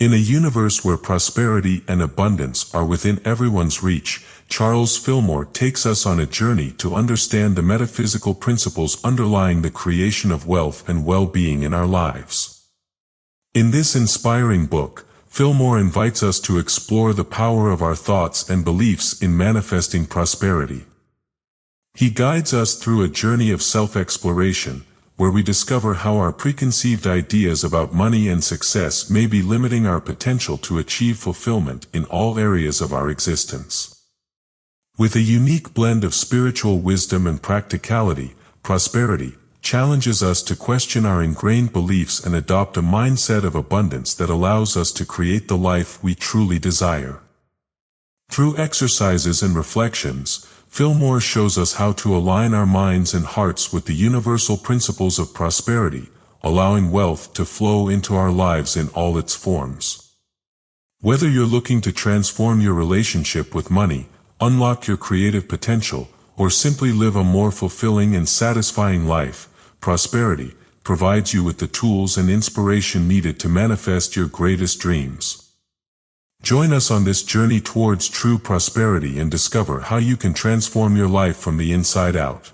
In a universe where prosperity and abundance are within everyone's reach, Charles Fillmore takes us on a journey to understand the metaphysical principles underlying the creation of wealth and well-being in our lives. In this inspiring book, Fillmore invites us to explore the power of our thoughts and beliefs in manifesting prosperity. He guides us through a journey of self-exploration, where we discover how our preconceived ideas about money and success may be limiting our potential to achieve fulfillment in all areas of our existence. With a unique blend of spiritual wisdom and practicality, prosperity challenges us to question our ingrained beliefs and adopt a mindset of abundance that allows us to create the life we truly desire. Through exercises and reflections, Fillmore shows us how to align our minds and hearts with the universal principles of prosperity, allowing wealth to flow into our lives in all its forms. Whether you're looking to transform your relationship with money, unlock your creative potential, or simply live a more fulfilling and satisfying life, prosperity provides you with the tools and inspiration needed to manifest your greatest dreams. Join us on this journey towards true prosperity and discover how you can transform your life from the inside out.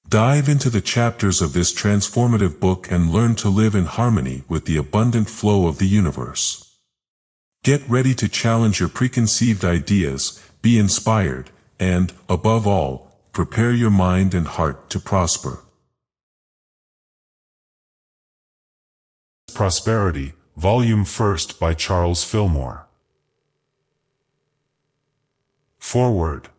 Dive into the chapters of this transformative book and learn to live in harmony with the abundant flow of the universe. Get ready to challenge your preconceived ideas, be inspired, and, above all, prepare your mind and heart to prosper. Prosperity, Volume 1 by Charles Fillmore. Foreword.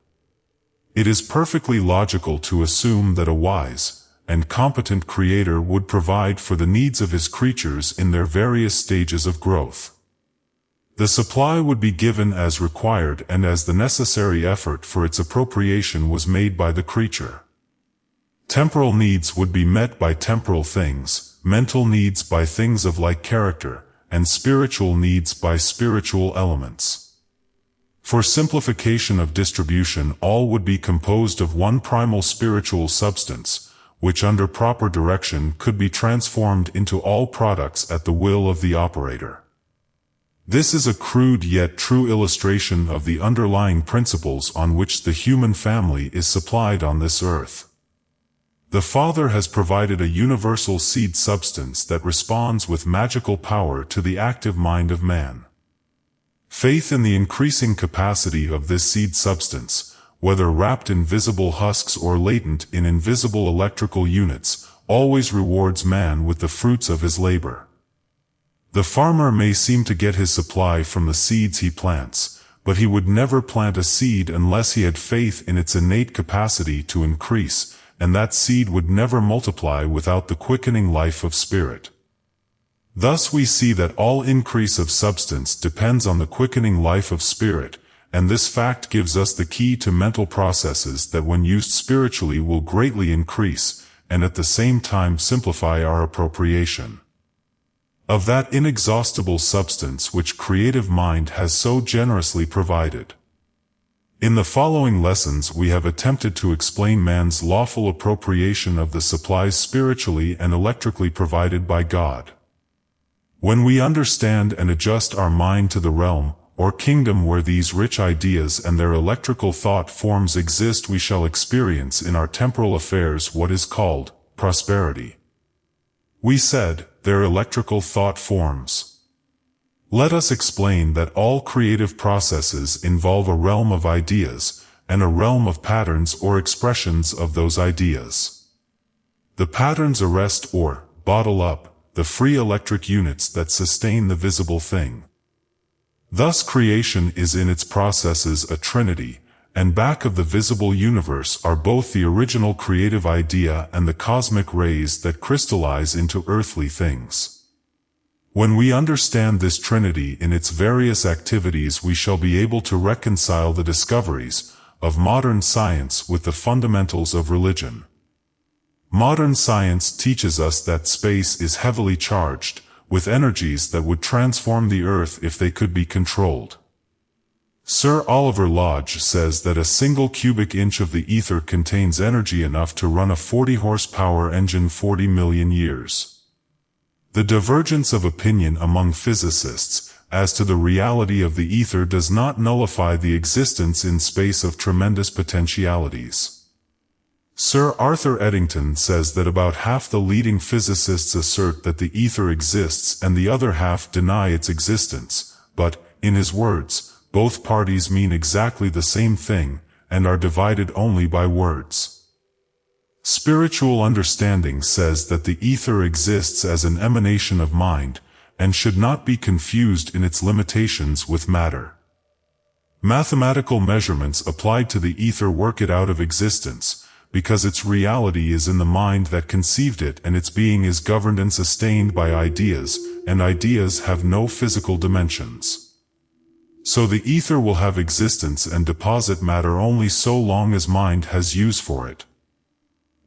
It is perfectly logical to assume that a wise and competent Creator would provide for the needs of His creatures in their various stages of growth. The supply would be given as required and as the necessary effort for its appropriation was made by the creature. Temporal needs would be met by temporal things, mental needs by things of like character, and spiritual needs by spiritual elements. For simplification of distribution, all would be composed of one primal spiritual substance, which under proper direction could be transformed into all products at the will of the operator. This is a crude yet true illustration of the underlying principles on which the human family is supplied on this earth. The Father has provided a universal seed substance that responds with magical power to the active mind of man. Faith in the increasing capacity of this seed substance, whether wrapped in visible husks or latent in invisible electrical units, always rewards man with the fruits of his labor. The farmer may seem to get his supply from the seeds he plants, but he would never plant a seed unless he had faith in its innate capacity to increase, and that seed would never multiply without the quickening life of spirit. Thus we see that all increase of substance depends on the quickening life of spirit, and this fact gives us the key to mental processes that when used spiritually will greatly increase, and at the same time simplify our appropriation of that inexhaustible substance which creative mind has so generously provided. In the following lessons we have attempted to explain man's lawful appropriation of the supplies spiritually and electrically provided by God. When we understand and adjust our mind to the realm, or kingdom where these rich ideas and their electrical thought forms exist, we shall experience in our temporal affairs what is called prosperity. We said, their electrical thought forms. Let us explain that all creative processes involve a realm of ideas, and a realm of patterns or expressions of those ideas. The patterns arrest or bottle up the free electric units that sustain the visible thing. Thus creation is in its processes a trinity, and back of the visible universe are both the original creative idea and the cosmic rays that crystallize into earthly things. When we understand this trinity in its various activities, we shall be able to reconcile the discoveries of modern science with the fundamentals of religion. Modern science teaches us that space is heavily charged, with energies that would transform the earth if they could be controlled. Sir Oliver Lodge says that a single cubic inch of the ether contains energy enough to run a 40-horsepower engine 40 million years. The divergence of opinion among physicists as to the reality of the ether does not nullify the existence in space of tremendous potentialities. Sir Arthur Eddington says that about half the leading physicists assert that the ether exists and the other half deny its existence, but, in his words, both parties mean exactly the same thing, and are divided only by words. Spiritual understanding says that the ether exists as an emanation of mind, and should not be confused in its limitations with matter. Mathematical measurements applied to the ether work it out of existence, because its reality is in the mind that conceived it, and its being is governed and sustained by ideas, and ideas have no physical dimensions. So the ether will have existence and deposit matter only so long as mind has use for it.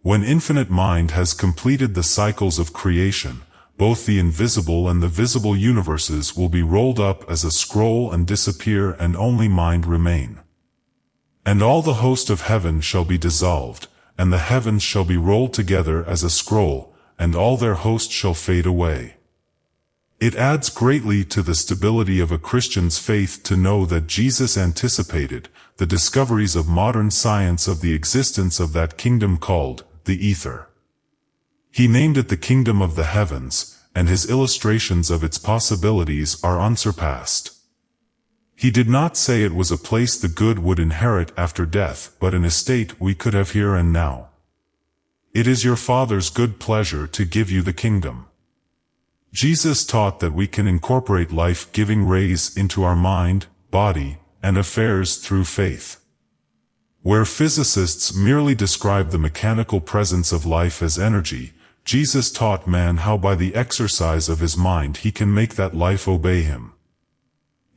When infinite mind has completed the cycles of creation, both the invisible and the visible universes will be rolled up as a scroll and disappear, and only mind remain. And all the host of heaven shall be dissolved, and the heavens shall be rolled together as a scroll, and all their host shall fade away. It adds greatly to the stability of a Christian's faith to know that Jesus anticipated the discoveries of modern science of the existence of that kingdom called the ether. He named it the kingdom of the heavens, and his illustrations of its possibilities are unsurpassed. He did not say it was a place the good would inherit after death, but an estate we could have here and now. It is your Father's good pleasure to give you the kingdom. Jesus taught that we can incorporate life-giving rays into our mind, body, and affairs through faith. Where physicists merely describe the mechanical presence of life as energy, Jesus taught man how by the exercise of his mind he can make that life obey him.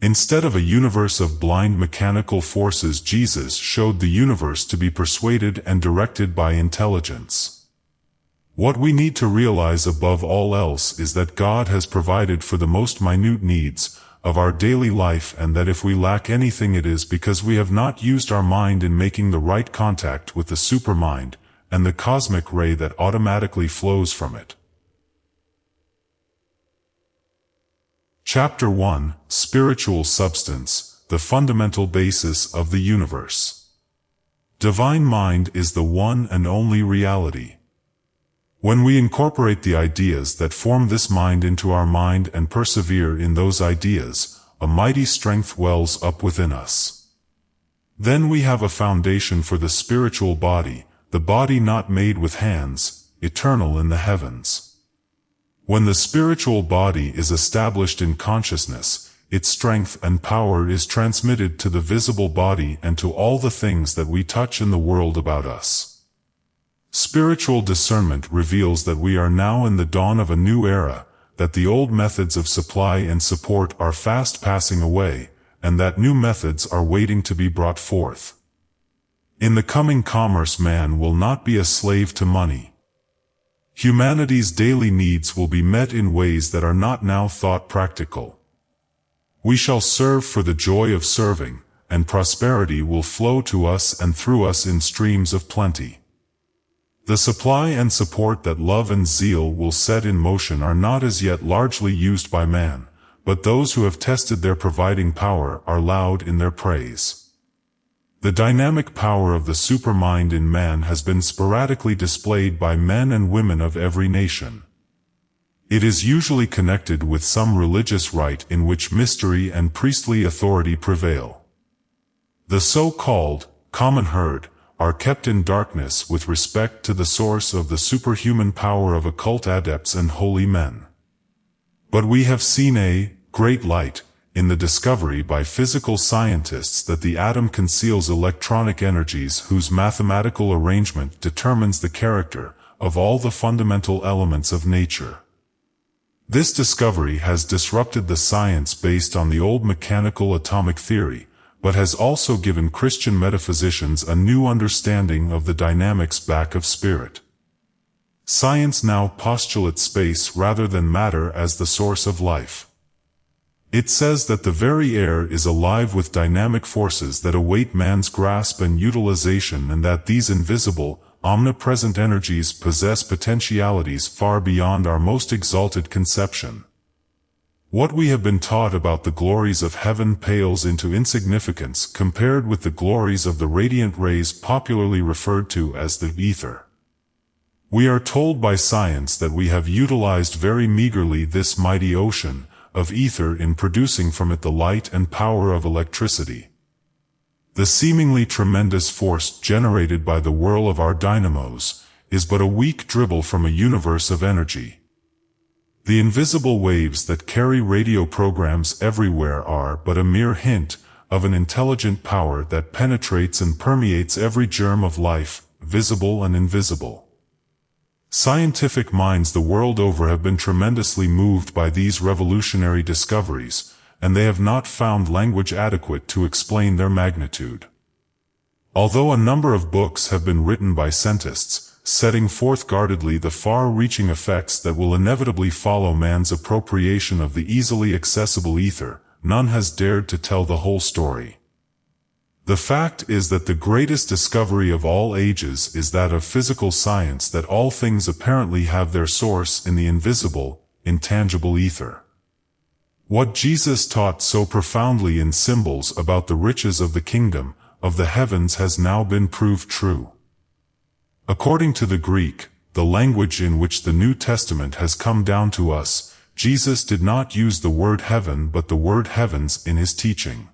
Instead of a universe of blind mechanical forces, Jesus showed the universe to be persuaded and directed by intelligence. What we need to realize above all else is that God has provided for the most minute needs of our daily life, and that if we lack anything it is because we have not used our mind in making the right contact with the supermind and the cosmic ray that automatically flows from it. Chapter 1: Spiritual Substance, the Fundamental Basis of the Universe. Divine Mind is the one and only reality. When we incorporate the ideas that form this mind into our mind and persevere in those ideas, a mighty strength wells up within us. Then we have a foundation for the spiritual body, the body not made with hands, eternal in the heavens. When the spiritual body is established in consciousness, its strength and power is transmitted to the visible body and to all the things that we touch in the world about us. Spiritual discernment reveals that we are now in the dawn of a new era, that the old methods of supply and support are fast passing away, and that new methods are waiting to be brought forth. In the coming commerce, man will not be a slave to money. Humanity's daily needs will be met in ways that are not now thought practical. We shall serve for the joy of serving, and prosperity will flow to us and through us in streams of plenty. The supply and support that love and zeal will set in motion are not as yet largely used by man, but those who have tested their providing power are loud in their praise. The dynamic power of the supermind in man has been sporadically displayed by men and women of every nation. It is usually connected with some religious rite in which mystery and priestly authority prevail. The so-called common herd are kept in darkness with respect to the source of the superhuman power of occult adepts and holy men. But we have seen a great light in the discovery by physical scientists that the atom conceals electronic energies whose mathematical arrangement determines the character of all the fundamental elements of nature. This discovery has disrupted the science based on the old mechanical atomic theory, but has also given Christian metaphysicians a new understanding of the dynamics back of spirit. Science now postulates space rather than matter as the source of life. It says that the very air is alive with dynamic forces that await man's grasp and utilization, and that these invisible, omnipresent energies possess potentialities far beyond our most exalted conception. What we have been taught about the glories of heaven pales into insignificance compared with the glories of the radiant rays popularly referred to as the ether. We are told by science that we have utilized very meagerly this mighty ocean of ether in producing from it the light and power of electricity. The seemingly tremendous force generated by the whirl of our dynamos is but a weak dribble from a universe of energy. The invisible waves that carry radio programs everywhere are but a mere hint of an intelligent power that penetrates and permeates every germ of life, visible and invisible. Scientific minds the world over have been tremendously moved by these revolutionary discoveries, and they have not found language adequate to explain their magnitude. Although a number of books have been written by scientists, setting forth guardedly the far-reaching effects that will inevitably follow man's appropriation of the easily accessible ether, none has dared to tell the whole story. The fact is that the greatest discovery of all ages is that of physical science, that all things apparently have their source in the invisible, intangible ether. What Jesus taught so profoundly in symbols about the riches of the kingdom of the heavens has now been proved true. According to the Greek, the language in which the New Testament has come down to us, Jesus did not use the word heaven but the word heavens in his teaching.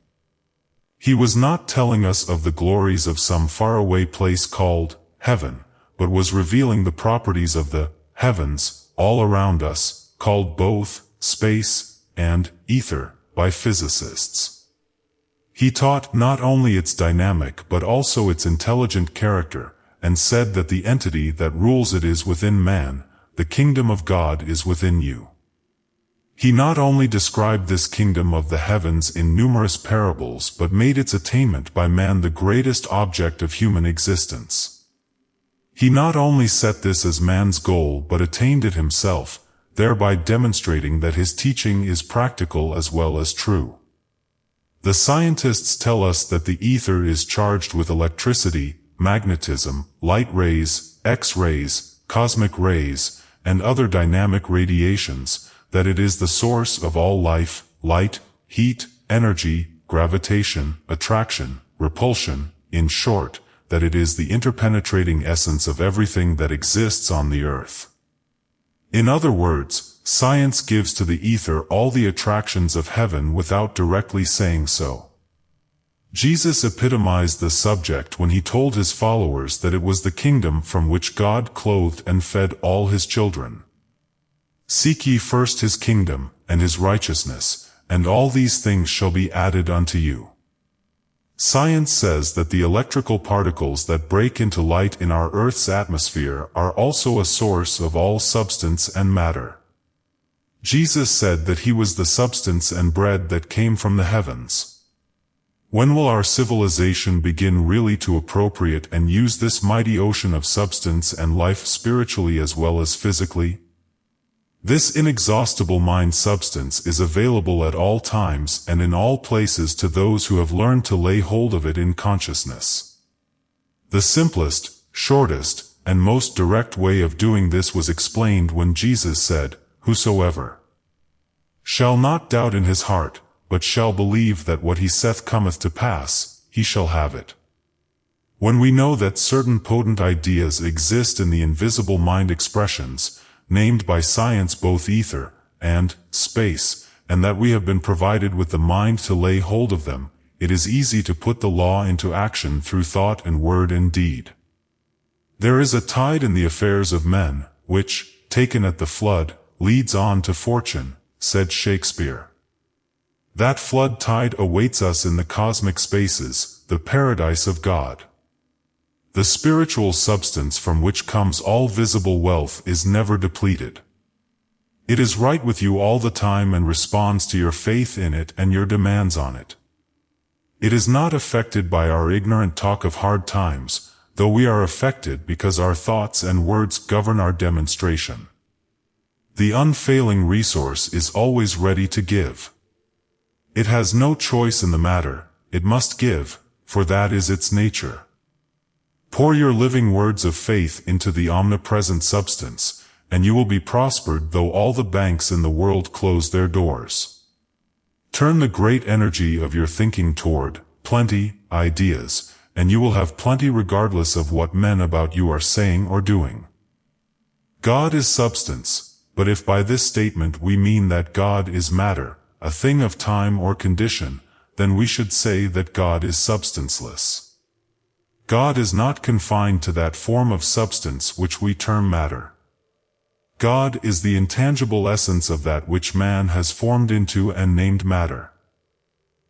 He was not telling us of the glories of some faraway place called heaven, but was revealing the properties of the heavens all around us, called both space and ether by physicists. He taught not only its dynamic but also its intelligent character, and said that the entity that rules it is within man, the kingdom of God is within you. He not only described this kingdom of the heavens in numerous parables but made its attainment by man the greatest object of human existence. He not only set this as man's goal but attained it himself, thereby demonstrating that his teaching is practical as well as true. The scientists tell us that the ether is charged with electricity, magnetism, light rays, X-rays, cosmic rays, and other dynamic radiations, that it is the source of all life, light, heat, energy, gravitation, attraction, repulsion, in short, that it is the interpenetrating essence of everything that exists on the earth. In other words, science gives to the ether all the attractions of heaven without directly saying so. Jesus epitomized the subject when he told his followers that it was the kingdom from which God clothed and fed all his children. Seek ye first his kingdom, and his righteousness, and all these things shall be added unto you. Science says that the electrical particles that break into light in our Earth's atmosphere are also a source of all substance and matter. Jesus said that he was the substance and bread that came from the heavens. When will our civilization begin really to appropriate and use this mighty ocean of substance and life spiritually as well as physically? This inexhaustible mind substance is available at all times and in all places to those who have learned to lay hold of it in consciousness. The simplest, shortest, and most direct way of doing this was explained when Jesus said, "Whosoever shall not doubt in his heart, but shall believe that what he saith cometh to pass, he shall have it." When we know that certain potent ideas exist in the invisible mind expressions, named by science both ether and space, and that we have been provided with the mind to lay hold of them, it is easy to put the law into action through thought and word and deed. There is a tide in the affairs of men, which, taken at the flood, leads on to fortune, said Shakespeare. That flood tide awaits us in the cosmic spaces, the paradise of God. The spiritual substance from which comes all visible wealth is never depleted. It is right with you all the time and responds to your faith in it and your demands on it. It is not affected by our ignorant talk of hard times, though we are affected because our thoughts and words govern our demonstration. The unfailing resource is always ready to give. It has no choice in the matter, it must give, for that is its nature. Pour your living words of faith into the omnipresent substance, and you will be prospered though all the banks in the world close their doors. Turn the great energy of your thinking toward plenty ideas, and you will have plenty regardless of what men about you are saying or doing. God is substance, but if by this statement we mean that God is matter, a thing of time or condition, then we should say that God is substanceless. God is not confined to that form of substance which we term matter. God is the intangible essence of that which man has formed into and named matter.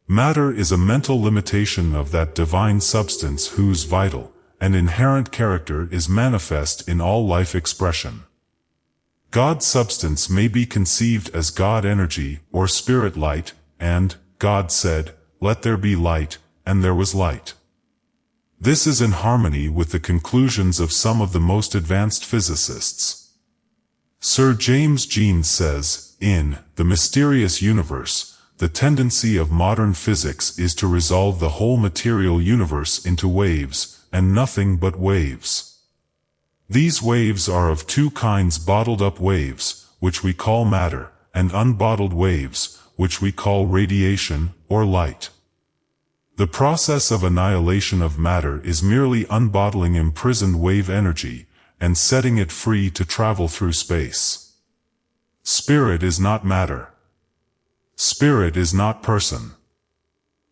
Matter is a mental limitation of that divine substance whose vital and inherent character is manifest in all life expression. God's substance may be conceived as God energy or spirit light, and God said, "Let there be light," and there was light. This is in harmony with the conclusions of some of the most advanced physicists. Sir James Jeans says, in The Mysterious Universe, the tendency of modern physics is to resolve the whole material universe into waves, and nothing but waves. These waves are of two kinds: bottled-up waves, which we call matter, and unbottled waves, which we call radiation, or light. The process of annihilation of matter is merely unbottling imprisoned wave energy, and setting it free to travel through space. Spirit is not matter. Spirit is not person.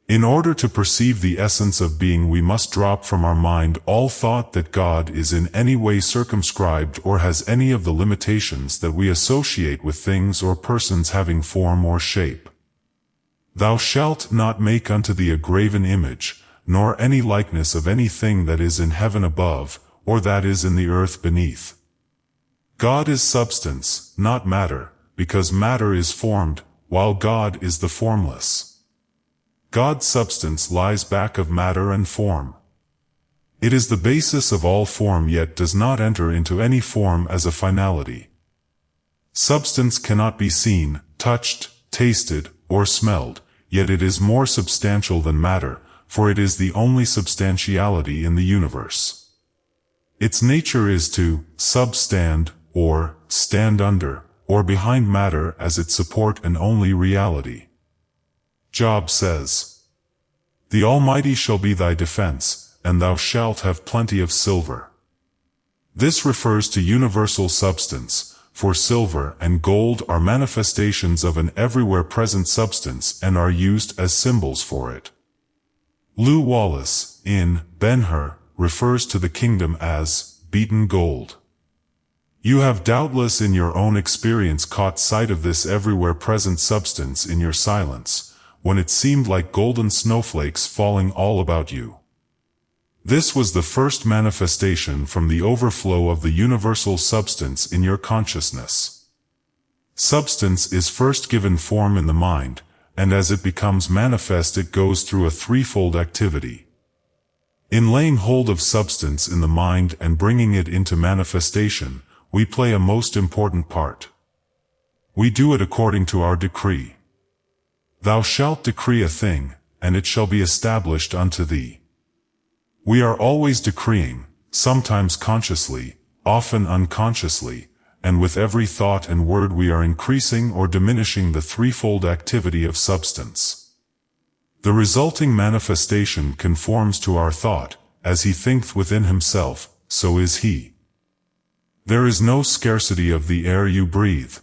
In order to perceive the essence of being, we must drop from our mind all thought that God is in any way circumscribed or has any of the limitations that we associate with things or persons having form or shape. Thou shalt not make unto thee a graven image, nor any likeness of anything that is in heaven above, or that is in the earth beneath. God is substance, not matter, because matter is formed, while God is the formless. God's substance lies back of matter and form. It is the basis of all form, yet does not enter into any form as a finality. Substance cannot be seen, touched, tasted, or smelled, yet it is more substantial than matter, for it is the only substantiality in the universe. Its nature is to substand, or stand under, or behind matter as its support and only reality. Job says, "The Almighty shall be thy defense, and thou shalt have plenty of silver." This refers to universal substance, for silver and gold are manifestations of an everywhere present substance and are used as symbols for it. Lew Wallace, in Ben-Hur, refers to the kingdom as beaten gold. You have doubtless in your own experience caught sight of this everywhere present substance in your silence, when it seemed like golden snowflakes falling all about you. This was the first manifestation from the overflow of the universal substance in your consciousness. Substance is first given form in the mind, and as it becomes manifest it goes through a threefold activity. In laying hold of substance in the mind and bringing it into manifestation, we play a most important part. We do it according to our decree. Thou shalt decree a thing, and it shall be established unto thee. We are always decreeing, sometimes consciously, often unconsciously, and with every thought and word we are increasing or diminishing the threefold activity of substance. The resulting manifestation conforms to our thought, as he thinketh within himself, so is he. There is no scarcity of the air you breathe.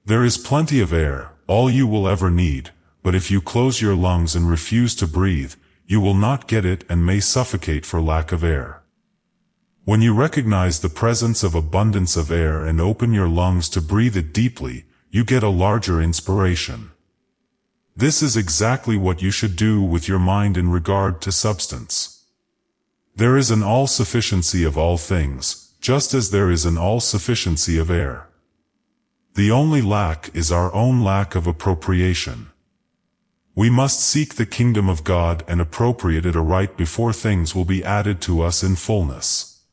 There is plenty of air, all you will ever need, but if you close your lungs and refuse to breathe, you will not get it and may suffocate for lack of air. When you recognize the presence of abundance of air and open your lungs to breathe it deeply, you get a larger inspiration. This is exactly what you should do with your mind in regard to substance. There is an all-sufficiency of all things, just as there is an all-sufficiency of air. The only lack is our own lack of appropriation. We must seek the kingdom of God and appropriate it aright before things will be added to us in fullness.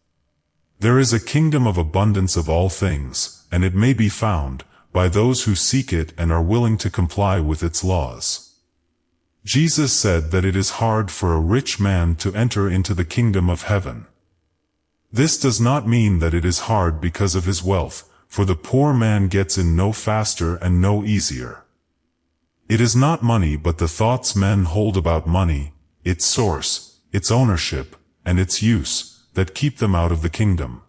There is a kingdom of abundance of all things, and it may be found by those who seek it and are willing to comply with its laws. Jesus said that it is hard for a rich man to enter into the kingdom of heaven. This does not mean that it is hard because of his wealth, for the poor man gets in no faster and no easier. It is not money but the thoughts men hold about money, its source, its ownership, and its use, that keep them out of the kingdom.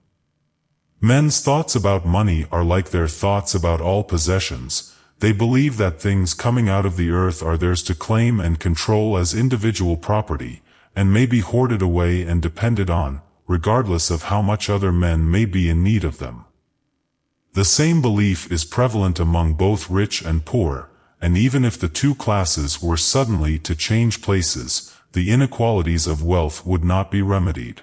Men's thoughts about money are like their thoughts about all possessions. They believe that things coming out of the earth are theirs to claim and control as individual property, and may be hoarded away and depended on, regardless of how much other men may be in need of them. The same belief is prevalent among both rich and poor, and even if the two classes were suddenly to change places, the inequalities of wealth would not be remedied.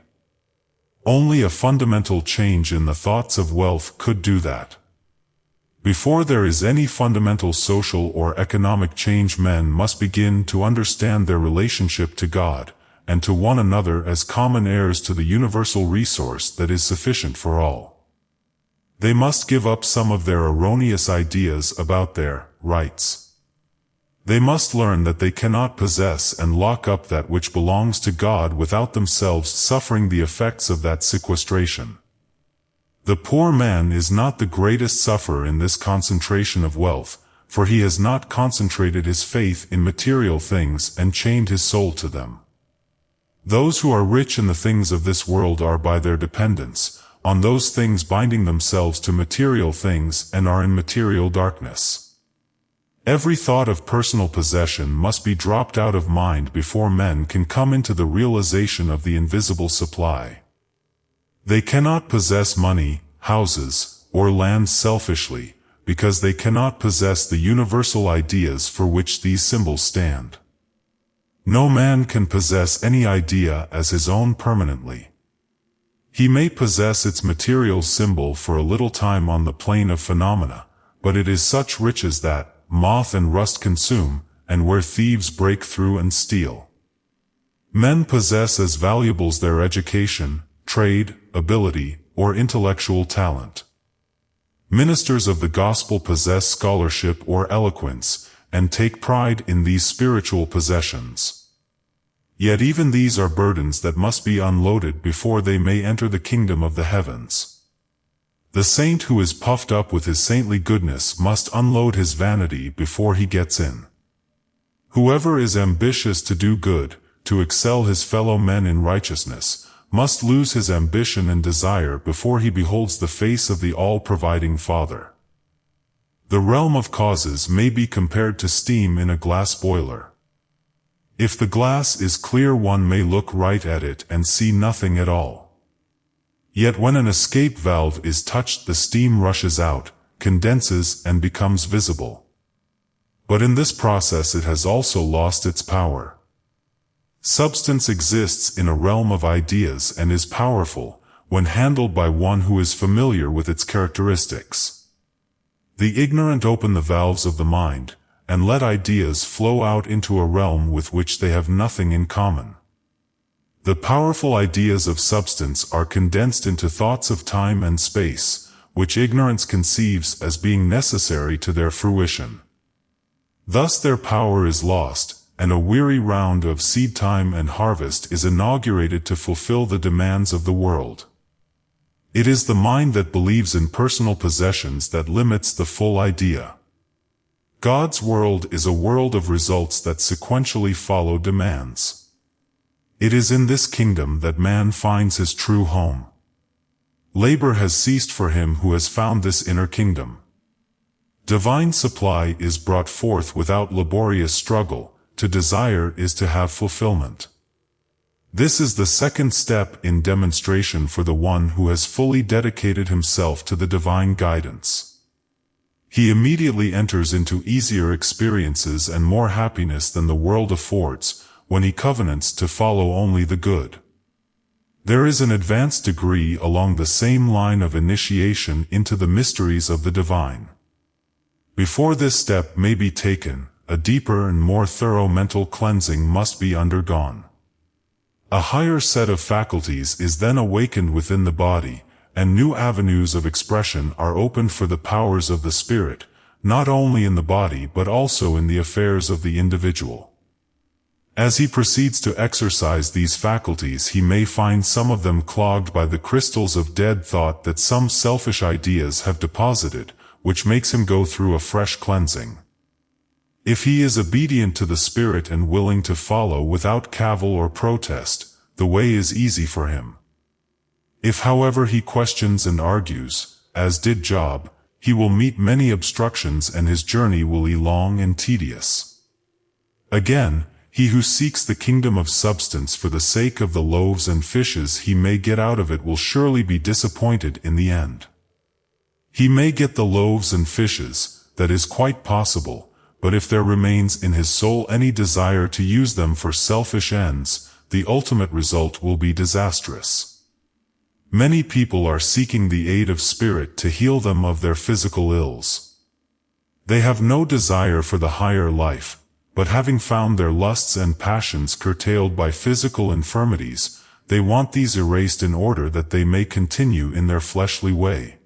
Only a fundamental change in the thoughts of wealth could do that. Before there is any fundamental social or economic change, men must begin to understand their relationship to God, and to one another as common heirs to the universal resource that is sufficient for all. They must give up some of their erroneous ideas about their rights. They must learn that they cannot possess and lock up that which belongs to God without themselves suffering the effects of that sequestration. The poor man is not the greatest sufferer in this concentration of wealth, for he has not concentrated his faith in material things and chained his soul to them. Those who are rich in the things of this world are by their dependence on those things binding themselves to material things and are in material darkness. Every thought of personal possession must be dropped out of mind before men can come into the realization of the invisible supply. They cannot possess money, houses, or land selfishly, because they cannot possess the universal ideas for which these symbols stand. No man can possess any idea as his own permanently. He may possess its material symbol for a little time on the plane of phenomena, but it is such riches that moth and rust consume, and where thieves break through and steal. Men possess as valuables their education, trade, ability, or intellectual talent. Ministers of the gospel possess scholarship or eloquence, and take pride in these spiritual possessions. Yet even these are burdens that must be unloaded before they may enter the kingdom of the heavens. The saint who is puffed up with his saintly goodness must unload his vanity before he gets in. Whoever is ambitious to do good, to excel his fellow men in righteousness, must lose his ambition and desire before he beholds the face of the all-providing Father. The realm of causes may be compared to steam in a glass boiler. If the glass is clear, one may look right at it and see nothing at all. Yet when an escape valve is touched, the steam rushes out, condenses, and becomes visible. But in this process it has also lost its power. Substance exists in a realm of ideas and is powerful, when handled by one who is familiar with its characteristics. The ignorant open the valves of the mind, and let ideas flow out into a realm with which they have nothing in common. The powerful ideas of substance are condensed into thoughts of time and space, which ignorance conceives as being necessary to their fruition. Thus their power is lost, and a weary round of seed time and harvest is inaugurated to fulfill the demands of the world. It is the mind that believes in personal possessions that limits the full idea. God's world is a world of results that sequentially follow demands. It is in this kingdom that man finds his true home. Labor has ceased for him who has found this inner kingdom. Divine supply is brought forth without laborious struggle. To desire is to have fulfillment. This is the second step in demonstration for the one who has fully dedicated himself to the divine guidance. He immediately enters into easier experiences and more happiness than the world affords, when he covenants to follow only the good. There is an advanced degree along the same line of initiation into the mysteries of the divine. Before this step may be taken, a deeper and more thorough mental cleansing must be undergone. A higher set of faculties is then awakened within the body, and new avenues of expression are opened for the powers of the spirit, not only in the body but also in the affairs of the individual. As he proceeds to exercise these faculties, he may find some of them clogged by the crystals of dead thought that some selfish ideas have deposited, which makes him go through a fresh cleansing. If he is obedient to the Spirit and willing to follow without cavil or protest, the way is easy for him. If however he questions and argues, as did Job, he will meet many obstructions and his journey will be long and tedious. Again, he who seeks the kingdom of substance for the sake of the loaves and fishes he may get out of it will surely be disappointed in the end. He may get the loaves and fishes, that is quite possible, but if there remains in his soul any desire to use them for selfish ends, the ultimate result will be disastrous. Many people are seeking the aid of spirit to heal them of their physical ills. They have no desire for the higher life, but having found their lusts and passions curtailed by physical infirmities, they want these erased in order that they may continue in their fleshly way.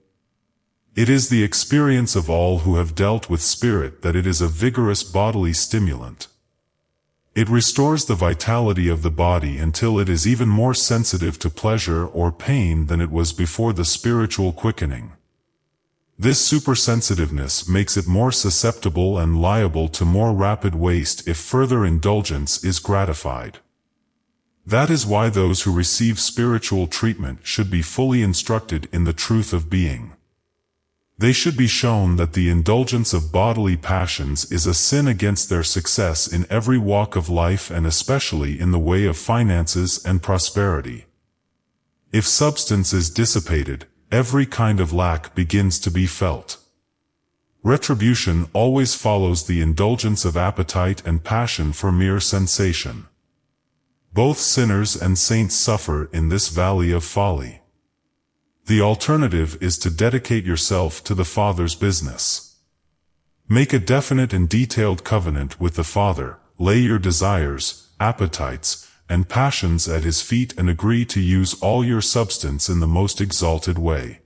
It is the experience of all who have dealt with spirit that it is a vigorous bodily stimulant. It restores the vitality of the body until it is even more sensitive to pleasure or pain than it was before the spiritual quickening. This supersensitiveness makes it more susceptible and liable to more rapid waste if further indulgence is gratified. That is why those who receive spiritual treatment should be fully instructed in the truth of being. They should be shown that the indulgence of bodily passions is a sin against their success in every walk of life and especially in the way of finances and prosperity. If substance is dissipated, every kind of lack begins to be felt. Retribution always follows the indulgence of appetite and passion for mere sensation. Both sinners and saints suffer in this valley of folly. The alternative is to dedicate yourself to the Father's business. Make a definite and detailed covenant with the Father, lay your desires, appetites, and passions at his feet and agree to use all your substance in the most exalted way.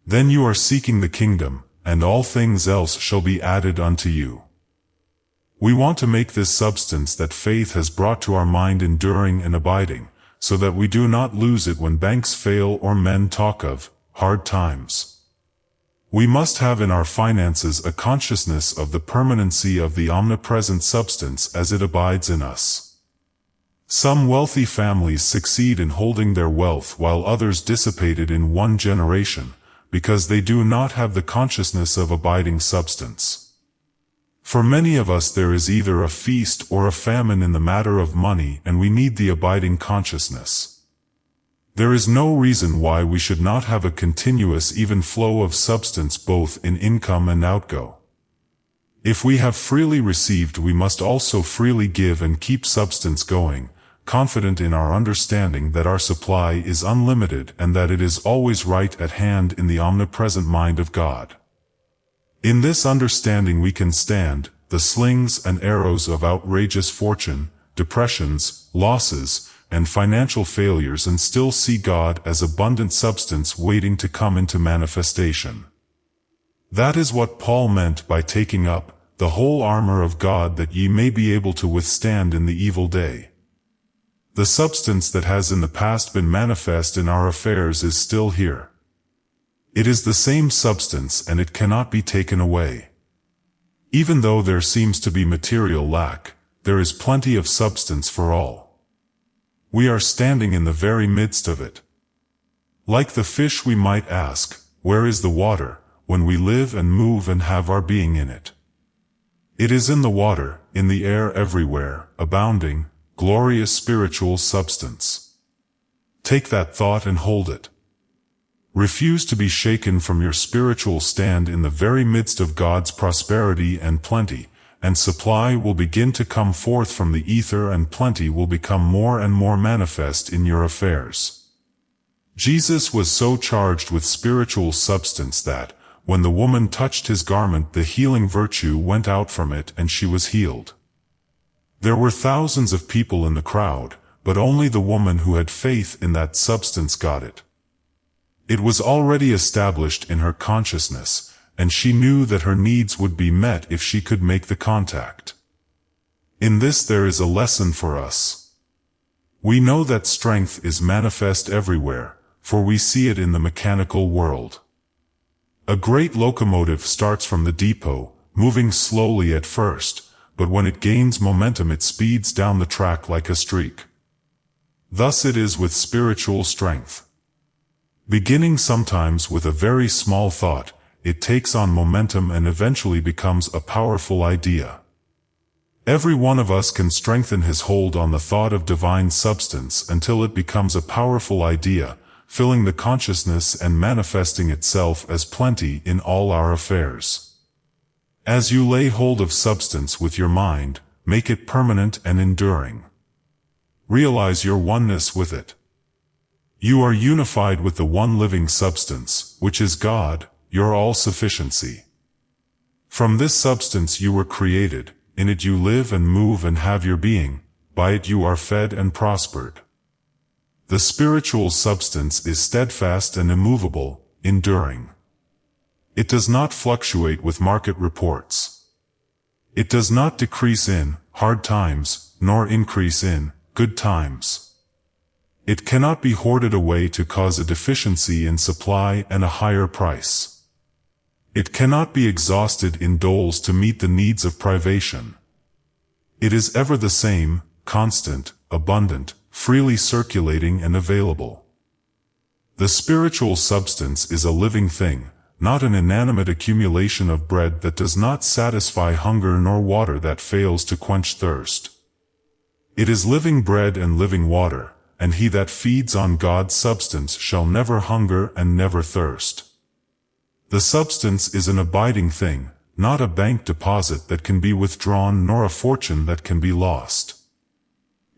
Then you are seeking the kingdom, and all things else shall be added unto you. We want to make this substance that faith has brought to our mind enduring and abiding, so that we do not lose it when banks fail or men talk of hard times. We must have in our finances a consciousness of the permanency of the omnipresent substance as it abides in us. Some wealthy families succeed in holding their wealth while others dissipate it in one generation, because they do not have the consciousness of abiding substance. For many of us there is either a feast or a famine in the matter of money, and we need the abiding consciousness. There is no reason why we should not have a continuous even flow of substance both in income and outgo. If we have freely received, we must also freely give and keep substance going, confident in our understanding that our supply is unlimited and that it is always right at hand in the omnipresent mind of God. In this understanding we can stand the slings and arrows of outrageous fortune, depressions, losses, and financial failures and still see God as abundant substance waiting to come into manifestation. That is what Paul meant by taking up the whole armor of God that ye may be able to withstand in the evil day. The substance that has in the past been manifest in our affairs is still here. It is the same substance and it cannot be taken away. Even though there seems to be material lack, there is plenty of substance for all. We are standing in the very midst of it. Like the fish we might ask, where is the water, when we live and move and have our being in it? It is in the water, in the air everywhere, abounding, glorious spiritual substance. Take that thought and hold it. Refuse to be shaken from your spiritual stand in the very midst of God's prosperity and plenty, and supply will begin to come forth from the ether and plenty will become more and more manifest in your affairs. Jesus was so charged with spiritual substance that, when the woman touched his garment, the healing virtue went out from it and she was healed. There were thousands of people in the crowd, but only the woman who had faith in that substance got it. It was already established in her consciousness, and she knew that her needs would be met if she could make the contact. In this there is a lesson for us. We know that strength is manifest everywhere, for we see it in the mechanical world. A great locomotive starts from the depot, moving slowly at first, but when it gains momentum it speeds down the track like a streak. Thus it is with spiritual strength. Beginning sometimes with a very small thought, it takes on momentum and eventually becomes a powerful idea. Every one of us can strengthen his hold on the thought of divine substance until it becomes a powerful idea, filling the consciousness and manifesting itself as plenty in all our affairs. As you lay hold of substance with your mind, make it permanent and enduring. Realize your oneness with it. You are unified with the one living substance, which is God, your all-sufficiency. From this substance you were created, in it you live and move and have your being, by it you are fed and prospered. The spiritual substance is steadfast and immovable, enduring. It does not fluctuate with market reports. It does not decrease in hard times, nor increase in good times. It cannot be hoarded away to cause a deficiency in supply and a higher price. It cannot be exhausted in doles to meet the needs of privation. It is ever the same, constant, abundant, freely circulating and available. The spiritual substance is a living thing, not an inanimate accumulation of bread that does not satisfy hunger nor water that fails to quench thirst. It is living bread and living water, and he that feeds on God's substance shall never hunger and never thirst. The substance is an abiding thing, not a bank deposit that can be withdrawn nor a fortune that can be lost.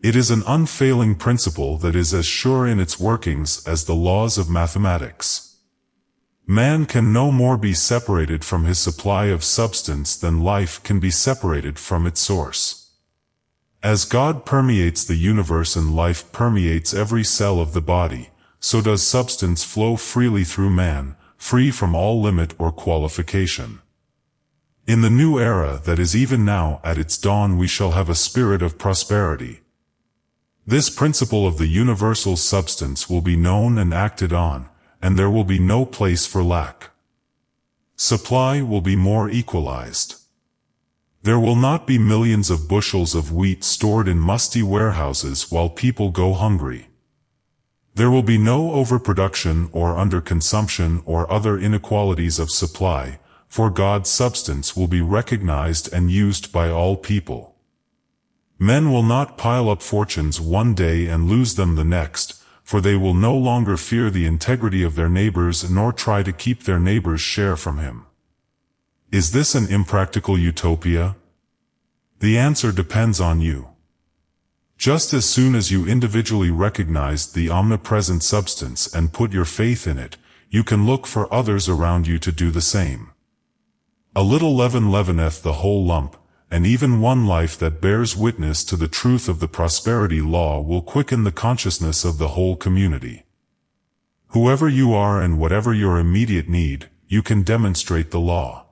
It is an unfailing principle that is as sure in its workings as the laws of mathematics. Man can no more be separated from his supply of substance than life can be separated from its source. As God permeates the universe and life permeates every cell of the body, so does substance flow freely through man, free from all limit or qualification. In the new era that is even now at its dawn we shall have a spirit of prosperity. This principle of the universal substance will be known and acted on, and there will be no place for lack. Supply will be more equalized. There will not be millions of bushels of wheat stored in musty warehouses while people go hungry. There will be no overproduction or underconsumption or other inequalities of supply, for God's substance will be recognized and used by all people. Men will not pile up fortunes one day and lose them the next, for they will no longer fear the integrity of their neighbors nor try to keep their neighbor's share from him. Is this an impractical utopia? The answer depends on you. Just as soon as you individually recognize the omnipresent substance and put your faith in it, you can look for others around you to do the same. A little leaven leaveneth the whole lump, and even one life that bears witness to the truth of the prosperity law will quicken the consciousness of the whole community. Whoever you are and whatever your immediate need, you can demonstrate the law.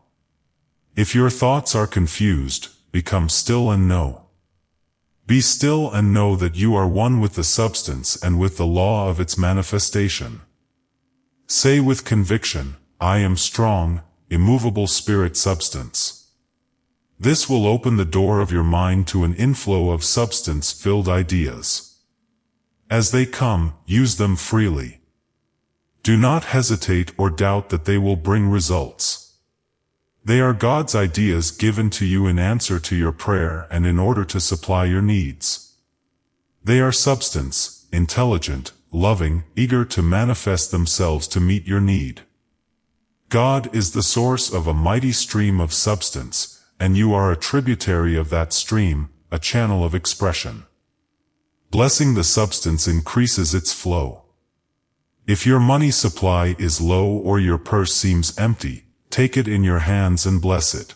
If your thoughts are confused, become still and know. Be still and know that you are one with the substance and with the law of its manifestation. Say with conviction, I am strong, immovable spirit substance. This will open the door of your mind to an inflow of substance-filled ideas. As they come, use them freely. Do not hesitate or doubt that they will bring results. They are God's ideas given to you in answer to your prayer and in order to supply your needs. They are substance, intelligent, loving, eager to manifest themselves to meet your need. God is the source of a mighty stream of substance, and you are a tributary of that stream, a channel of expression. Blessing the substance increases its flow. If your money supply is low or your purse seems empty, take it in your hands and bless it.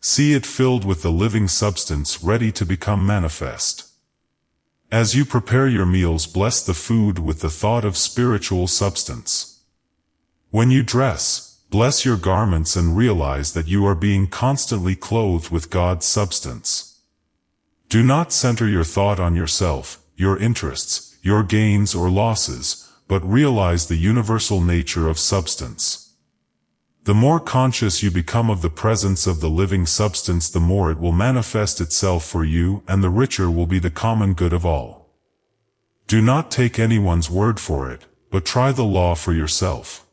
See it filled with the living substance ready to become manifest. As you prepare your meals, bless the food with the thought of spiritual substance. When you dress, bless your garments and realize that you are being constantly clothed with God's substance. Do not center your thought on yourself, your interests, your gains or losses, but realize the universal nature of substance. The more conscious you become of the presence of the living substance, the more it will manifest itself for you, and the richer will be the common good of all. Do not take anyone's word for it, but try the law for yourself.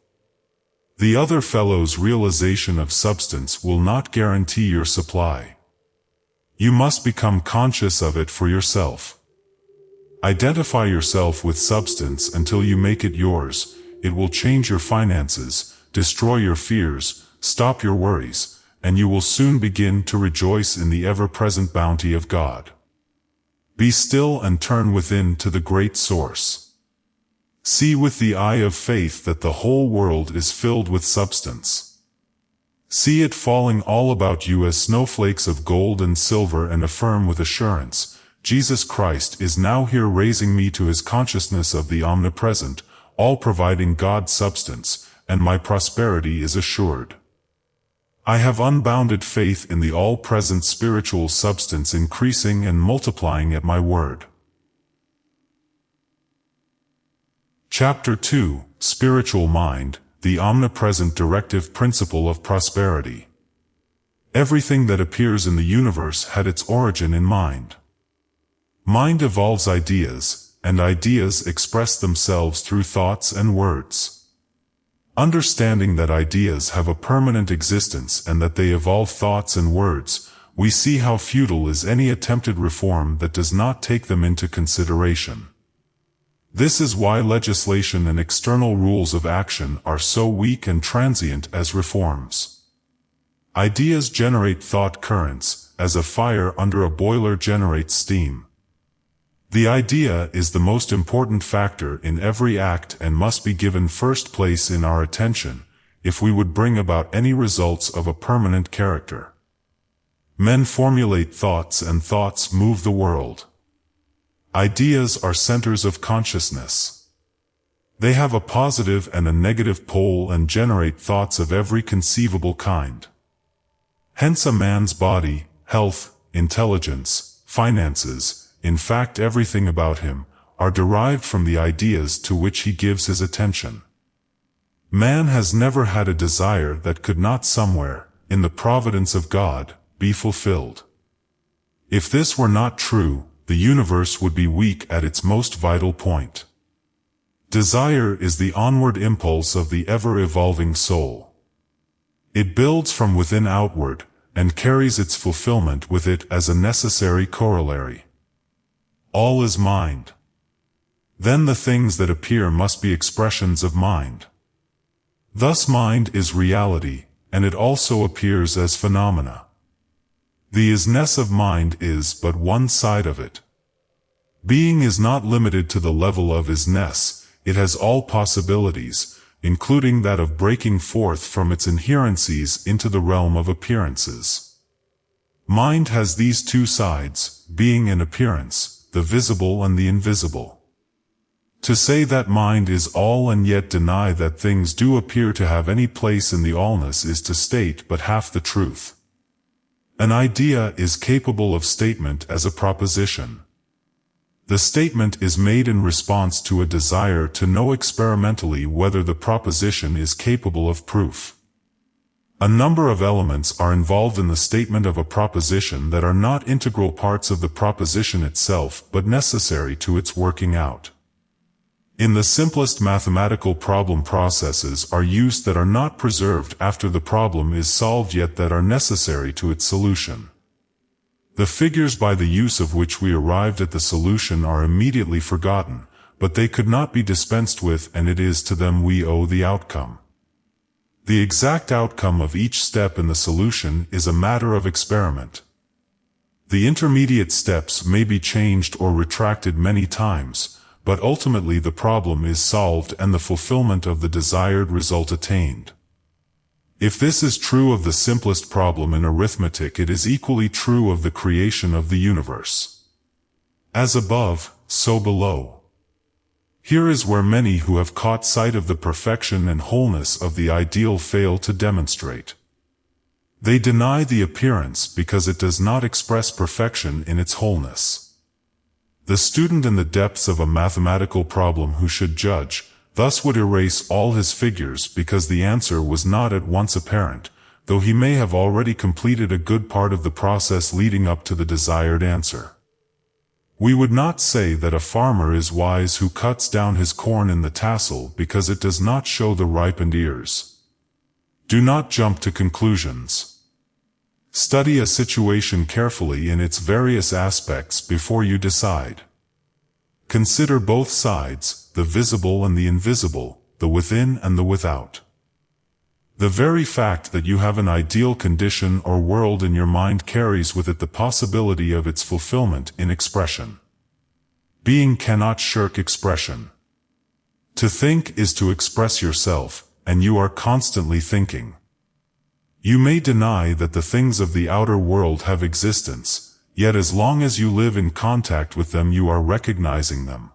The other fellow's realization of substance will not guarantee your supply. You must become conscious of it for yourself. Identify yourself with substance until you make it yours. It will change your finances, destroy your fears, stop your worries, and you will soon begin to rejoice in the ever-present bounty of God. Be still and turn within to the great source. See with the eye of faith that the whole world is filled with substance. See it falling all about you as snowflakes of gold and silver, and affirm with assurance, Jesus Christ is now here, raising me to his consciousness of the omnipresent, all-providing God substance, and my prosperity is assured. I have unbounded faith in the all-present spiritual substance, increasing and multiplying at my word. Chapter 2, Spiritual Mind, the Omnipresent Directive Principle of Prosperity. Everything that appears in the universe had its origin in mind. Mind evolves ideas, and ideas express themselves through thoughts and words. Understanding that ideas have a permanent existence and that they evolve thoughts and words, we see how futile is any attempted reform that does not take them into consideration. This is why legislation and external rules of action are so weak and transient as reforms. Ideas generate thought currents, as a fire under a boiler generates steam. The idea is the most important factor in every act and must be given first place in our attention, if we would bring about any results of a permanent character. Men formulate thoughts, and thoughts move the world. Ideas are centers of consciousness. They have a positive and a negative pole and generate thoughts of every conceivable kind. Hence a man's body, health, intelligence, finances, in fact everything about him, are derived from the ideas to which he gives his attention. Man has never had a desire that could not somewhere, in the providence of God, be fulfilled. If this were not true, the universe would be weak at its most vital point. Desire is the onward impulse of the ever-evolving soul. It builds from within outward, and carries its fulfillment with it as a necessary corollary. All is mind. Then the things that appear must be expressions of mind. Thus mind is reality, and it also appears as phenomena. The isness of mind is but one side of it. Being is not limited to the level of isness, it has all possibilities, including that of breaking forth from its inherencies into the realm of appearances. Mind has these two sides, being and appearance, the visible and the invisible. To say that mind is all and yet deny that things do appear to have any place in the allness is to state but half the truth. An idea is capable of statement as a proposition. The statement is made in response to a desire to know experimentally whether the proposition is capable of proof. A number of elements are involved in the statement of a proposition that are not integral parts of the proposition itself but necessary to its working out. In the simplest mathematical problem, processes are used that are not preserved after the problem is solved yet that are necessary to its solution. The figures by the use of which we arrived at the solution are immediately forgotten, but they could not be dispensed with, and it is to them we owe the outcome. The exact outcome of each step in the solution is a matter of experiment. The intermediate steps may be changed or retracted many times, but ultimately the problem is solved and the fulfillment of the desired result attained. If this is true of the simplest problem in arithmetic, it is equally true of the creation of the universe. As above, so below. Here is where many who have caught sight of the perfection and wholeness of the ideal fail to demonstrate. They deny the appearance because it does not express perfection in its wholeness. The student in the depths of a mathematical problem who should judge, thus would erase all his figures because the answer was not at once apparent, though he may have already completed a good part of the process leading up to the desired answer. We would not say that a farmer is wise who cuts down his corn in the tassel because it does not show the ripened ears. Do not jump to conclusions. Study a situation carefully in its various aspects before you decide. Consider both sides, the visible and the invisible, the within and the without. The very fact that you have an ideal condition or world in your mind carries with it the possibility of its fulfillment in expression. Being cannot shirk expression. To think is to express yourself, and you are constantly thinking. You may deny that the things of the outer world have existence, yet as long as you live in contact with them you are recognizing them.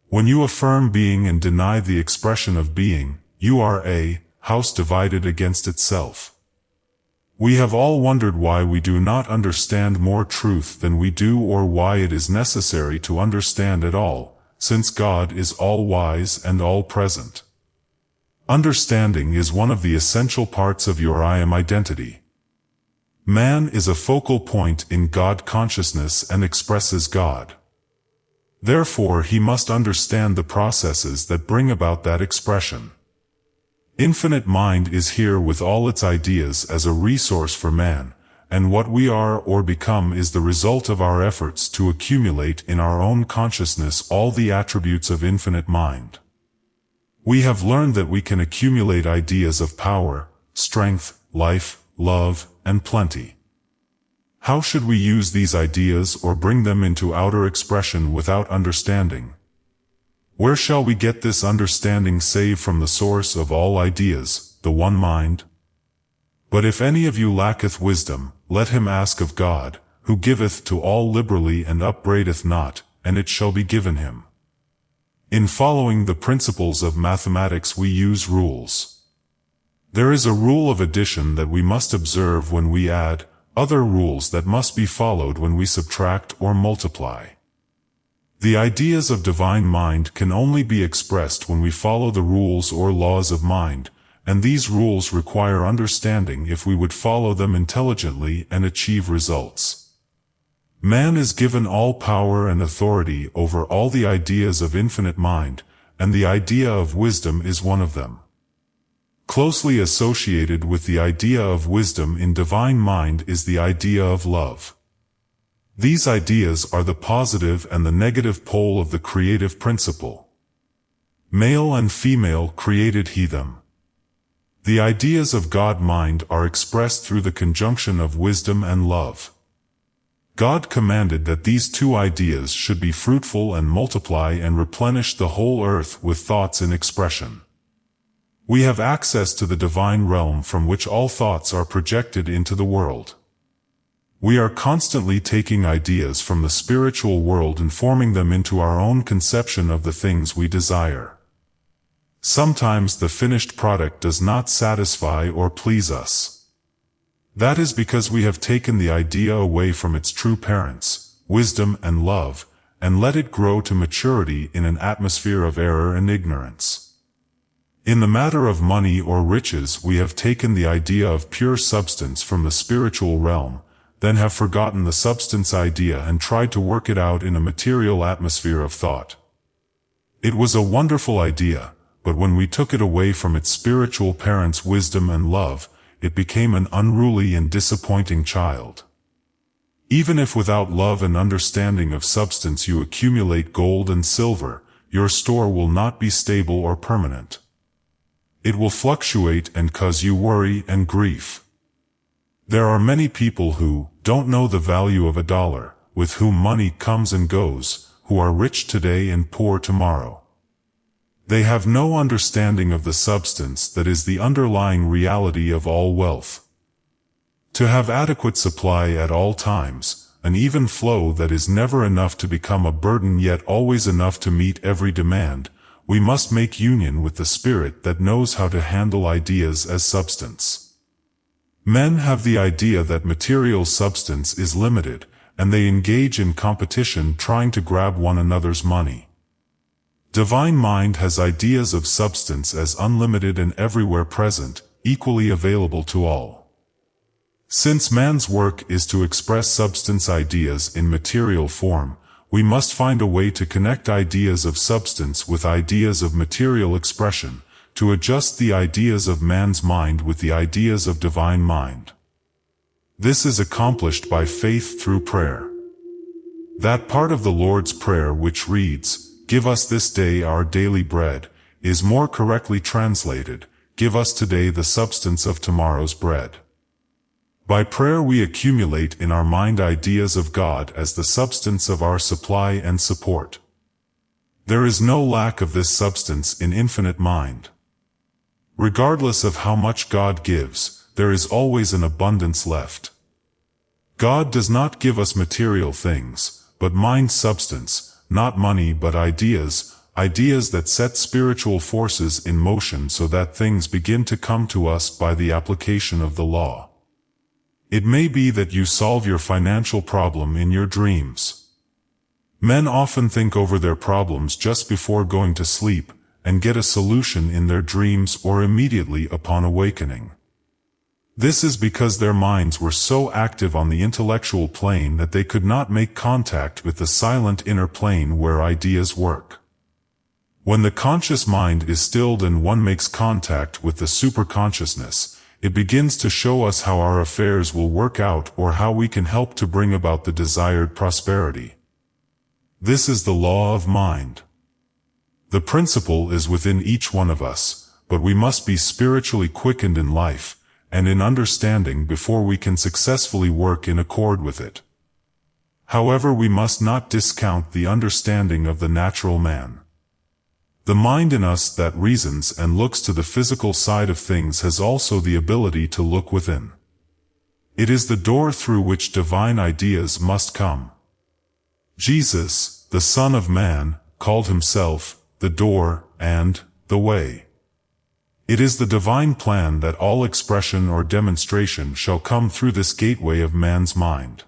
When you affirm being and deny the expression of being, you are a house divided against itself. We have all wondered why we do not understand more truth than we do, or why it is necessary to understand at all, since God is all-wise and all-present. Understanding is one of the essential parts of your I am identity. Man is a focal point in God consciousness and expresses God. Therefore he must understand the processes that bring about that expression. Infinite mind is here with all its ideas as a resource for man, and what we are or become is the result of our efforts to accumulate in our own consciousness all the attributes of infinite mind. We have learned that we can accumulate ideas of power, strength, life, love, and plenty. How should we use these ideas or bring them into outer expression without understanding? Where shall we get this understanding save from the source of all ideas, the one mind? But if any of you lacketh wisdom, let him ask of God, who giveth to all liberally and upbraideth not, and it shall be given him. In following the principles of mathematics we use rules. There is a rule of addition that we must observe when we add, other rules that must be followed when we subtract or multiply. The ideas of divine mind can only be expressed when we follow the rules or laws of mind, and these rules require understanding if we would follow them intelligently and achieve results. Man is given all power and authority over all the ideas of infinite mind, and the idea of wisdom is one of them. Closely associated with the idea of wisdom in divine mind is the idea of love. These ideas are the positive and the negative pole of the creative principle. Male and female created he them. The ideas of God-mind are expressed through the conjunction of wisdom and love. God commanded that these two ideas should be fruitful and multiply and replenish the whole earth with thoughts in expression. We have access to the divine realm from which all thoughts are projected into the world. We are constantly taking ideas from the spiritual world and forming them into our own conception of the things we desire. Sometimes the finished product does not satisfy or please us. That is because we have taken the idea away from its true parents, wisdom and love, and let it grow to maturity in an atmosphere of error and ignorance. In the matter of money or riches we have taken the idea of pure substance from the spiritual realm, then have forgotten the substance idea and tried to work it out in a material atmosphere of thought. It was a wonderful idea, but when we took it away from its spiritual parents' wisdom and love, it became an unruly and disappointing child. Even if without love and understanding of substance you accumulate gold and silver, your store will not be stable or permanent. It will fluctuate and cause you worry and grief. There are many people who don't know the value of a dollar, with whom money comes and goes, who are rich today and poor tomorrow. They have no understanding of the substance that is the underlying reality of all wealth. To have adequate supply at all times, an even flow that is never enough to become a burden yet always enough to meet every demand, we must make union with the spirit that knows how to handle ideas as substance. Men have the idea that material substance is limited, and they engage in competition trying to grab one another's money. Divine mind has ideas of substance as unlimited and everywhere present, equally available to all. Since man's work is to express substance ideas in material form, we must find a way to connect ideas of substance with ideas of material expression, to adjust the ideas of man's mind with the ideas of divine mind. This is accomplished by faith through prayer. That part of the Lord's Prayer which reads, "Give us this day our daily bread," is more correctly translated, "Give us today the substance of tomorrow's bread." By prayer we accumulate in our mind ideas of God as the substance of our supply and support. There is no lack of this substance in infinite mind. Regardless of how much God gives, there is always an abundance left. God does not give us material things, but mind substance, not money but ideas, ideas that set spiritual forces in motion so that things begin to come to us by the application of the law. It may be that you solve your financial problem in your dreams. Men often think over their problems just before going to sleep, and get a solution in their dreams or immediately upon awakening. This is because their minds were so active on the intellectual plane that they could not make contact with the silent inner plane where ideas work. When the conscious mind is stilled and one makes contact with the superconsciousness, it begins to show us how our affairs will work out or how we can help to bring about the desired prosperity. This is the law of mind. The principle is within each one of us, but we must be spiritually quickened in life and in understanding before we can successfully work in accord with it. However, we must not discount the understanding of the natural man. The mind in us that reasons and looks to the physical side of things has also the ability to look within. It is the door through which divine ideas must come. Jesus, the Son of Man, called himself the door and the way. It is the divine plan that all expression or demonstration shall come through this gateway of man's mind.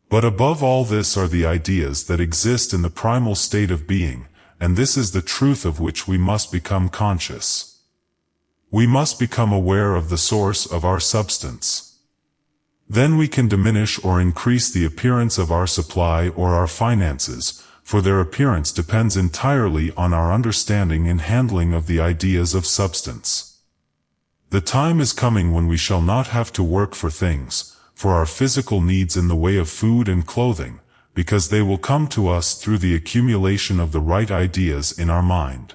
But above all this are the ideas that exist in the primal state of being, and this is the truth of which we must become conscious. We must become aware of the source of our substance. Then we can diminish or increase the appearance of our supply or our finances, for their appearance depends entirely on our understanding and handling of the ideas of substance. The time is coming when we shall not have to work for things, for our physical needs in the way of food and clothing, because they will come to us through the accumulation of the right ideas in our mind.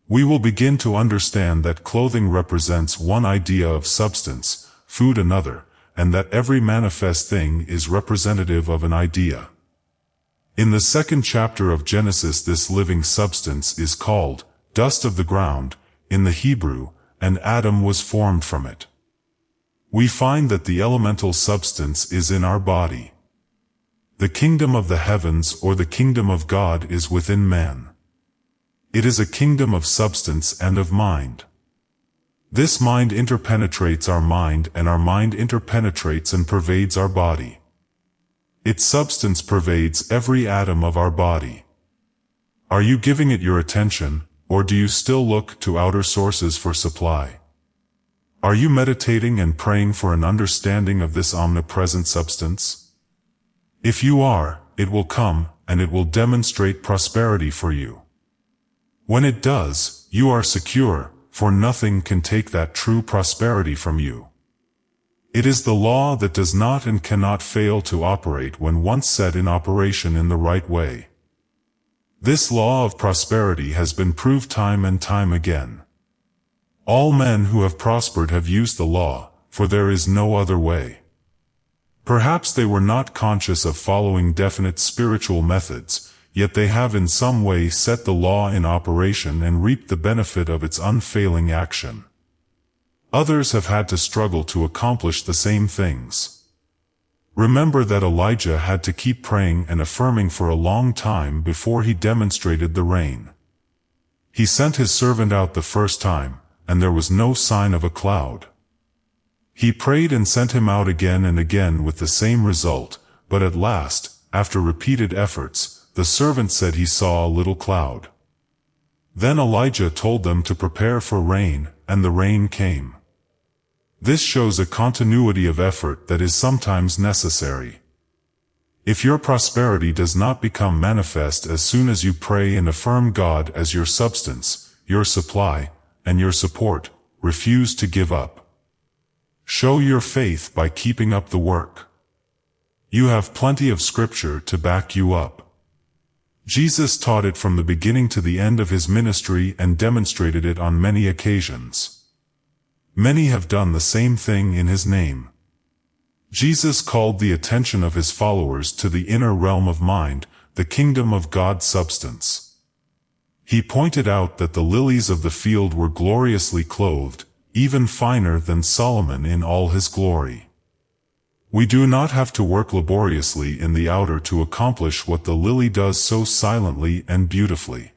We will begin to understand that clothing represents one idea of substance, food another, and that every manifest thing is representative of an idea. In the second chapter of Genesis, this living substance is called dust of the ground in the Hebrew, and Adam was formed from it. We find that the elemental substance is in our body. The kingdom of the heavens or the kingdom of God is within man. It is a kingdom of substance and of mind. This mind interpenetrates our mind, and our mind interpenetrates and pervades our body. Its substance pervades every atom of our body. Are you giving it your attention, or do you still look to outer sources for supply? Are you meditating and praying for an understanding of this omnipresent substance? If you are, it will come, and it will demonstrate prosperity for you. When it does, you are secure, for nothing can take that true prosperity from you. It is the law that does not and cannot fail to operate when once set in operation in the right way. This law of prosperity has been proved time and time again. All men who have prospered have used the law, for there is no other way. Perhaps they were not conscious of following definite spiritual methods, yet they have in some way set the law in operation and reaped the benefit of its unfailing action. Others have had to struggle to accomplish the same things. Remember that Elijah had to keep praying and affirming for a long time before he demonstrated the rain. He sent his servant out the first time, and there was no sign of a cloud. He prayed and sent him out again and again with the same result, but at last, after repeated efforts, the servant said he saw a little cloud. Then Elijah told them to prepare for rain, and the rain came. This shows a continuity of effort that is sometimes necessary. If your prosperity does not become manifest as soon as you pray and affirm God as your substance, your supply, and your support, refuse to give up. Show your faith by keeping up the work. You have plenty of scripture to back you up. Jesus taught it from the beginning to the end of his ministry and demonstrated it on many occasions. Many have done the same thing in his name. Jesus called the attention of his followers to the inner realm of mind, the kingdom of God's substance. He pointed out that the lilies of the field were gloriously clothed, even finer than Solomon in all his glory. We do not have to work laboriously in the outer to accomplish what the lily does so silently and beautifully.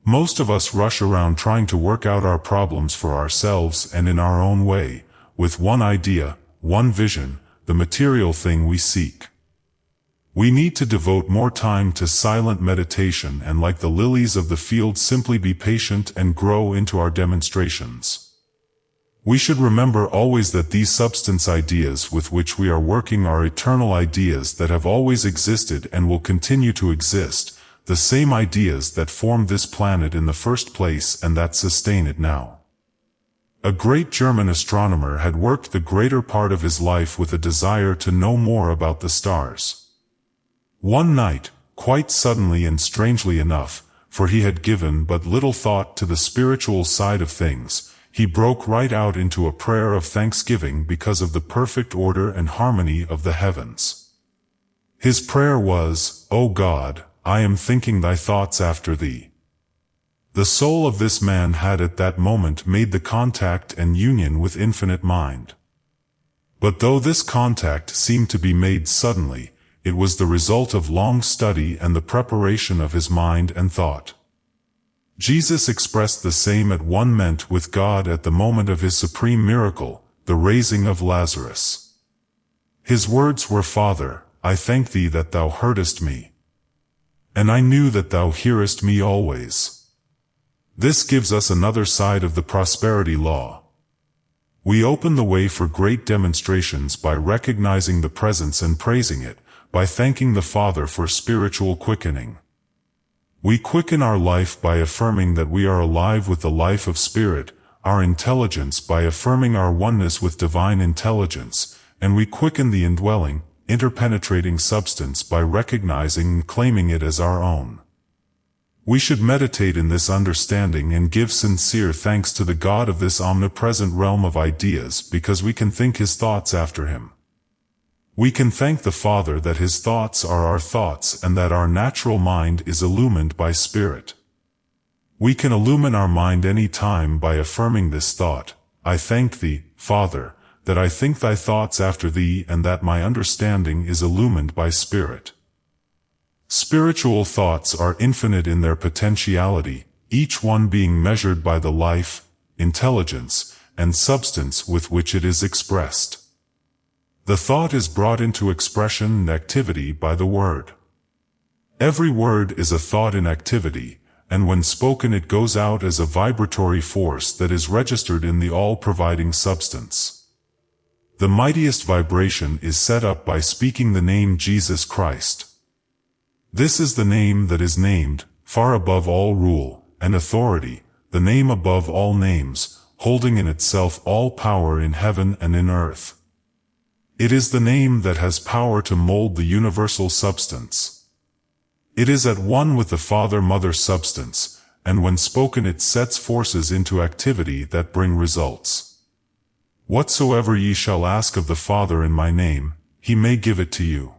Most of us rush around trying to work out our problems for ourselves and in our own way, with one idea, one vision, the material thing we seek. We need to devote more time to silent meditation and, like the lilies of the field, simply be patient and grow into our demonstrations. We should remember always that these substance ideas with which we are working are eternal ideas that have always existed and will continue to exist, the same ideas that formed this planet in the first place and that sustain it now. A great German astronomer had worked the greater part of his life with a desire to know more about the stars. One night, quite suddenly and strangely enough, for he had given but little thought to the spiritual side of things, he broke right out into a prayer of thanksgiving because of the perfect order and harmony of the heavens. His prayer was, "O God, I am thinking thy thoughts after thee." The soul of this man had at that moment made the contact and union with infinite mind. But though this contact seemed to be made suddenly, it was the result of long study and the preparation of his mind and thought. Jesus expressed the same at one moment with God at the moment of his supreme miracle, the raising of Lazarus. His words were, "Father, I thank thee that thou heardest me. And I knew that thou hearest me always." This gives us another side of the prosperity law. We open the way for great demonstrations by recognizing the presence and praising it, by thanking the Father for spiritual quickening. We quicken our life by affirming that we are alive with the life of Spirit, our intelligence by affirming our oneness with divine intelligence, and we quicken the indwelling, interpenetrating substance by recognizing and claiming it as our own. We should meditate in this understanding and give sincere thanks to the God of this omnipresent realm of ideas because we can think his thoughts after him. We can thank the Father that his thoughts are our thoughts and that our natural mind is illumined by Spirit. We can illumine our mind any time by affirming this thought, "I thank thee, Father, that I think thy thoughts after thee and that my understanding is illumined by Spirit." Spiritual thoughts are infinite in their potentiality, each one being measured by the life, intelligence, and substance with which it is expressed. The thought is brought into expression and activity by the word. Every word is a thought in activity, and when spoken it goes out as a vibratory force that is registered in the all-providing substance. The mightiest vibration is set up by speaking the name Jesus Christ. This is the name that is named, far above all rule and authority, the name above all names, holding in itself all power in heaven and in earth. It is the name that has power to mold the universal substance. It is at one with the Father-Mother substance, and when spoken it sets forces into activity that bring results. "Whatsoever ye shall ask of the Father in my name, he may give it to you.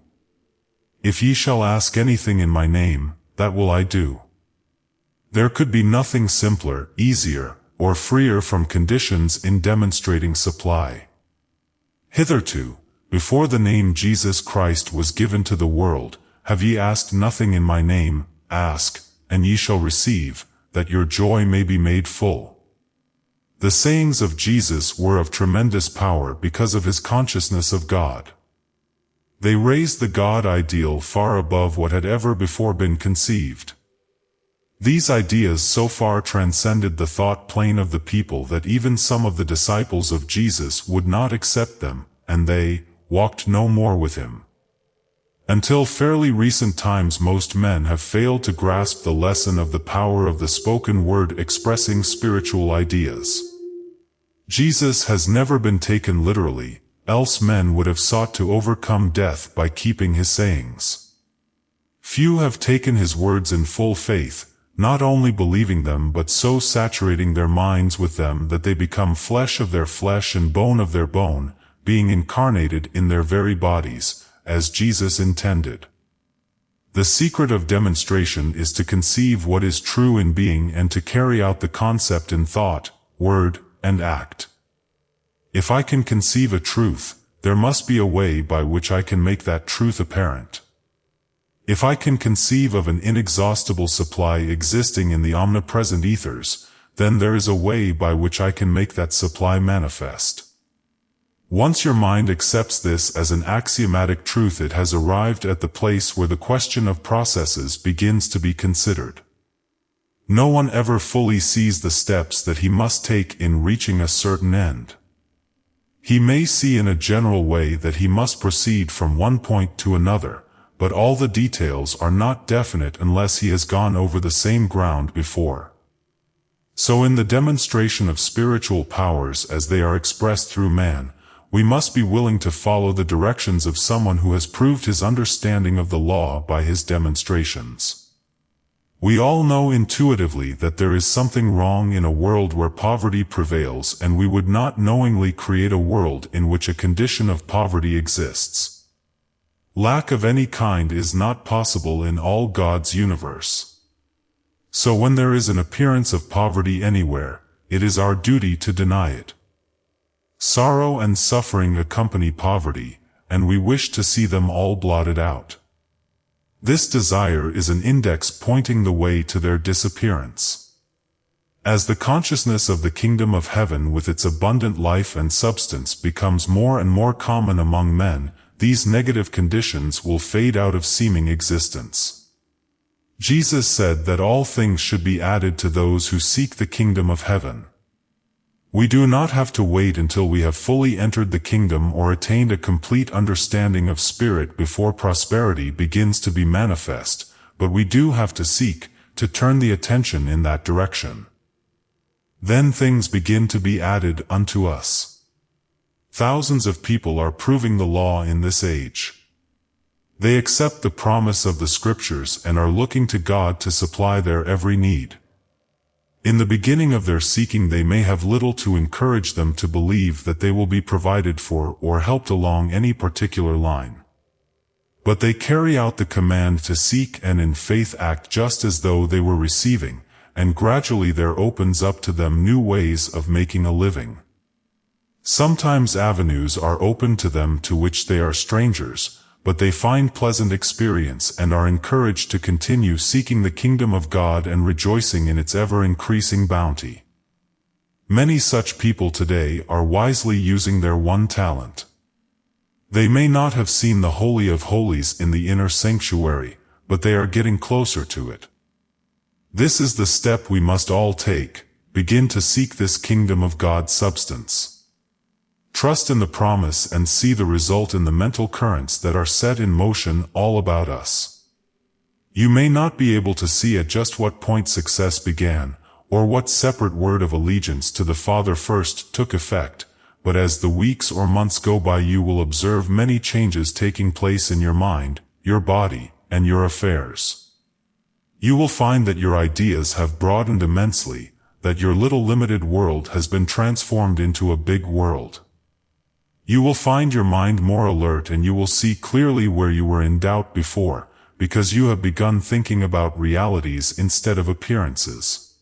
If ye shall ask anything in my name, that will I do." There could be nothing simpler, easier, or freer from conditions in demonstrating supply. Hitherto, before the name Jesus Christ was given to the world, have ye asked nothing in my name, ask, and ye shall receive, that your joy may be made full. The sayings of Jesus were of tremendous power because of his consciousness of God. They raised the God ideal far above what had ever before been conceived. These ideas so far transcended the thought plane of the people that even some of the disciples of Jesus would not accept them, and they walked no more with him. Until fairly recent times, most men have failed to grasp the lesson of the power of the spoken word expressing spiritual ideas. Jesus has never been taken literally, else men would have sought to overcome death by keeping his sayings. Few have taken his words in full faith, not only believing them but so saturating their minds with them that they become flesh of their flesh and bone of their bone, being incarnated in their very bodies, as Jesus intended. The secret of demonstration is to conceive what is true in being and to carry out the concept in thought, word, and act. If I can conceive a truth, there must be a way by which I can make that truth apparent. If I can conceive of an inexhaustible supply existing in the omnipresent ethers, then there is a way by which I can make that supply manifest. Once your mind accepts this as an axiomatic truth, it has arrived at the place where the question of processes begins to be considered. No one ever fully sees the steps that he must take in reaching a certain end. He may see in a general way that he must proceed from one point to another, but all the details are not definite unless he has gone over the same ground before. So in the demonstration of spiritual powers as they are expressed through man, we must be willing to follow the directions of someone who has proved his understanding of the law by his demonstrations. We all know intuitively that there is something wrong in a world where poverty prevails, and we would not knowingly create a world in which a condition of poverty exists. Lack of any kind is not possible in all God's universe. So when there is an appearance of poverty anywhere, it is our duty to deny it. Sorrow and suffering accompany poverty, and we wish to see them all blotted out. This desire is an index pointing the way to their disappearance. As the consciousness of the kingdom of heaven with its abundant life and substance becomes more and more common among men, these negative conditions will fade out of seeming existence. Jesus said that all things should be added to those who seek the kingdom of heaven. We do not have to wait until we have fully entered the kingdom or attained a complete understanding of spirit before prosperity begins to be manifest, but we do have to seek, to turn the attention in that direction. Then things begin to be added unto us. Thousands of people are proving the law in this age. They accept the promise of the scriptures and are looking to God to supply their every need. In the beginning of their seeking they may have little to encourage them to believe that they will be provided for or helped along any particular line. But they carry out the command to seek and in faith act just as though they were receiving, and gradually there opens up to them new ways of making a living. Sometimes avenues are opened to them to which they are strangers, but they find pleasant experience and are encouraged to continue seeking the kingdom of God and rejoicing in its ever-increasing bounty. Many such people today are wisely using their one talent. They may not have seen the Holy of Holies in the inner sanctuary, but they are getting closer to it. This is the step we must all take: begin to seek this kingdom of God's substance. Trust in the promise and see the result in the mental currents that are set in motion all about us. You may not be able to see at just what point success began, or what separate word of allegiance to the Father first took effect, but as the weeks or months go by you will observe many changes taking place in your mind, your body, and your affairs. You will find that your ideas have broadened immensely, that your little limited world has been transformed into a big world. You will find your mind more alert and you will see clearly where you were in doubt before, because you have begun thinking about realities instead of appearances.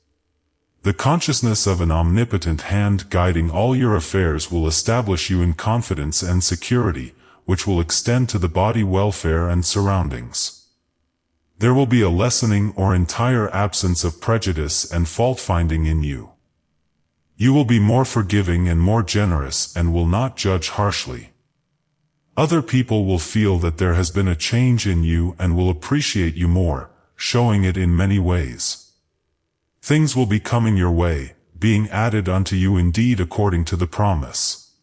The consciousness of an omnipotent hand guiding all your affairs will establish you in confidence and security, which will extend to the body welfare and surroundings. There will be a lessening or entire absence of prejudice and fault-finding in you. You will be more forgiving and more generous and will not judge harshly. Other people will feel that there has been a change in you and will appreciate you more, showing it in many ways. Things will be coming your way, being added unto you indeed according to the promise.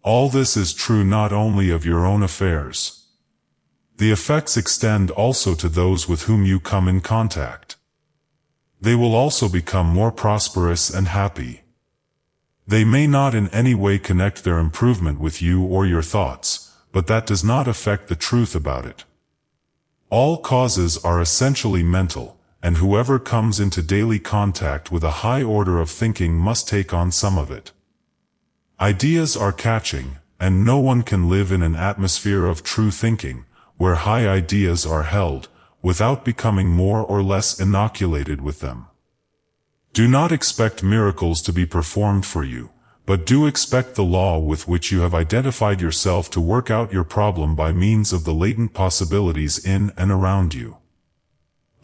All this is true not only of your own affairs. The effects extend also to those with whom you come in contact. They will also become more prosperous and happy. They may not in any way connect their improvement with you or your thoughts, but that does not affect the truth about it. All causes are essentially mental, and whoever comes into daily contact with a high order of thinking must take on some of it. Ideas are catching, and no one can live in an atmosphere of true thinking, where high ideas are held, without becoming more or less inoculated with them. Do not expect miracles to be performed for you, but do expect the law with which you have identified yourself to work out your problem by means of the latent possibilities in and around you.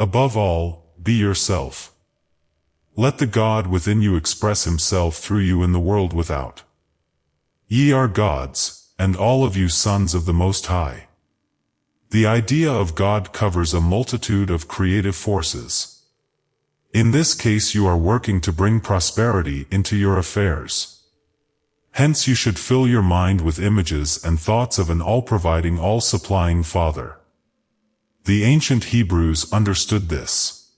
Above all, be yourself. Let the God within you express himself through you in the world without. Ye are gods, and all of you sons of the Most High. The idea of God covers a multitude of creative forces. In this case you are working to bring prosperity into your affairs. Hence you should fill your mind with images and thoughts of an all-providing, all-supplying Father. The ancient Hebrews understood this.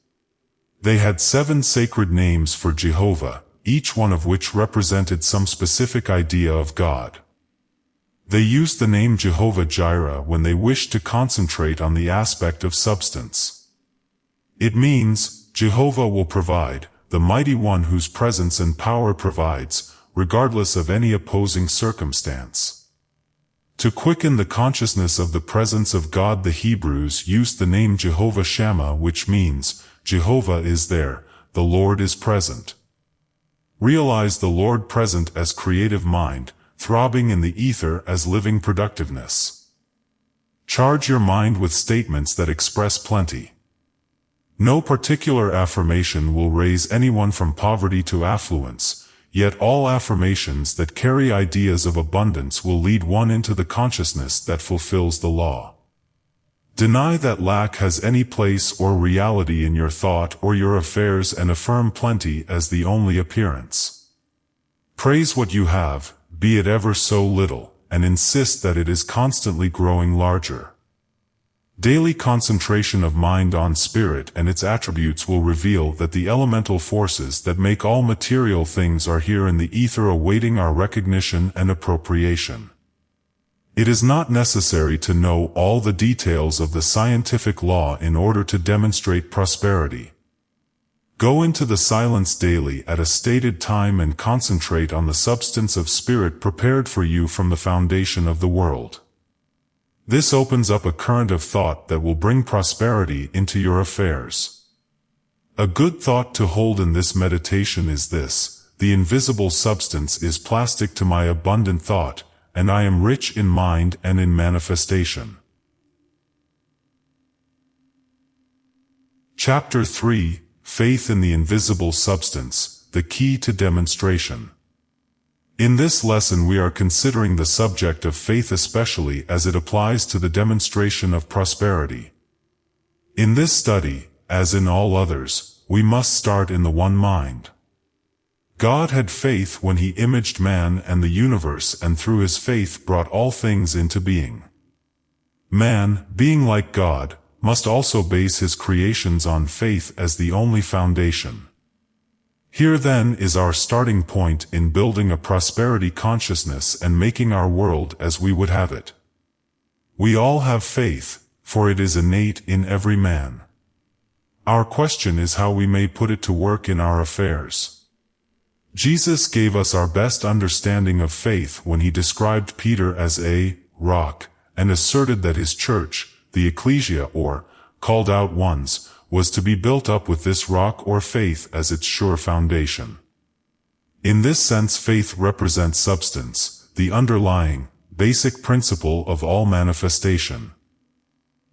They had 7 sacred names for Jehovah, each one of which represented some specific idea of God. They used the name Jehovah-Jireh when they wished to concentrate on the aspect of substance. It means, Jehovah will provide, the mighty one whose presence and power provides, regardless of any opposing circumstance. To quicken the consciousness of the presence of God, the Hebrews used the name Jehovah Shammah, which means, Jehovah is there, the Lord is present. Realize the Lord present as creative mind, throbbing in the ether as living productiveness. Charge your mind with statements that express plenty. No particular affirmation will raise anyone from poverty to affluence, yet all affirmations that carry ideas of abundance will lead one into the consciousness that fulfills the law. Deny that lack has any place or reality in your thought or your affairs and affirm plenty as the only appearance. Praise what you have, be it ever so little, and insist that it is constantly growing larger. Daily concentration of mind on spirit and its attributes will reveal that the elemental forces that make all material things are here in the ether awaiting our recognition and appropriation. It is not necessary to know all the details of the scientific law in order to demonstrate prosperity. Go into the silence daily at a stated time and concentrate on the substance of spirit prepared for you from the foundation of the world. This opens up a current of thought that will bring prosperity into your affairs. A good thought to hold in this meditation is this: the invisible substance is plastic to my abundant thought, and I am rich in mind and in manifestation. Chapter 3: Faith in the Invisible Substance, the Key to Demonstration. In this lesson we are considering the subject of faith especially as it applies to the demonstration of prosperity. In this study, as in all others, we must start in the one mind. God had faith when he imaged man and the universe, and through his faith brought all things into being. Man, being like God, must also base his creations on faith as the only foundation. Here then is our starting point in building a prosperity consciousness and making our world as we would have it. We all have faith, for it is innate in every man. Our question is how we may put it to work in our affairs. Jesus gave us our best understanding of faith when he described Peter as a rock, and asserted that his church, the ecclesia or called out ones, was to be built up with this rock or faith as its sure foundation. In this sense, faith represents substance, the underlying, basic principle of all manifestation.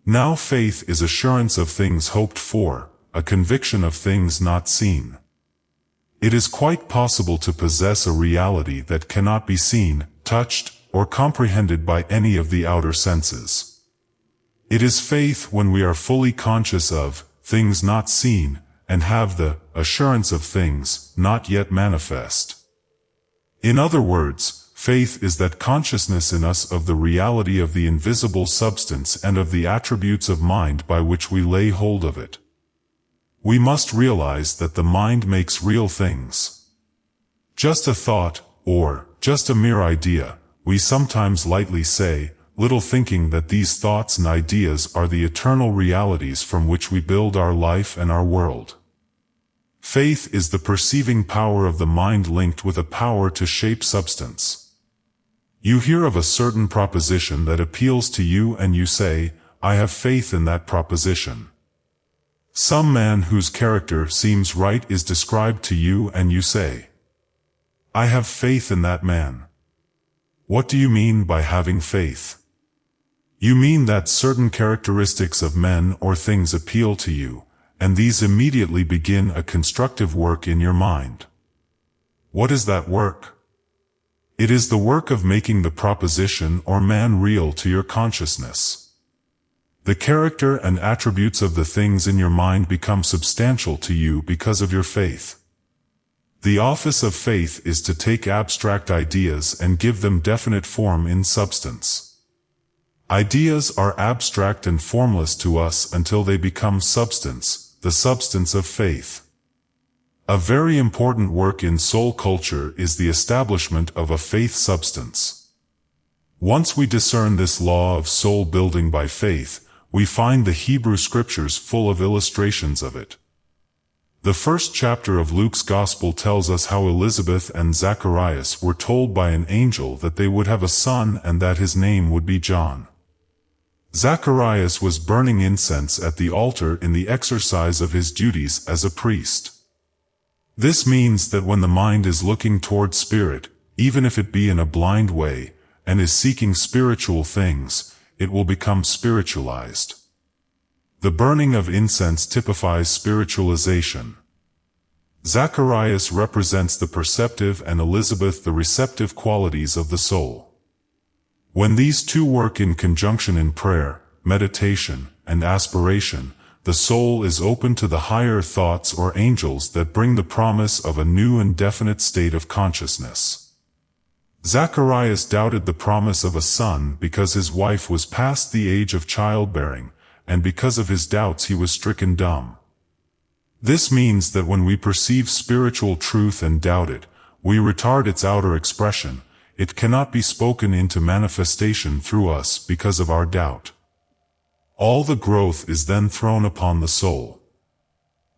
Now faith is assurance of things hoped for, a conviction of things not seen. It is quite possible to possess a reality that cannot be seen, touched, or comprehended by any of the outer senses. It is faith when we are fully conscious of things not seen, and have the assurance of things not yet manifest. In other words, faith is that consciousness in us of the reality of the invisible substance and of the attributes of mind by which we lay hold of it. We must realize that the mind makes real things. Just a thought, or just a mere idea, we sometimes lightly say, little thinking that these thoughts and ideas are the eternal realities from which we build our life and our world. Faith is the perceiving power of the mind linked with a power to shape substance. You hear of a certain proposition that appeals to you and you say, I have faith in that proposition. Some man whose character seems right is described to you and you say, I have faith in that man. What do you mean by having faith? You mean that certain characteristics of men or things appeal to you, and these immediately begin a constructive work in your mind. What is that work? It is the work of making the proposition or man real to your consciousness. The character and attributes of the things in your mind become substantial to you because of your faith. The office of faith is to take abstract ideas and give them definite form in substance. Ideas are abstract and formless to us until they become substance, the substance of faith. A very important work in soul culture is the establishment of a faith substance. Once we discern this law of soul building by faith, we find the Hebrew Scriptures full of illustrations of it. The first chapter of Luke's Gospel tells us how Elizabeth and Zacharias were told by an angel that they would have a son and that his name would be John. Zacharias was burning incense at the altar in the exercise of his duties as a priest. This means that when the mind is looking toward spirit, even if it be in a blind way, and is seeking spiritual things, it will become spiritualized. The burning of incense typifies spiritualization. Zacharias represents the perceptive and Elizabeth the receptive qualities of the soul. When these two work in conjunction in prayer, meditation, and aspiration, the soul is open to the higher thoughts or angels that bring the promise of a new and definite state of consciousness. Zacharias doubted the promise of a son because his wife was past the age of childbearing, and because of his doubts he was stricken dumb. This means that when we perceive spiritual truth and doubt it, we retard its outer expression. It cannot be spoken into manifestation through us because of our doubt. All the growth is then thrown upon the soul.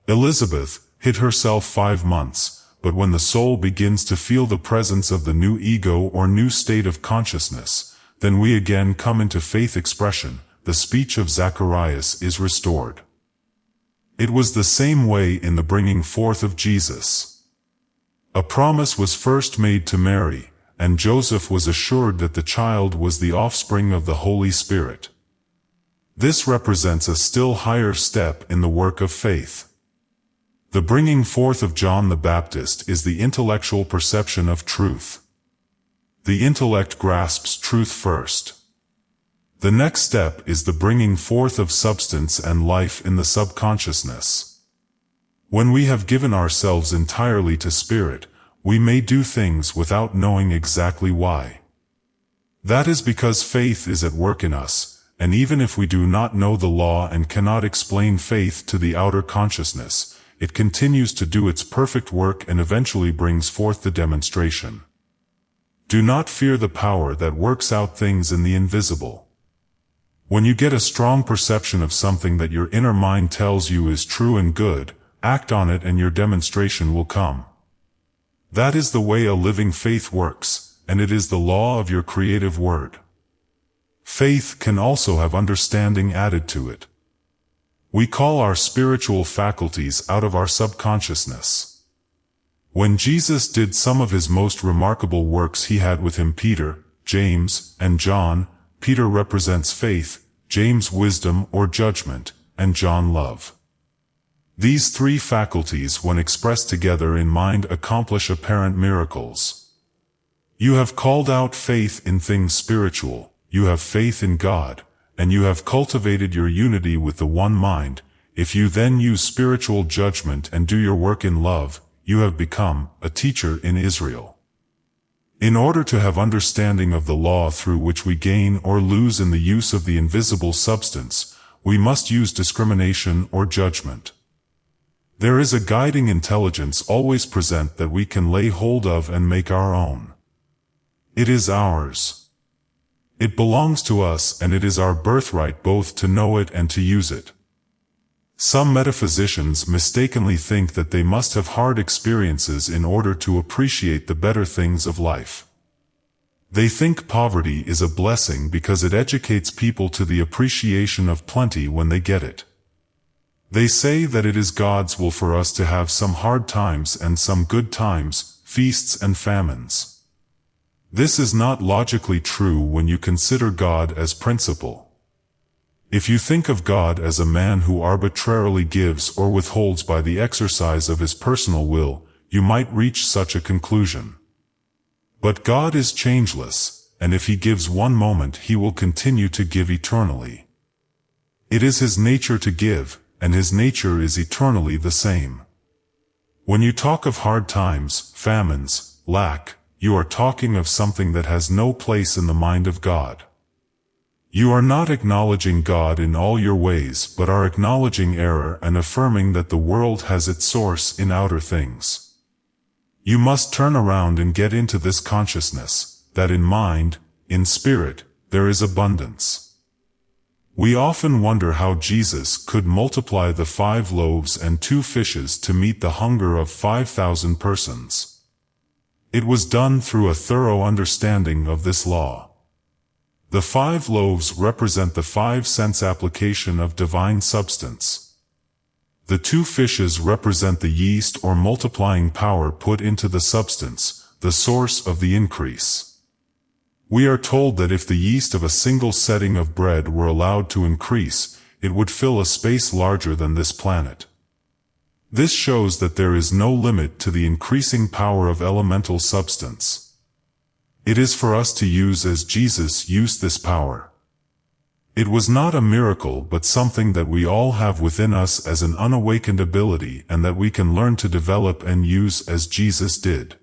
Elizabeth hid herself 5 months, but when the soul begins to feel the presence of the new ego or new state of consciousness, then we again come into faith expression. The speech of Zacharias is restored. It was the same way in the bringing forth of Jesus. A promise was first made to Mary, and Joseph was assured that the child was the offspring of the Holy Spirit. This represents a still higher step in the work of faith. The bringing forth of John the Baptist is the intellectual perception of truth. The intellect grasps truth first. The next step is the bringing forth of substance and life in the subconsciousness. When we have given ourselves entirely to Spirit, we may do things without knowing exactly why. That is because faith is at work in us, and even if we do not know the law and cannot explain faith to the outer consciousness, it continues to do its perfect work and eventually brings forth the demonstration. Do not fear the power that works out things in the invisible. When you get a strong perception of something that your inner mind tells you is true and good, act on it and your demonstration will come. That is the way a living faith works, and it is the law of your creative word. Faith can also have understanding added to it. We call our spiritual faculties out of our subconsciousness. When Jesus did some of his most remarkable works, he had with him Peter, James, and John. Peter represents faith, James wisdom or judgment, and John love. These three faculties, when expressed together in mind, accomplish apparent miracles. You have called out faith in things spiritual, you have faith in God, and you have cultivated your unity with the one mind. If you then use spiritual judgment and do your work in love, you have become a teacher in Israel. In order to have understanding of the law through which we gain or lose in the use of the invisible substance, we must use discrimination or judgment. There is a guiding intelligence always present that we can lay hold of and make our own. It is ours. It belongs to us, and it is our birthright both to know it and to use it. Some metaphysicians mistakenly think that they must have hard experiences in order to appreciate the better things of life. They think poverty is a blessing because it educates people to the appreciation of plenty when they get it. They say that it is God's will for us to have some hard times and some good times, feasts and famines. This is not logically true when you consider God as principle. If you think of God as a man who arbitrarily gives or withholds by the exercise of his personal will, you might reach such a conclusion. But God is changeless, and if he gives one moment, he will continue to give eternally. It is his nature to give, and his nature is eternally the same. When you talk of hard times, famines, lack, you are talking of something that has no place in the mind of God. You are not acknowledging God in all your ways, but are acknowledging error and affirming that the world has its source in outer things. You must turn around and get into this consciousness, that in mind, in spirit, there is abundance. We often wonder how Jesus could multiply the 5 loaves and 2 fishes to meet the hunger of 5,000 persons. It was done through a thorough understanding of this law. The 5 loaves represent the 5 sense application of divine substance. The 2 fishes represent the yeast or multiplying power put into the substance, the source of the increase. We are told that if the yeast of a single setting of bread were allowed to increase, it would fill a space larger than this planet. This shows that there is no limit to the increasing power of elemental substance. It is for us to use as Jesus used this power. It was not a miracle but something that we all have within us as an unawakened ability and that we can learn to develop and use as Jesus did.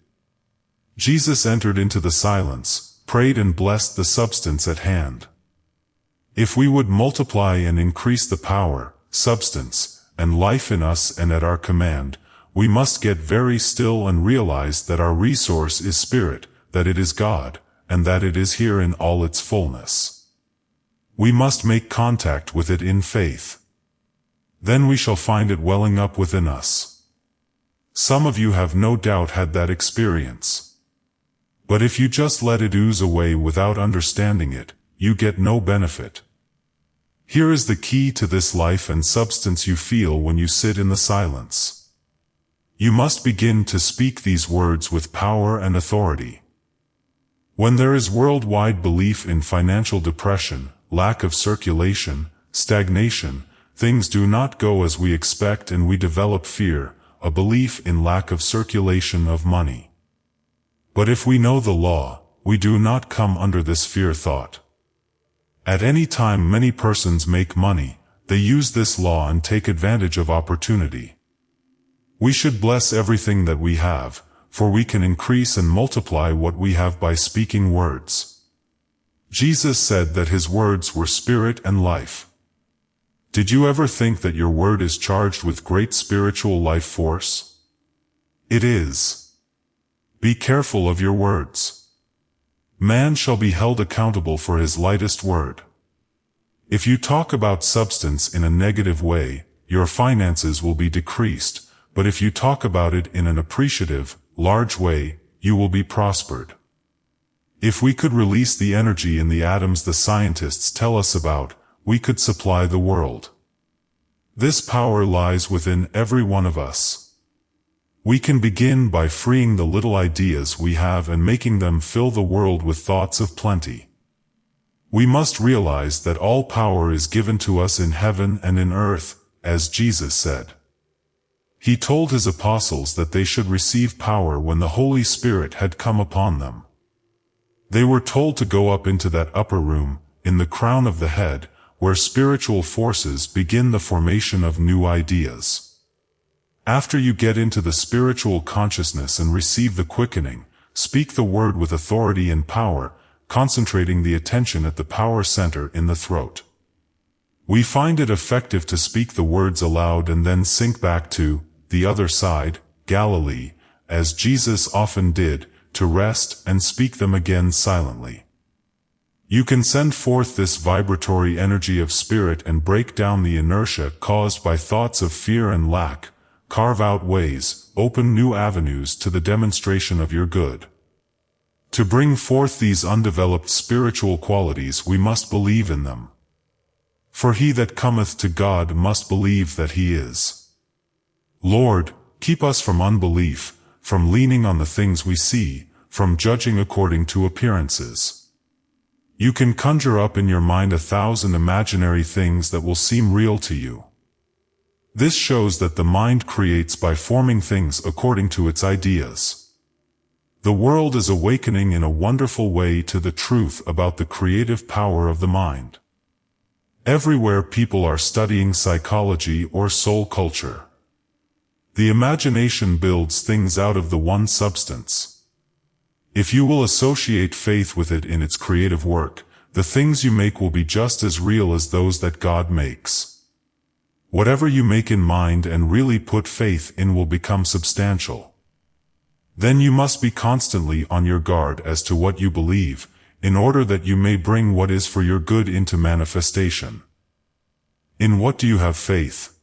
Jesus entered into the silence, prayed and blessed the substance at hand. If we would multiply and increase the power, substance, and life in us and at our command, we must get very still and realize that our resource is spirit, that it is God, and that it is here in all its fullness. We must make contact with it in faith. Then we shall find it welling up within us. Some of you have no doubt had that experience. But if you just let it ooze away without understanding it, you get no benefit. Here is the key to this life and substance you feel when you sit in the silence. You must begin to speak these words with power and authority. When there is worldwide belief in financial depression, lack of circulation, stagnation, things do not go as we expect and we develop fear, a belief in lack of circulation of money. But if we know the law, we do not come under this fear thought. At any time many persons make money, they use this law and take advantage of opportunity. We should bless everything that we have, for we can increase and multiply what we have by speaking words. Jesus said that his words were spirit and life. Did you ever think that your word is charged with great spiritual life force? It is. Be careful of your words. Man shall be held accountable for his lightest word. If you talk about substance in a negative way, your finances will be decreased, but if you talk about it in an appreciative, large way, you will be prospered. If we could release the energy in the atoms the scientists tell us about, we could supply the world. This power lies within every one of us. We can begin by freeing the little ideas we have and making them fill the world with thoughts of plenty. We must realize that all power is given to us in heaven and in earth, as Jesus said. He told his apostles that they should receive power when the Holy Spirit had come upon them. They were told to go up into that upper room, in the crown of the head, where spiritual forces begin the formation of new ideas. After you get into the spiritual consciousness and receive the quickening, speak the word with authority and power, concentrating the attention at the power center in the throat. We find it effective to speak the words aloud and then sink back to the other side, Galilee, as Jesus often did, to rest and speak them again silently. You can send forth this vibratory energy of spirit and break down the inertia caused by thoughts of fear and lack, carve out ways, open new avenues to the demonstration of your good. To bring forth these undeveloped spiritual qualities we must believe in them. For he that cometh to God must believe that he is. Lord, keep us from unbelief, from leaning on the things we see, from judging according to appearances. You can conjure up in your mind 1,000 imaginary things that will seem real to you. This shows that the mind creates by forming things according to its ideas. The world is awakening in a wonderful way to the truth about the creative power of the mind. Everywhere people are studying psychology or soul culture. The imagination builds things out of the one substance. If you will associate faith with it in its creative work, the things you make will be just as real as those that God makes. Whatever you make in mind and really put faith in will become substantial. Then you must be constantly on your guard as to what you believe, in order that you may bring what is for your good into manifestation. In what do you have faith?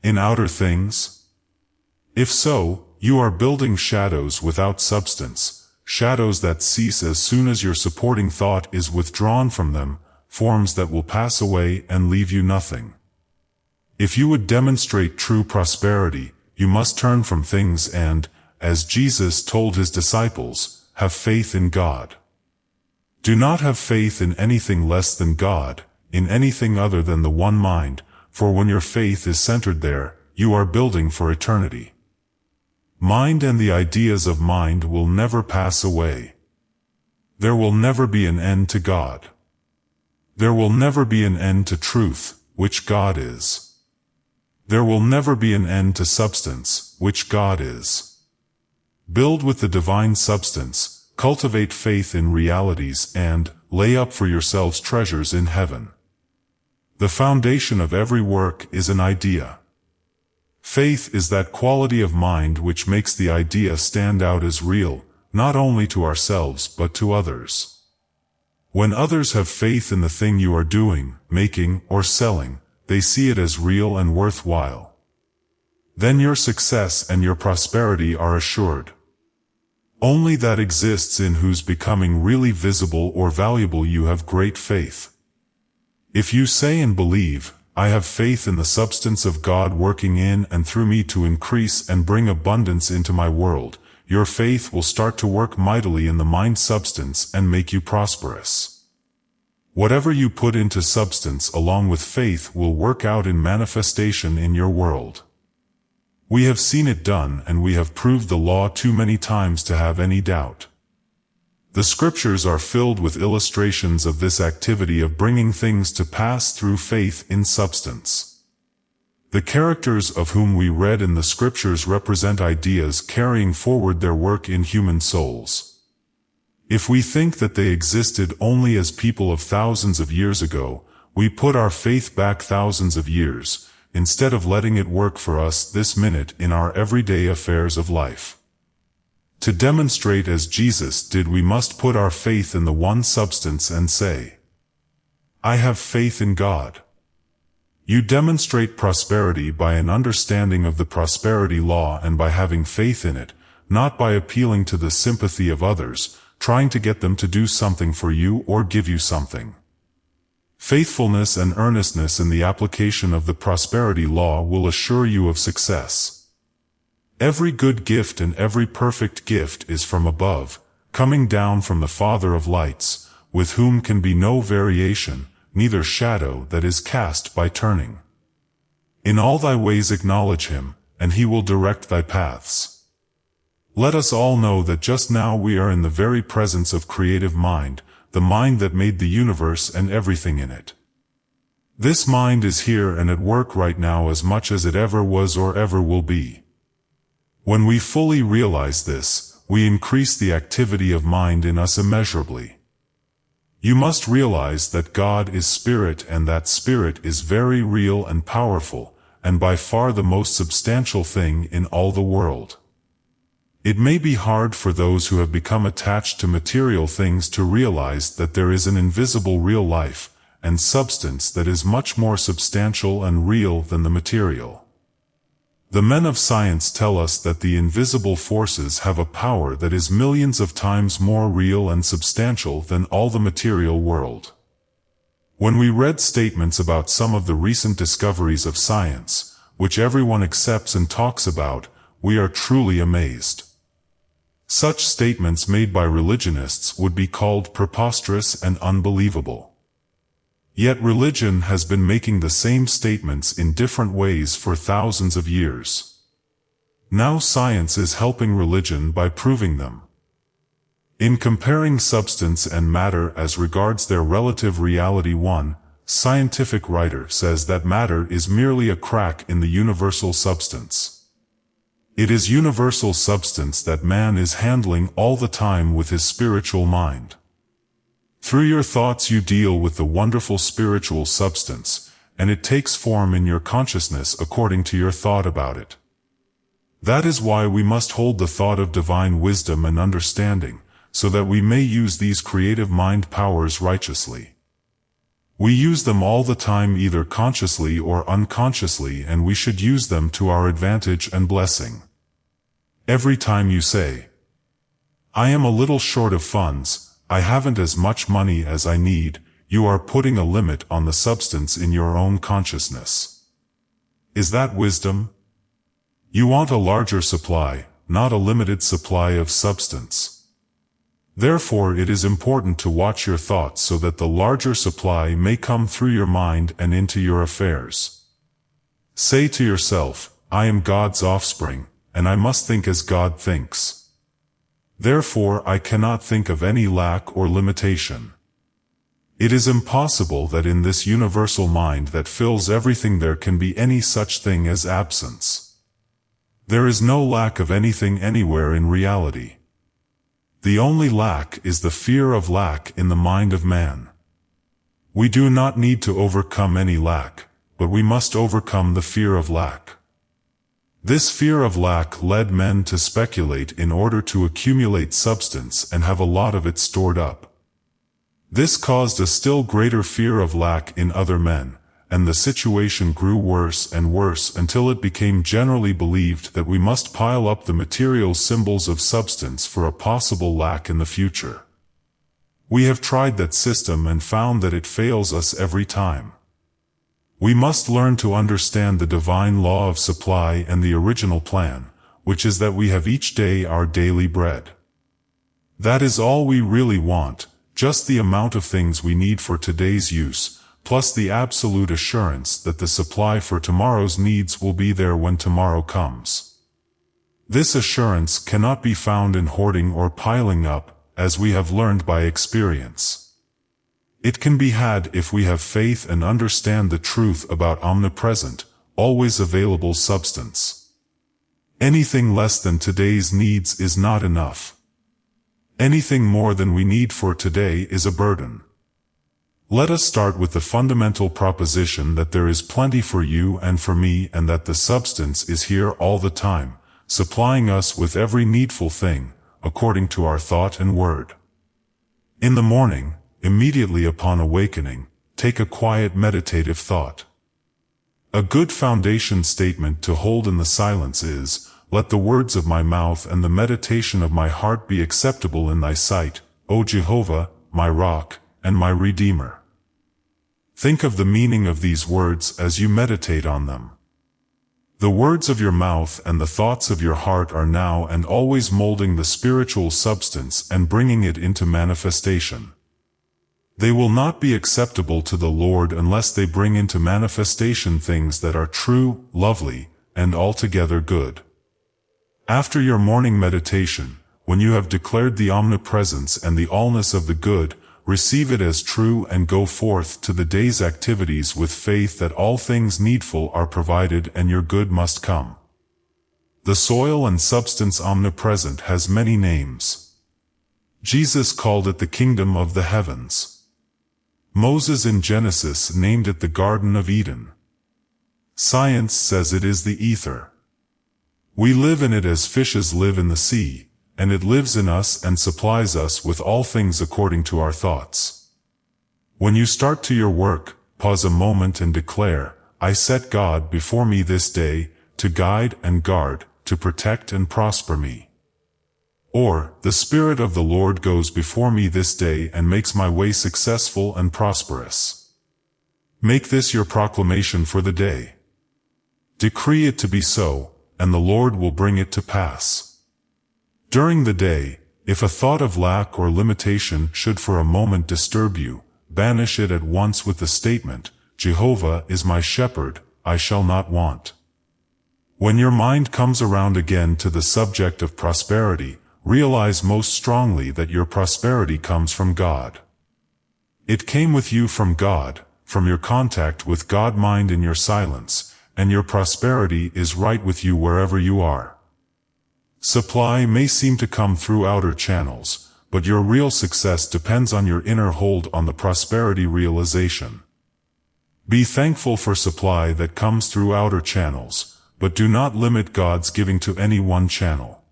In outer things? If so, you are building shadows without substance, shadows that cease as soon as your supporting thought is withdrawn from them, forms that will pass away and leave you nothing. If you would demonstrate true prosperity, you must turn from things and, as Jesus told his disciples, have faith in God. Do not have faith in anything less than God, in anything other than the one mind, for when your faith is centered there, you are building for eternity. Mind and the ideas of mind will never pass away. There will never be an end to God. There will never be an end to truth, which God is. There will never be an end to substance, which God is. Build with the divine substance, cultivate faith in realities and lay up for yourselves treasures in heaven. The foundation of every work is an idea. Faith is that quality of mind which makes the idea stand out as real, not only to ourselves but to others. When others have faith in the thing you are doing, making, or selling, they see it as real and worthwhile. Then your success and your prosperity are assured. Only that exists in whose becoming really visible or valuable you have great faith. If you say and believe, I have faith in the substance of God working in and through me to increase and bring abundance into my world, your faith will start to work mightily in the mind substance and make you prosperous. Whatever you put into substance along with faith will work out in manifestation in your world. We have seen it done and we have proved the law too many times to have any doubt. The scriptures are filled with illustrations of this activity of bringing things to pass through faith in substance. The characters of whom we read in the scriptures represent ideas carrying forward their work in human souls. If we think that they existed only as people of thousands of years ago, we put our faith back thousands of years, instead of letting it work for us this minute in our everyday affairs of life. To demonstrate as Jesus did, we must put our faith in the one substance and say, I have faith in God. You demonstrate prosperity by an understanding of the prosperity law and by having faith in it, not by appealing to the sympathy of others, trying to get them to do something for you or give you something. Faithfulness and earnestness in the application of the prosperity law will assure you of success. Every good gift and every perfect gift is from above, coming down from the Father of lights, with whom can be no variation, neither shadow that is cast by turning. In all thy ways acknowledge him, and he will direct thy paths. Let us all know that just now we are in the very presence of creative mind, the mind that made the universe and everything in it. This mind is here and at work right now as much as it ever was or ever will be. When we fully realize this, we increase the activity of mind in us immeasurably. You must realize that God is spirit and that spirit is very real and powerful, and by far the most substantial thing in all the world. It may be hard for those who have become attached to material things to realize that there is an invisible real life and substance that is much more substantial and real than the material. The men of science tell us that the invisible forces have a power that is millions of times more real and substantial than all the material world. When we read statements about some of the recent discoveries of science, which everyone accepts and talks about, we are truly amazed. Such statements made by religionists would be called preposterous and unbelievable. Yet religion has been making the same statements in different ways for thousands of years. Now science is helping religion by proving them. In comparing substance and matter as regards their relative reality, one scientific writer says that matter is merely a crack in the universal substance. It is universal substance that man is handling all the time with his spiritual mind. Through your thoughts you deal with the wonderful spiritual substance, and it takes form in your consciousness according to your thought about it. That is why we must hold the thought of divine wisdom and understanding, so that we may use these creative mind powers righteously. We use them all the time either consciously or unconsciously, and we should use them to our advantage and blessing. Every time you say, "I am a little short of funds, I haven't as much money as I need," you are putting a limit on the substance in your own consciousness. Is that wisdom? You want a larger supply, not a limited supply of substance. Therefore it is important to watch your thoughts so that the larger supply may come through your mind and into your affairs. Say to yourself, "I am God's offspring, and I must think as God thinks. Therefore I cannot think of any lack or limitation." It is impossible that in this universal mind that fills everything there can be any such thing as absence. There is no lack of anything anywhere in reality. The only lack is the fear of lack in the mind of man. We do not need to overcome any lack, but we must overcome the fear of lack. This fear of lack led men to speculate in order to accumulate substance and have a lot of it stored up. This caused a still greater fear of lack in other men, and the situation grew worse and worse until it became generally believed that we must pile up the material symbols of substance for a possible lack in the future. We have tried that system and found that it fails us every time. We must learn to understand the divine law of supply and the original plan, which is that we have each day our daily bread. That is all we really want, just the amount of things we need for today's use, plus the absolute assurance that the supply for tomorrow's needs will be there when tomorrow comes. This assurance cannot be found in hoarding or piling up, as we have learned by experience. It can be had if we have faith and understand the truth about omnipresent, always available substance. Anything less than today's needs is not enough. Anything more than we need for today is a burden. Let us start with the fundamental proposition that there is plenty for you and for me, and that the substance is here all the time, supplying us with every needful thing, according to our thought and word. In the morning, immediately upon awakening, take a quiet meditative thought. A good foundation statement to hold in the silence is, "Let the words of my mouth and the meditation of my heart be acceptable in thy sight, O Jehovah, my rock, and my Redeemer." Think of the meaning of these words as you meditate on them. The words of your mouth and the thoughts of your heart are now and always molding the spiritual substance and bringing it into manifestation. They will not be acceptable to the Lord unless they bring into manifestation things that are true, lovely, and altogether good. After your morning meditation, when you have declared the omnipresence and the allness of the good, receive it as true and go forth to the day's activities with faith that all things needful are provided and your good must come. The soil and substance omnipresent has many names. Jesus called it the kingdom of the heavens. Moses in Genesis named it the Garden of Eden. Science says it is the ether. We live in it as fishes live in the sea, and it lives in us and supplies us with all things according to our thoughts. When you start to your work, pause a moment and declare, I set God before me this day, to guide and guard, to protect and prosper me. Or, the Spirit of the Lord goes before me this day and makes my way successful and prosperous. Make this your proclamation for the day. Decree it to be so, and the Lord will bring it to pass. During the day, if a thought of lack or limitation should for a moment disturb you, banish it at once with the statement, Jehovah is my shepherd, I shall not want. When your mind comes around again to the subject of prosperity, realize most strongly that your prosperity comes from God. It came with you from God, from your contact with God-mind in your silence, and your prosperity is right with you wherever you are. Supply may seem to come through outer channels, but your real success depends on your inner hold on the prosperity realization. Be thankful for supply that comes through outer channels, but do not limit God's giving to any one channel.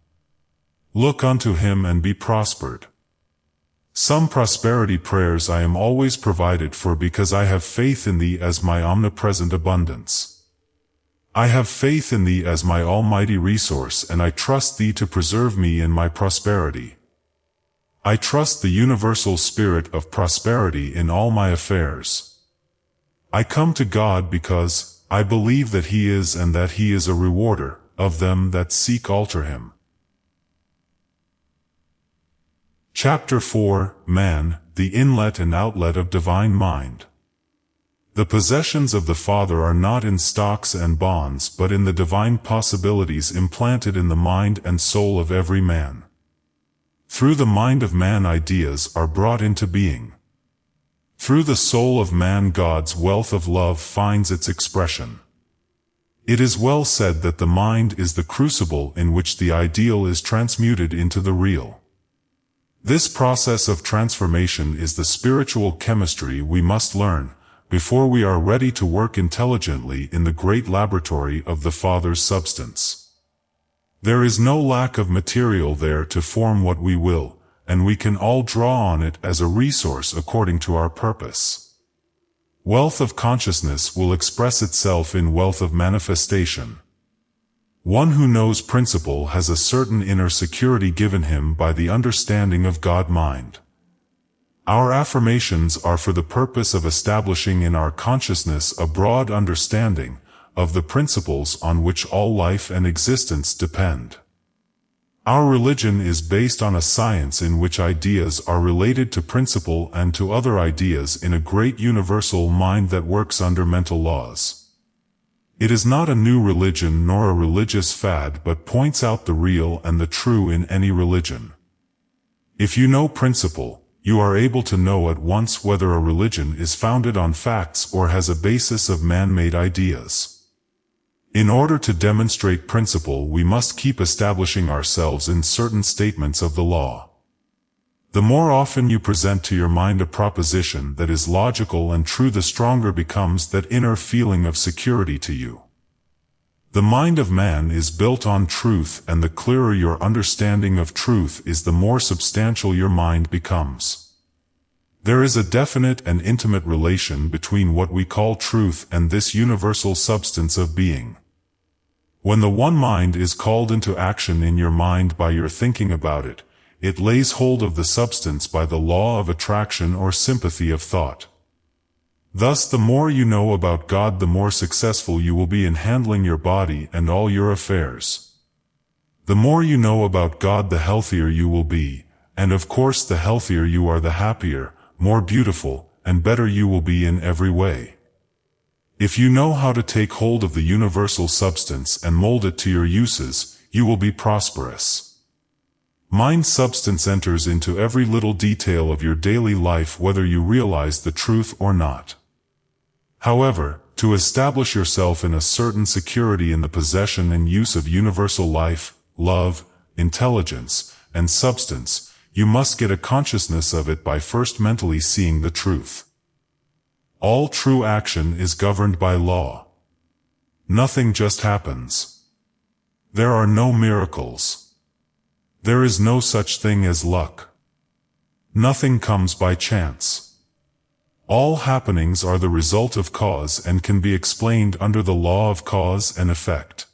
Look unto Him and be prospered. Some prosperity prayers I am always provided for because I have faith in Thee as my omnipresent abundance. I have faith in Thee as my almighty resource and I trust Thee to preserve me in my prosperity. I trust the universal spirit of prosperity in all my affairs. I come to God because I believe that He is and that He is a rewarder of them that seek after Him. Chapter 4, Man, the Inlet and Outlet of Divine Mind. The possessions of the Father are not in stocks and bonds but in the divine possibilities implanted in the mind and soul of every man. Through the mind of man ideas are brought into being. Through the soul of man God's wealth of love finds its expression. It is well said that the mind is the crucible in which the ideal is transmuted into the real. This process of transformation is the spiritual chemistry we must learn, before we are ready to work intelligently in the great laboratory of the Father's substance. There is no lack of material there to form what we will, and we can all draw on it as a resource according to our purpose. Wealth of consciousness will express itself in wealth of manifestation. One who knows principle has a certain inner security given him by the understanding of God-mind. Our affirmations are for the purpose of establishing in our consciousness a broad understanding of the principles on which all life and existence depend. Our religion is based on a science in which ideas are related to principle and to other ideas in a great universal mind that works under mental laws. It is not a new religion nor a religious fad but points out the real and the true in any religion. If you know principle, you are able to know at once whether a religion is founded on facts or has a basis of man-made ideas. In order to demonstrate principle, we must keep establishing ourselves in certain statements of the law. The more often you present to your mind a proposition that is logical and true, the stronger becomes that inner feeling of security to you. The mind of man is built on truth, and the clearer your understanding of truth is, the more substantial your mind becomes. There is a definite and intimate relation between what we call truth and this universal substance of being. When the one mind is called into action in your mind by your thinking about it, it lays hold of the substance by the law of attraction or sympathy of thought. Thus, the more you know about God, the more successful you will be in handling your body and all your affairs. The more you know about God, the healthier you will be, and of course the healthier you are, the happier, more beautiful, and better you will be in every way. If you know how to take hold of the universal substance and mold it to your uses, you will be prosperous. Mind substance enters into every little detail of your daily life whether you realize the truth or not. However, to establish yourself in a certain security in the possession and use of universal life, love, intelligence, and substance, you must get a consciousness of it by first mentally seeing the truth. All true action is governed by law. Nothing just happens. There are no miracles. There is no such thing as luck. Nothing comes by chance. All happenings are the result of cause and can be explained under the law of cause and effect.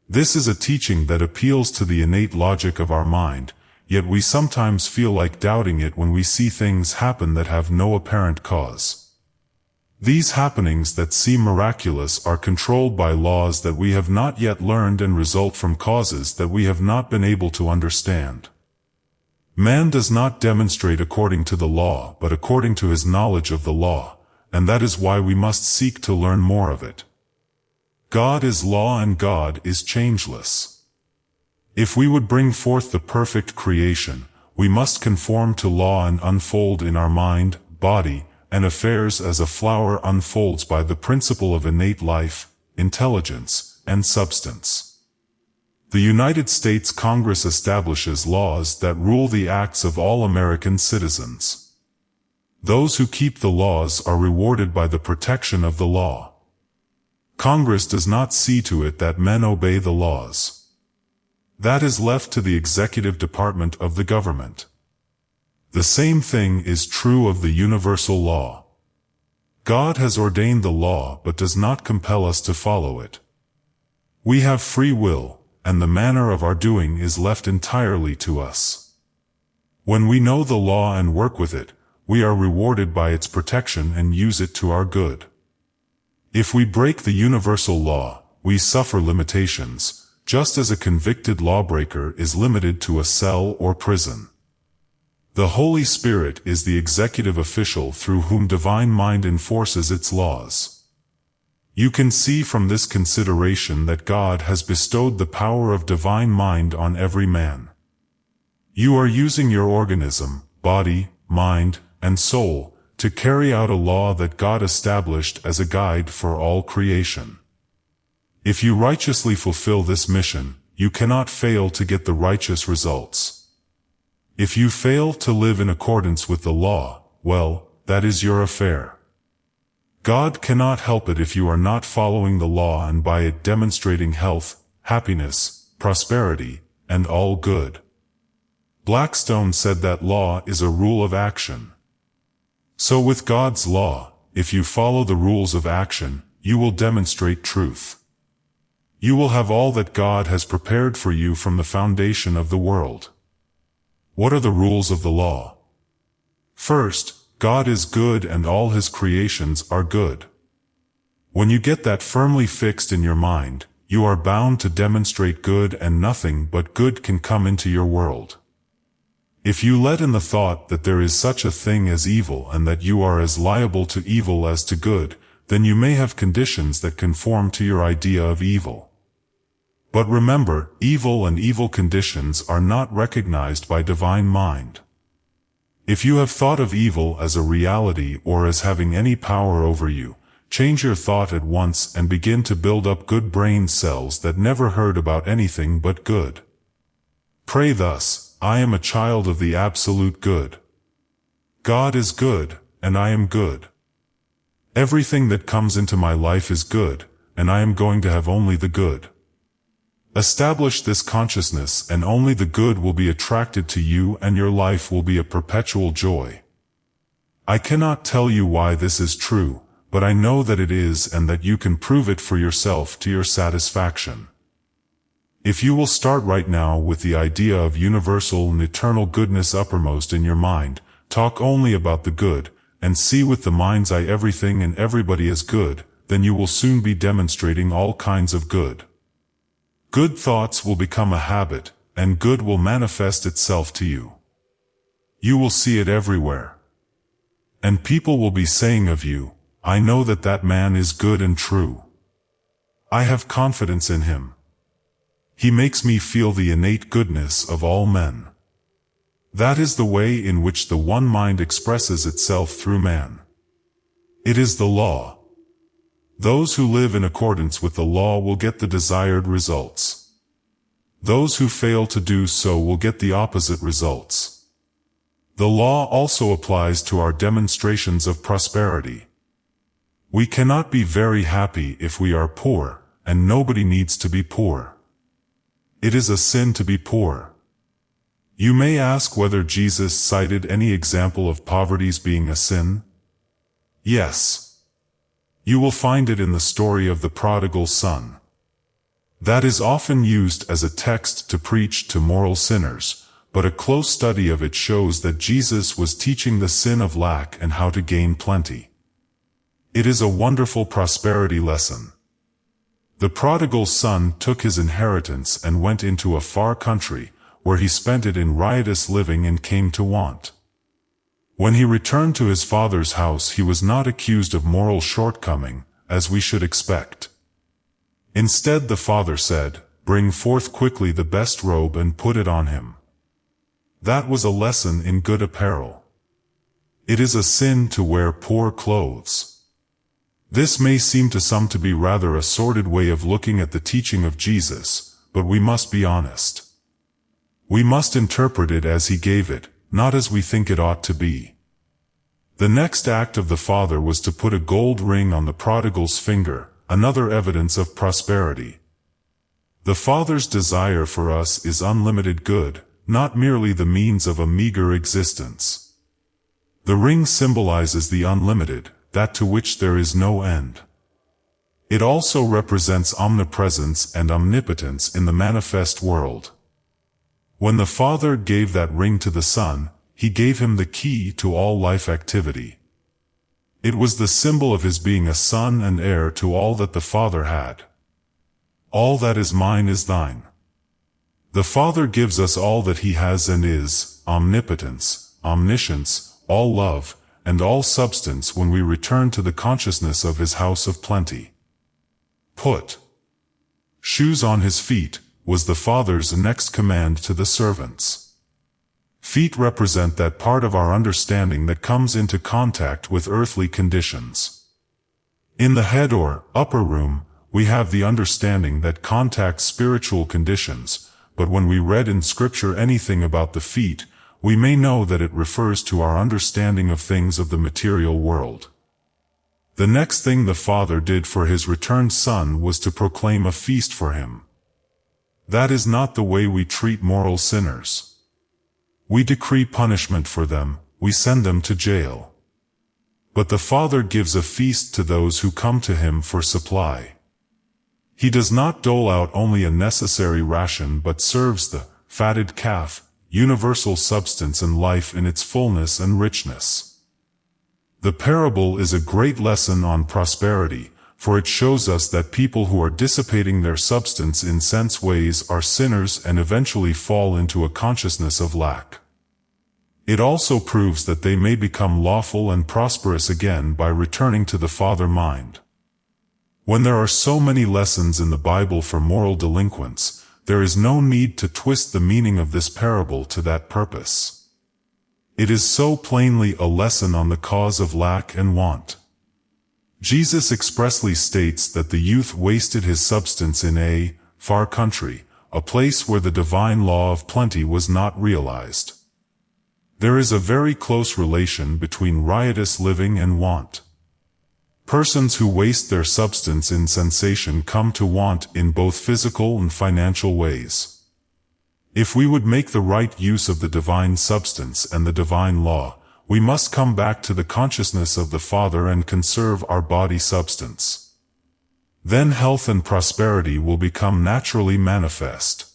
This is a teaching that appeals to the innate logic of our mind, yet we sometimes feel like doubting it when we see things happen that have no apparent cause. These happenings that seem miraculous are controlled by laws that we have not yet learned and result from causes that we have not been able to understand. Man does not demonstrate according to the law but according to his knowledge of the law, and that is why we must seek to learn more of it. God is law and God is changeless. If we would bring forth the perfect creation, we must conform to law and unfold in our mind, body, and affairs as a flower unfolds by the principle of innate life, intelligence, and substance. The United States Congress establishes laws that rule the acts of all American citizens. Those who keep the laws are rewarded by the protection of the law. Congress does not see to it that men obey the laws. That is left to the executive department of the government. The same thing is true of the universal law. God has ordained the law but does not compel us to follow it. We have free will, and the manner of our doing is left entirely to us. When we know the law and work with it, we are rewarded by its protection and use it to our good. If we break the universal law, we suffer limitations, just as a convicted lawbreaker is limited to a cell or prison. The Holy Spirit is the executive official through whom divine mind enforces its laws. You can see from this consideration that God has bestowed the power of divine mind on every man. You are using your organism, body, mind, and soul, to carry out a law that God established as a guide for all creation. If you righteously fulfill this mission, you cannot fail to get the righteous results. If you fail to live in accordance with the law, well, that is your affair. God cannot help it if you are not following the law and by it demonstrating health, happiness, prosperity, and all good. Blackstone said that law is a rule of action. So with God's law, if you follow the rules of action, you will demonstrate truth. You will have all that God has prepared for you from the foundation of the world. What are the rules of the law? First, God is good and all his creations are good. When you get that firmly fixed in your mind, you are bound to demonstrate good and nothing but good can come into your world. If you let in the thought that there is such a thing as evil and that you are as liable to evil as to good, then you may have conditions that conform to your idea of evil. But remember, evil and evil conditions are not recognized by divine mind. If you have thought of evil as a reality or as having any power over you, change your thought at once and begin to build up good brain cells that never heard about anything but good. Pray thus, I am a child of the absolute good. God is good, and I am good. Everything that comes into my life is good, and I am going to have only the good. Establish this consciousness and only the good will be attracted to you and your life will be a perpetual joy. I cannot tell you why this is true, but I know that it is and that you can prove it for yourself to your satisfaction. If you will start right now with the idea of universal and eternal goodness uppermost in your mind, talk only about the good, and see with the mind's eye everything and everybody as good, then you will soon be demonstrating all kinds of good. Good thoughts will become a habit, and good will manifest itself to you. You will see it everywhere. And people will be saying of you, I know that that man is good and true. I have confidence in him. He makes me feel the innate goodness of all men. That is the way in which the one mind expresses itself through man. It is the law. Those who live in accordance with the law will get the desired results. Those who fail to do so will get the opposite results. The law also applies to our demonstrations of prosperity. We cannot be very happy if we are poor, and nobody needs to be poor. It is a sin to be poor. You may ask whether Jesus cited any example of poverty's being a sin? Yes. You will find it in the story of the prodigal son. That is often used as a text to preach to moral sinners, but a close study of it shows that Jesus was teaching the sin of lack and how to gain plenty. It is a wonderful prosperity lesson. The prodigal son took his inheritance and went into a far country, where he spent it in riotous living and came to want. When he returned to his father's house, he was not accused of moral shortcoming, as we should expect. Instead, the father said, "Bring forth quickly the best robe and put it on him." That was a lesson in good apparel. It is a sin to wear poor clothes. This may seem to some to be rather a sordid way of looking at the teaching of Jesus, but we must be honest. We must interpret it as he gave it, not as we think it ought to be. The next act of the father was to put a gold ring on the prodigal's finger, another evidence of prosperity. The Father's desire for us is unlimited good, not merely the means of a meager existence. The ring symbolizes the unlimited, that to which there is no end. It also represents omnipresence and omnipotence in the manifest world. When the Father gave that ring to the Son, he gave him the key to all life activity. It was the symbol of his being a son and heir to all that the Father had. All that is mine is thine. The Father gives us all that he has and is, omnipotence, omniscience, all love, and all substance when we return to the consciousness of his house of plenty. Put shoes on his feet was the Father's next command to the servants. Feet represent that part of our understanding that comes into contact with earthly conditions. In the head or upper room, we have the understanding that contacts spiritual conditions, but when we read in Scripture anything about the feet, we may know that it refers to our understanding of things of the material world. The next thing the Father did for his returned Son was to proclaim a feast for him. That is not the way we treat moral sinners. We decree punishment for them, we send them to jail. But the Father gives a feast to those who come to him for supply. He does not dole out only a necessary ration but serves the fatted calf, universal substance and life in its fullness and richness. The parable is a great lesson on prosperity, for it shows us that people who are dissipating their substance in sense ways are sinners and eventually fall into a consciousness of lack. It also proves that they may become lawful and prosperous again by returning to the Father mind. When there are so many lessons in the Bible for moral delinquents, there is no need to twist the meaning of this parable to that purpose. It is so plainly a lesson on the cause of lack and want. Jesus expressly states that the youth wasted his substance in a far country, a place where the divine law of plenty was not realized. There is a very close relation between riotous living and want. Persons who waste their substance in sensation come to want in both physical and financial ways. If we would make the right use of the divine substance and the divine law, we must come back to the consciousness of the Father and conserve our body substance. Then health and prosperity will become naturally manifest.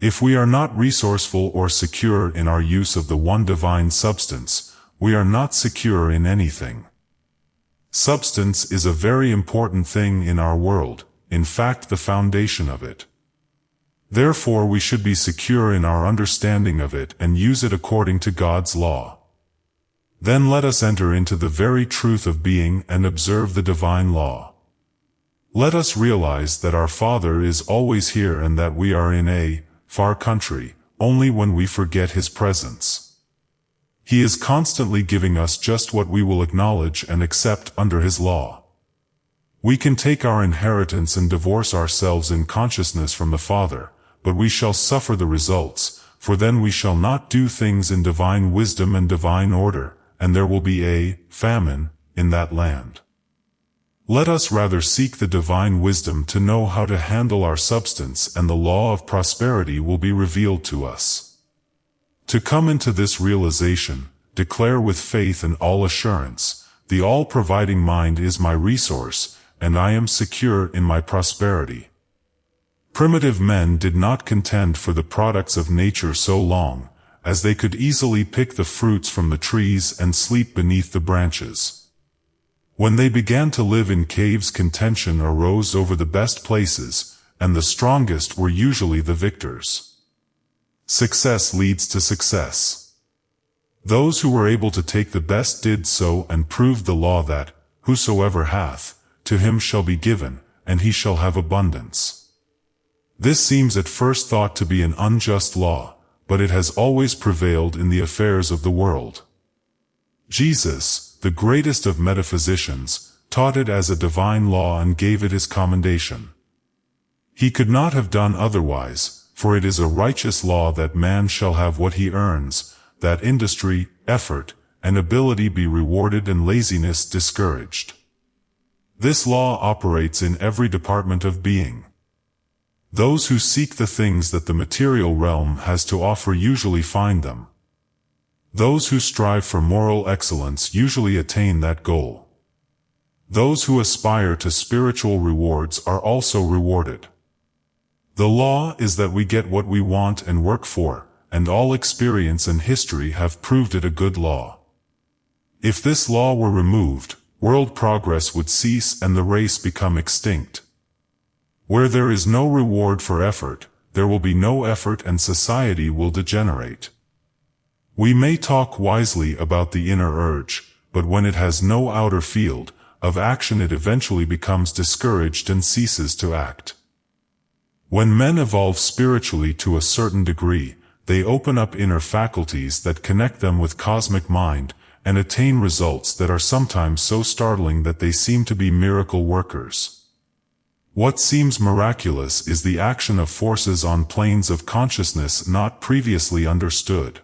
If we are not resourceful or secure in our use of the one divine substance, we are not secure in anything. Substance is a very important thing in our world, in fact the foundation of it. Therefore we should be secure in our understanding of it and use it according to God's law. Then let us enter into the very truth of being and observe the divine law. Let us realize that our Father is always here and that we are in a far country only when we forget His presence. He is constantly giving us just what we will acknowledge and accept under His law. We can take our inheritance and divorce ourselves in consciousness from the Father, but we shall suffer the results, for then we shall not do things in divine wisdom and divine order, and there will be a famine in that land. Let us rather seek the divine wisdom to know how to handle our substance, and the law of prosperity will be revealed to us. To come into this realization, declare with faith and all assurance, the all-providing mind is my resource, and I am secure in my prosperity. Primitive men did not contend for the products of nature so long, as they could easily pick the fruits from the trees and sleep beneath the branches. When they began to live in caves, contention arose over the best places, and the strongest were usually the victors. Success leads to success. Those who were able to take the best did so and proved the law that, whosoever hath, to him shall be given, and he shall have abundance. This seems at first thought to be an unjust law, but it has always prevailed in the affairs of the world. Jesus, the greatest of metaphysicians, taught it as a divine law and gave it his commendation. He could not have done otherwise, for it is a righteous law that man shall have what he earns, that industry, effort, and ability be rewarded and laziness discouraged. This law operates in every department of being. Those who seek the things that the material realm has to offer usually find them. Those who strive for moral excellence usually attain that goal. Those who aspire to spiritual rewards are also rewarded. The law is that we get what we want and work for, and all experience and history have proved it a good law. If this law were removed, world progress would cease and the race become extinct. Where there is no reward for effort, there will be no effort and society will degenerate. We may talk wisely about the inner urge, but when it has no outer field of action, it eventually becomes discouraged and ceases to act. When men evolve spiritually to a certain degree, they open up inner faculties that connect them with cosmic mind, and attain results that are sometimes so startling that they seem to be miracle workers. What seems miraculous is the action of forces on planes of consciousness not previously understood.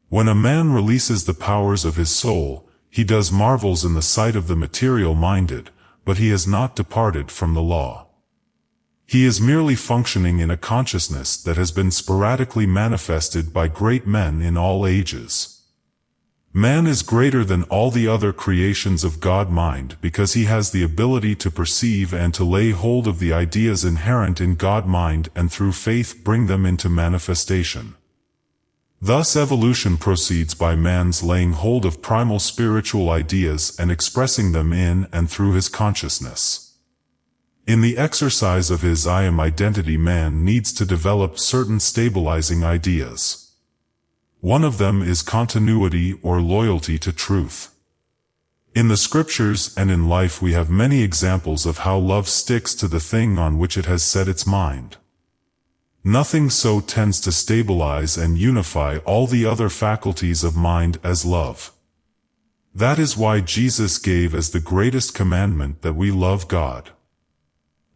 When a man releases the powers of his soul, he does marvels in the sight of the material-minded, but he has not departed from the law. He is merely functioning in a consciousness that has been sporadically manifested by great men in all ages. Man is greater than all the other creations of God-mind because he has the ability to perceive and to lay hold of the ideas inherent in God-mind and through faith bring them into manifestation. Thus evolution proceeds by man's laying hold of primal spiritual ideas and expressing them in and through his consciousness. In the exercise of his I am identity, man needs to develop certain stabilizing ideas. One of them is continuity or loyalty to truth. In the scriptures and in life we have many examples of how love sticks to the thing on which it has set its mind. Nothing so tends to stabilize and unify all the other faculties of mind as love. That is why Jesus gave as the greatest commandment that we love God.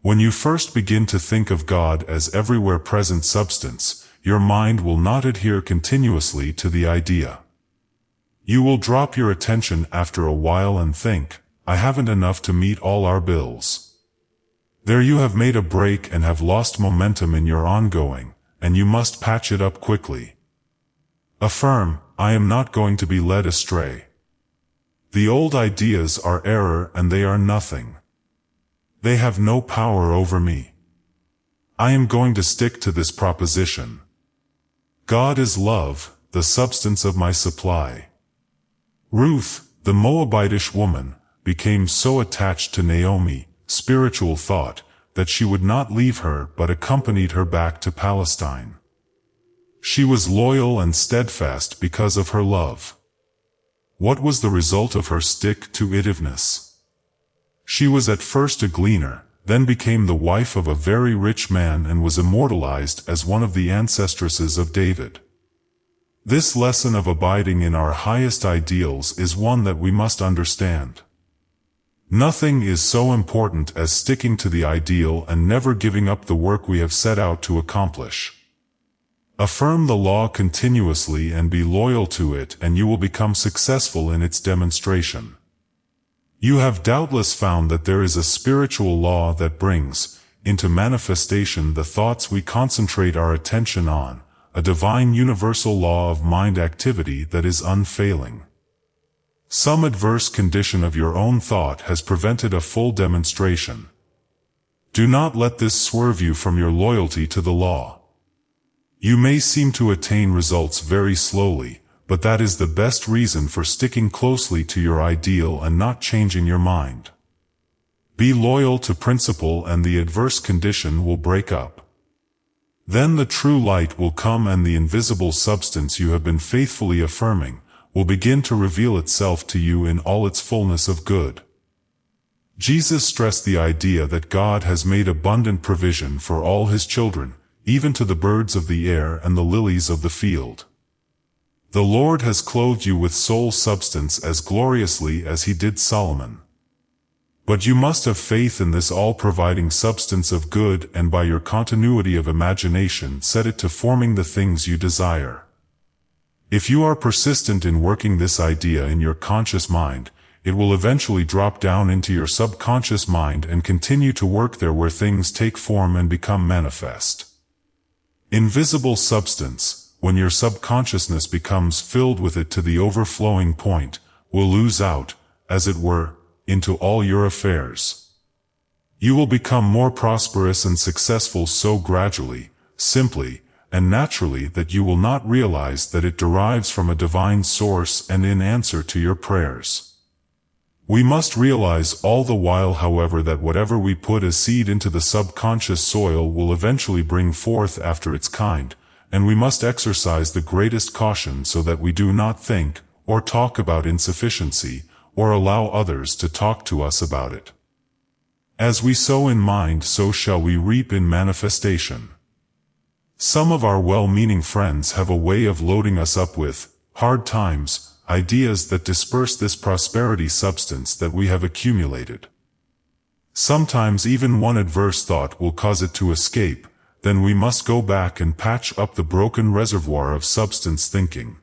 When you first begin to think of God as everywhere present substance, your mind will not adhere continuously to the idea. You will drop your attention after a while and think, I haven't enough to meet all our bills. There you have made a break and have lost momentum in your ongoing, and you must patch it up quickly. Affirm, I am not going to be led astray. The old ideas are error and they are nothing. They have no power over me. I am going to stick to this proposition. God is love, the substance of my supply. Ruth, the Moabitish woman, became so attached to Naomi, spiritual thought, that she would not leave her but accompanied her back to Palestine. She was loyal and steadfast because of her love. What was the result of her stick-to-itiveness? She was at first a gleaner, then became the wife of a very rich man and was immortalized as one of the ancestresses of David. This lesson of abiding in our highest ideals is one that we must understand. Nothing is so important as sticking to the ideal and never giving up the work we have set out to accomplish. Affirm the law continuously and be loyal to it, and you will become successful in its demonstration. You have doubtless found that there is a spiritual law that brings into manifestation the thoughts we concentrate our attention on, a divine universal law of mind activity that is unfailing. Some adverse condition of your own thought has prevented a full demonstration. Do not let this swerve you from your loyalty to the law. You may seem to attain results very slowly, but that is the best reason for sticking closely to your ideal and not changing your mind. Be loyal to principle and the adverse condition will break up. Then the true light will come and the invisible substance you have been faithfully affirming will begin to reveal itself to you in all its fullness of good. Jesus stressed the idea that God has made abundant provision for all his children, even to the birds of the air and the lilies of the field. The Lord has clothed you with soul substance as gloriously as he did Solomon. But you must have faith in this all-providing substance of good and by your continuity of imagination set it to forming the things you desire. If you are persistent in working this idea in your conscious mind, it will eventually drop down into your subconscious mind and continue to work there where things take form and become manifest. Invisible substance, when your subconsciousness becomes filled with it to the overflowing point, will ooze out, as it were, into all your affairs. You will become more prosperous and successful so gradually, simply, and naturally that you will not realize that it derives from a divine source and in answer to your prayers. We must realize all the while, however, that whatever we put as seed into the subconscious soil will eventually bring forth after its kind, and we must exercise the greatest caution so that we do not think or talk about insufficiency, or allow others to talk to us about it. As we sow in mind, so shall we reap in manifestation. Some of our well-meaning friends have a way of loading us up with hard times, ideas that disperse this prosperity substance that we have accumulated. Sometimes even one adverse thought will cause it to escape, then we must go back and patch up the broken reservoir of substance thinking.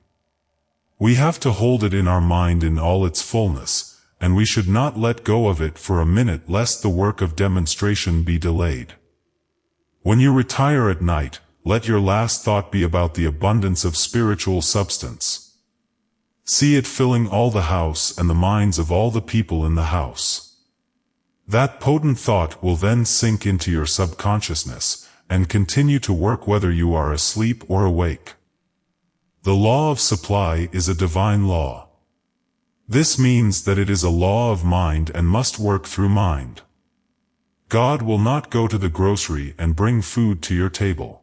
We have to hold it in our mind in all its fullness, and we should not let go of it for a minute lest the work of demonstration be delayed. When you retire at night, let your last thought be about the abundance of spiritual substance. See it filling all the house and the minds of all the people in the house. That potent thought will then sink into your subconsciousness, and continue to work whether you are asleep or awake. The law of supply is a divine law. This means that it is a law of mind and must work through mind. God will not go to the grocery and bring food to your table.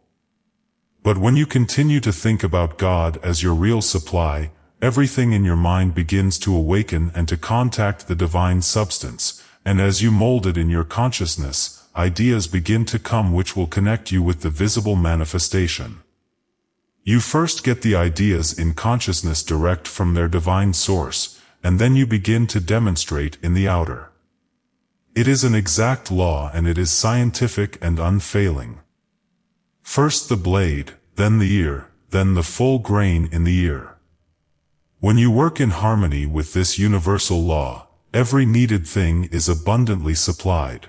But when you continue to think about God as your real supply, everything in your mind begins to awaken and to contact the divine substance, and as you mold it in your consciousness, ideas begin to come which will connect you with the visible manifestation. You first get the ideas in consciousness direct from their divine source, and then you begin to demonstrate in the outer. It is an exact law and it is scientific and unfailing. First the blade, then the ear, then the full grain in the ear. When you work in harmony with this universal law, every needed thing is abundantly supplied.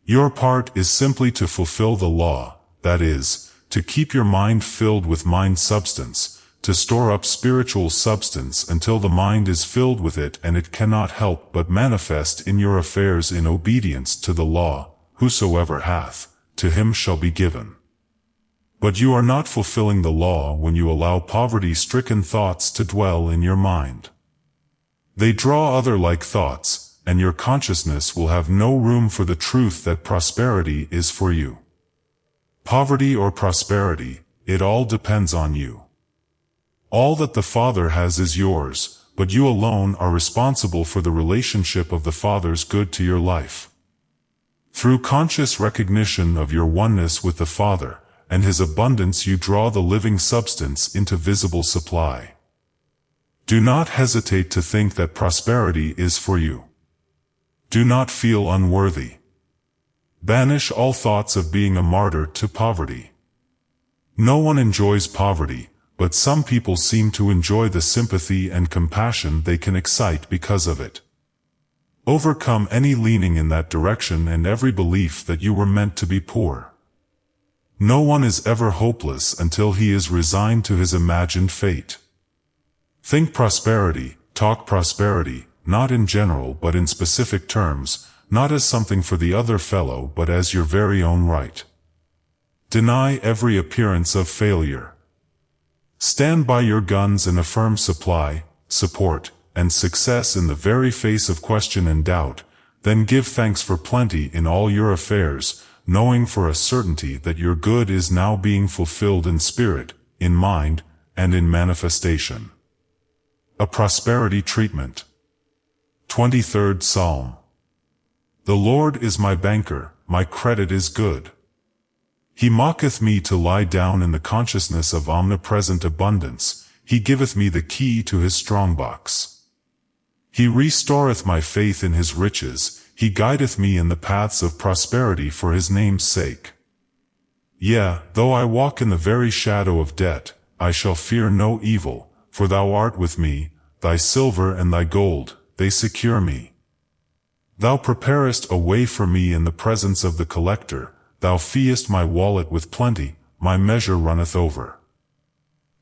Your part is simply to fulfill the law, that is, to keep your mind filled with mind substance, to store up spiritual substance until the mind is filled with it and it cannot help but manifest in your affairs in obedience to the law, whosoever hath, to him shall be given. But you are not fulfilling the law when you allow poverty-stricken thoughts to dwell in your mind. They draw other like thoughts, and your consciousness will have no room for the truth that prosperity is for you. Poverty or prosperity, it all depends on you. All that the Father has is yours, but you alone are responsible for the relationship of the Father's good to your life. Through conscious recognition of your oneness with the Father and His abundance, you draw the living substance into visible supply. Do not hesitate to think that prosperity is for you. Do not feel unworthy. Banish all thoughts of being a martyr to poverty. No one enjoys poverty, but some people seem to enjoy the sympathy and compassion they can excite because of it. Overcome any leaning in that direction and every belief that you were meant to be poor. No one is ever hopeless until he is resigned to his imagined fate. Think prosperity, talk prosperity, not in general but in specific terms, not as something for the other fellow but as your very own right. Deny every appearance of failure. Stand by your guns and affirm supply, support, and success in the very face of question and doubt, then give thanks for plenty in all your affairs, knowing for a certainty that your good is now being fulfilled in spirit, in mind, and in manifestation. A prosperity treatment. 23rd Psalm. The Lord is my banker, my credit is good. He maketh me to lie down in the consciousness of omnipresent abundance, He giveth me the key to His strongbox. He restoreth my faith in His riches, He guideth me in the paths of prosperity for His name's sake. Yea, though I walk in the very shadow of death, I shall fear no evil, for Thou art with me, Thy silver and Thy gold, they secure me. Thou preparest a way for me in the presence of the collector, Thou feedest my wallet with plenty, my measure runneth over.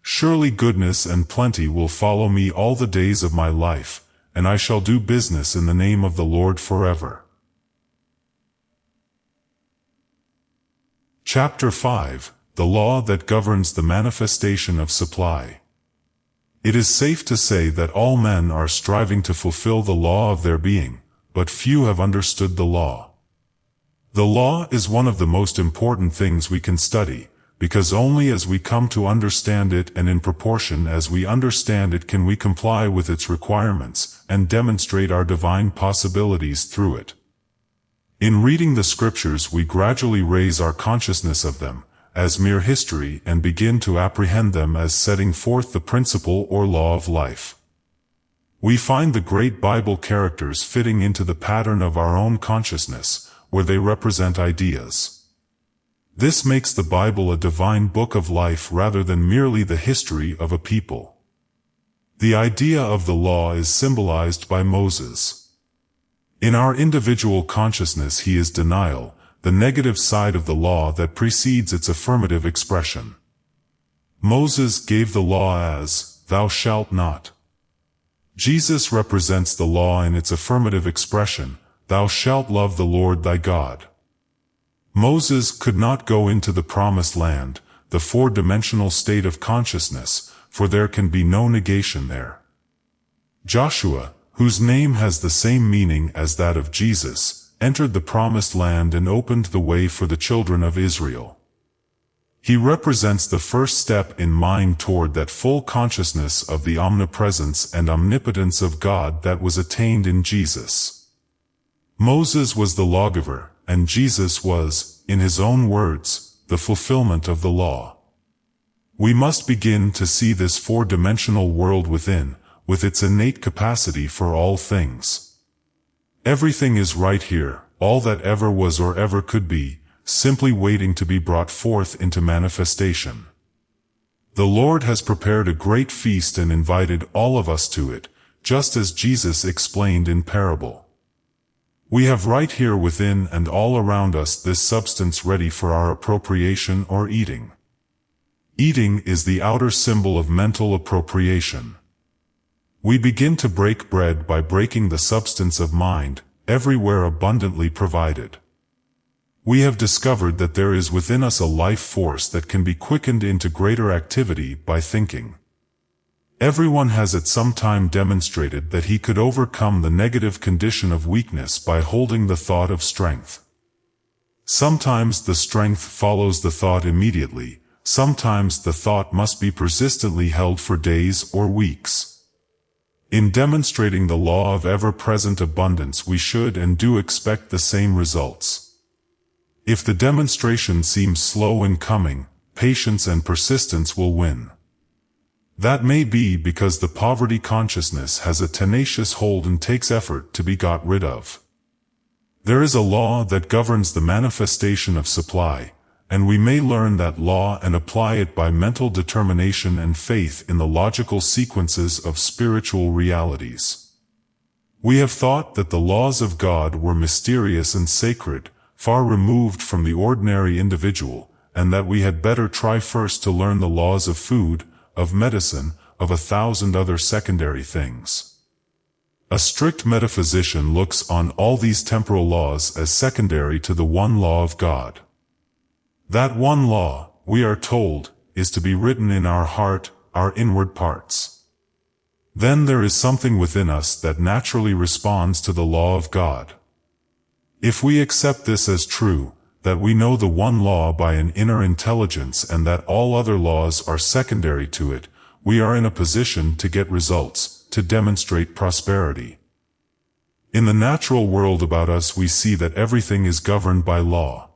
Surely goodness and plenty will follow me all the days of my life, and I shall do business in the name of the Lord forever. Chapter 5. The Law that Governs the Manifestation of Supply. It is safe to say that all men are striving to fulfill the law of their being, but few have understood the law. The law is one of the most important things we can study, because only as we come to understand it and in proportion as we understand it can we comply with its requirements and demonstrate our divine possibilities through it. In reading the scriptures we gradually raise our consciousness of them as mere history and begin to apprehend them as setting forth the principle or law of life. We find the great Bible characters fitting into the pattern of our own consciousness, where they represent ideas. This makes the Bible a divine book of life rather than merely the history of a people. The idea of the law is symbolized by Moses. In our individual consciousness he is denial, the negative side of the law that precedes its affirmative expression. Moses gave the law as, "Thou shalt not." Jesus represents the law in its affirmative expression, "Thou shalt love the Lord thy God." Moses could not go into the promised land, the four-dimensional state of consciousness, for there can be no negation there. Joshua, whose name has the same meaning as that of Jesus, entered the promised land and opened the way for the children of Israel. He represents the first step in mind toward that full consciousness of the omnipresence and omnipotence of God that was attained in Jesus. Moses was the lawgiver, and Jesus was, in his own words, the fulfillment of the law. We must begin to see this four-dimensional world within, with its innate capacity for all things. Everything is right here, all that ever was or ever could be, simply waiting to be brought forth into manifestation. The Lord has prepared a great feast and invited all of us to it, just as Jesus explained in parable. We have right here within and all around us this substance ready for our appropriation or eating. Eating is the outer symbol of mental appropriation. We begin to break bread by breaking the substance of mind, everywhere abundantly provided. We have discovered that there is within us a life force that can be quickened into greater activity by thinking. Everyone has at some time demonstrated that he could overcome the negative condition of weakness by holding the thought of strength. Sometimes the strength follows the thought immediately, sometimes the thought must be persistently held for days or weeks. In demonstrating the law of ever-present abundance, we should and do expect the same results. If the demonstration seems slow in coming, patience and persistence will win. That may be because the poverty consciousness has a tenacious hold and takes effort to be got rid of. There is a law that governs the manifestation of supply, and we may learn that law and apply it by mental determination and faith in the logical sequences of spiritual realities. We have thought that the laws of God were mysterious and sacred, far removed from the ordinary individual, and that we had better try first to learn the laws of food, of medicine, of 1,000 other secondary things. A strict metaphysician looks on all these temporal laws as secondary to the one law of God. That one law, we are told, is to be written in our heart, our inward parts. Then there is something within us that naturally responds to the law of God. If we accept this as true, that we know the one law by an inner intelligence and that all other laws are secondary to it, we are in a position to get results, to demonstrate prosperity. In the natural world about us we see that everything is governed by law.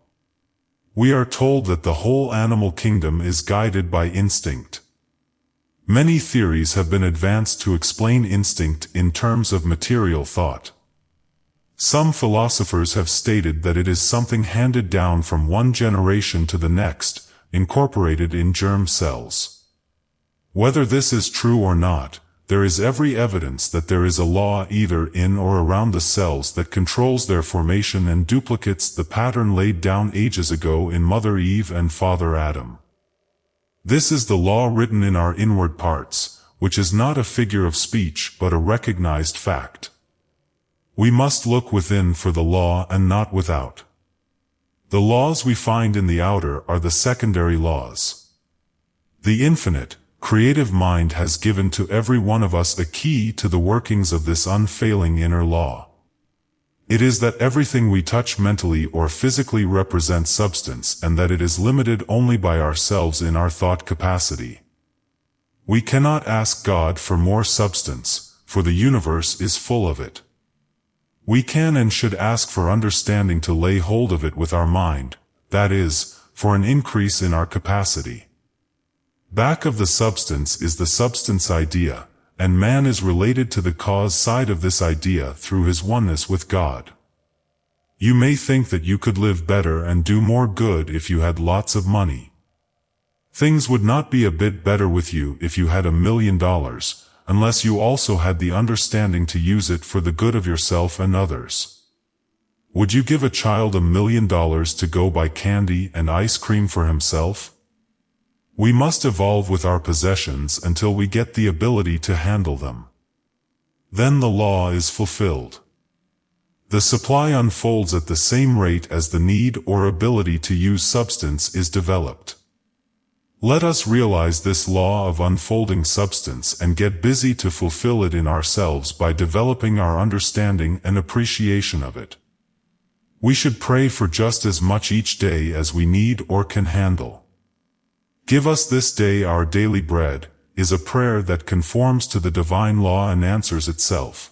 We are told that the whole animal kingdom is guided by instinct. Many theories have been advanced to explain instinct in terms of material thought. Some philosophers have stated that it is something handed down from one generation to the next, incorporated in germ cells. Whether this is true or not, there is every evidence that there is a law either in or around the cells that controls their formation and duplicates the pattern laid down ages ago in Mother Eve and Father Adam. This is the law written in our inward parts, which is not a figure of speech but a recognized fact. We must look within for the law and not without. The laws we find in the outer are the secondary laws. The infinite, creative mind has given to every one of us a key to the workings of this unfailing inner law. It is that everything we touch mentally or physically represents substance and that it is limited only by ourselves in our thought capacity. We cannot ask God for more substance, for the universe is full of it. We can and should ask for understanding to lay hold of it with our mind, that is, for an increase in our capacity. Back of the substance is the substance idea, and man is related to the cause side of this idea through his oneness with God. You may think that you could live better and do more good if you had lots of money. Things would not be a bit better with you if you had $1 million, unless you also had the understanding to use it for the good of yourself and others. Would you give a child $1 million to go buy candy and ice cream for himself? We must evolve with our possessions until we get the ability to handle them. Then the law is fulfilled. The supply unfolds at the same rate as the need or ability to use substance is developed. Let us realize this law of unfolding substance and get busy to fulfill it in ourselves by developing our understanding and appreciation of it. We should pray for just as much each day as we need or can handle. "Give us this day our daily bread," is a prayer that conforms to the divine law and answers itself.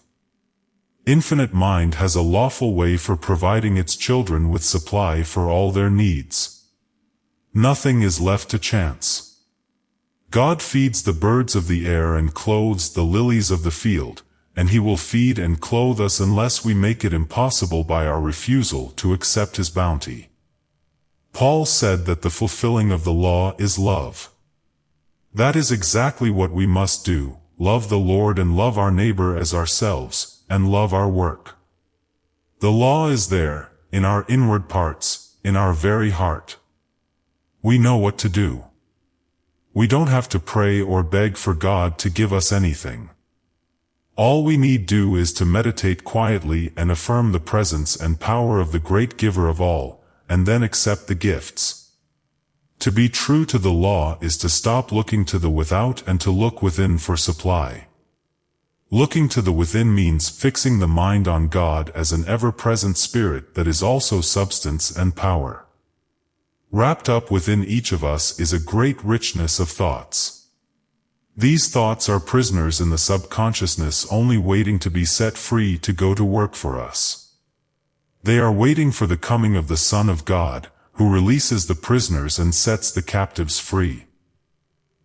Infinite Mind has a lawful way for providing its children with supply for all their needs. Nothing is left to chance. God feeds the birds of the air and clothes the lilies of the field, and He will feed and clothe us unless we make it impossible by our refusal to accept His bounty. Paul said that the fulfilling of the law is love. That is exactly what we must do: love the Lord and love our neighbor as ourselves, and love our work. The law is there, in our inward parts, in our very heart. We know what to do. We don't have to pray or beg for God to give us anything. All we need do is to meditate quietly and affirm the presence and power of the great giver of all, and then accept the gifts. To be true to the law is to stop looking to the without and to look within for supply. Looking to the within means fixing the mind on God as an ever-present spirit that is also substance and power. Wrapped up within each of us is a great richness of thoughts. These thoughts are prisoners in the subconsciousness, only waiting to be set free to go to work for us. They are waiting for the coming of the Son of God, who releases the prisoners and sets the captives free.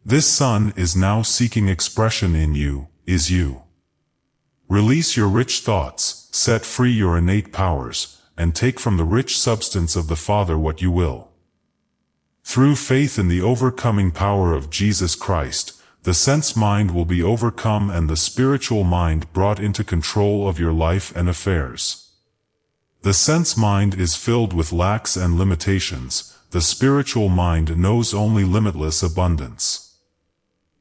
This Son is now seeking expression in you, is you. Release your rich thoughts, set free your innate powers, and take from the rich substance of the Father what you will. Through faith in the overcoming power of Jesus Christ, the sense mind will be overcome and the spiritual mind brought into control of your life and affairs. The sense mind is filled with lacks and limitations, the spiritual mind knows only limitless abundance.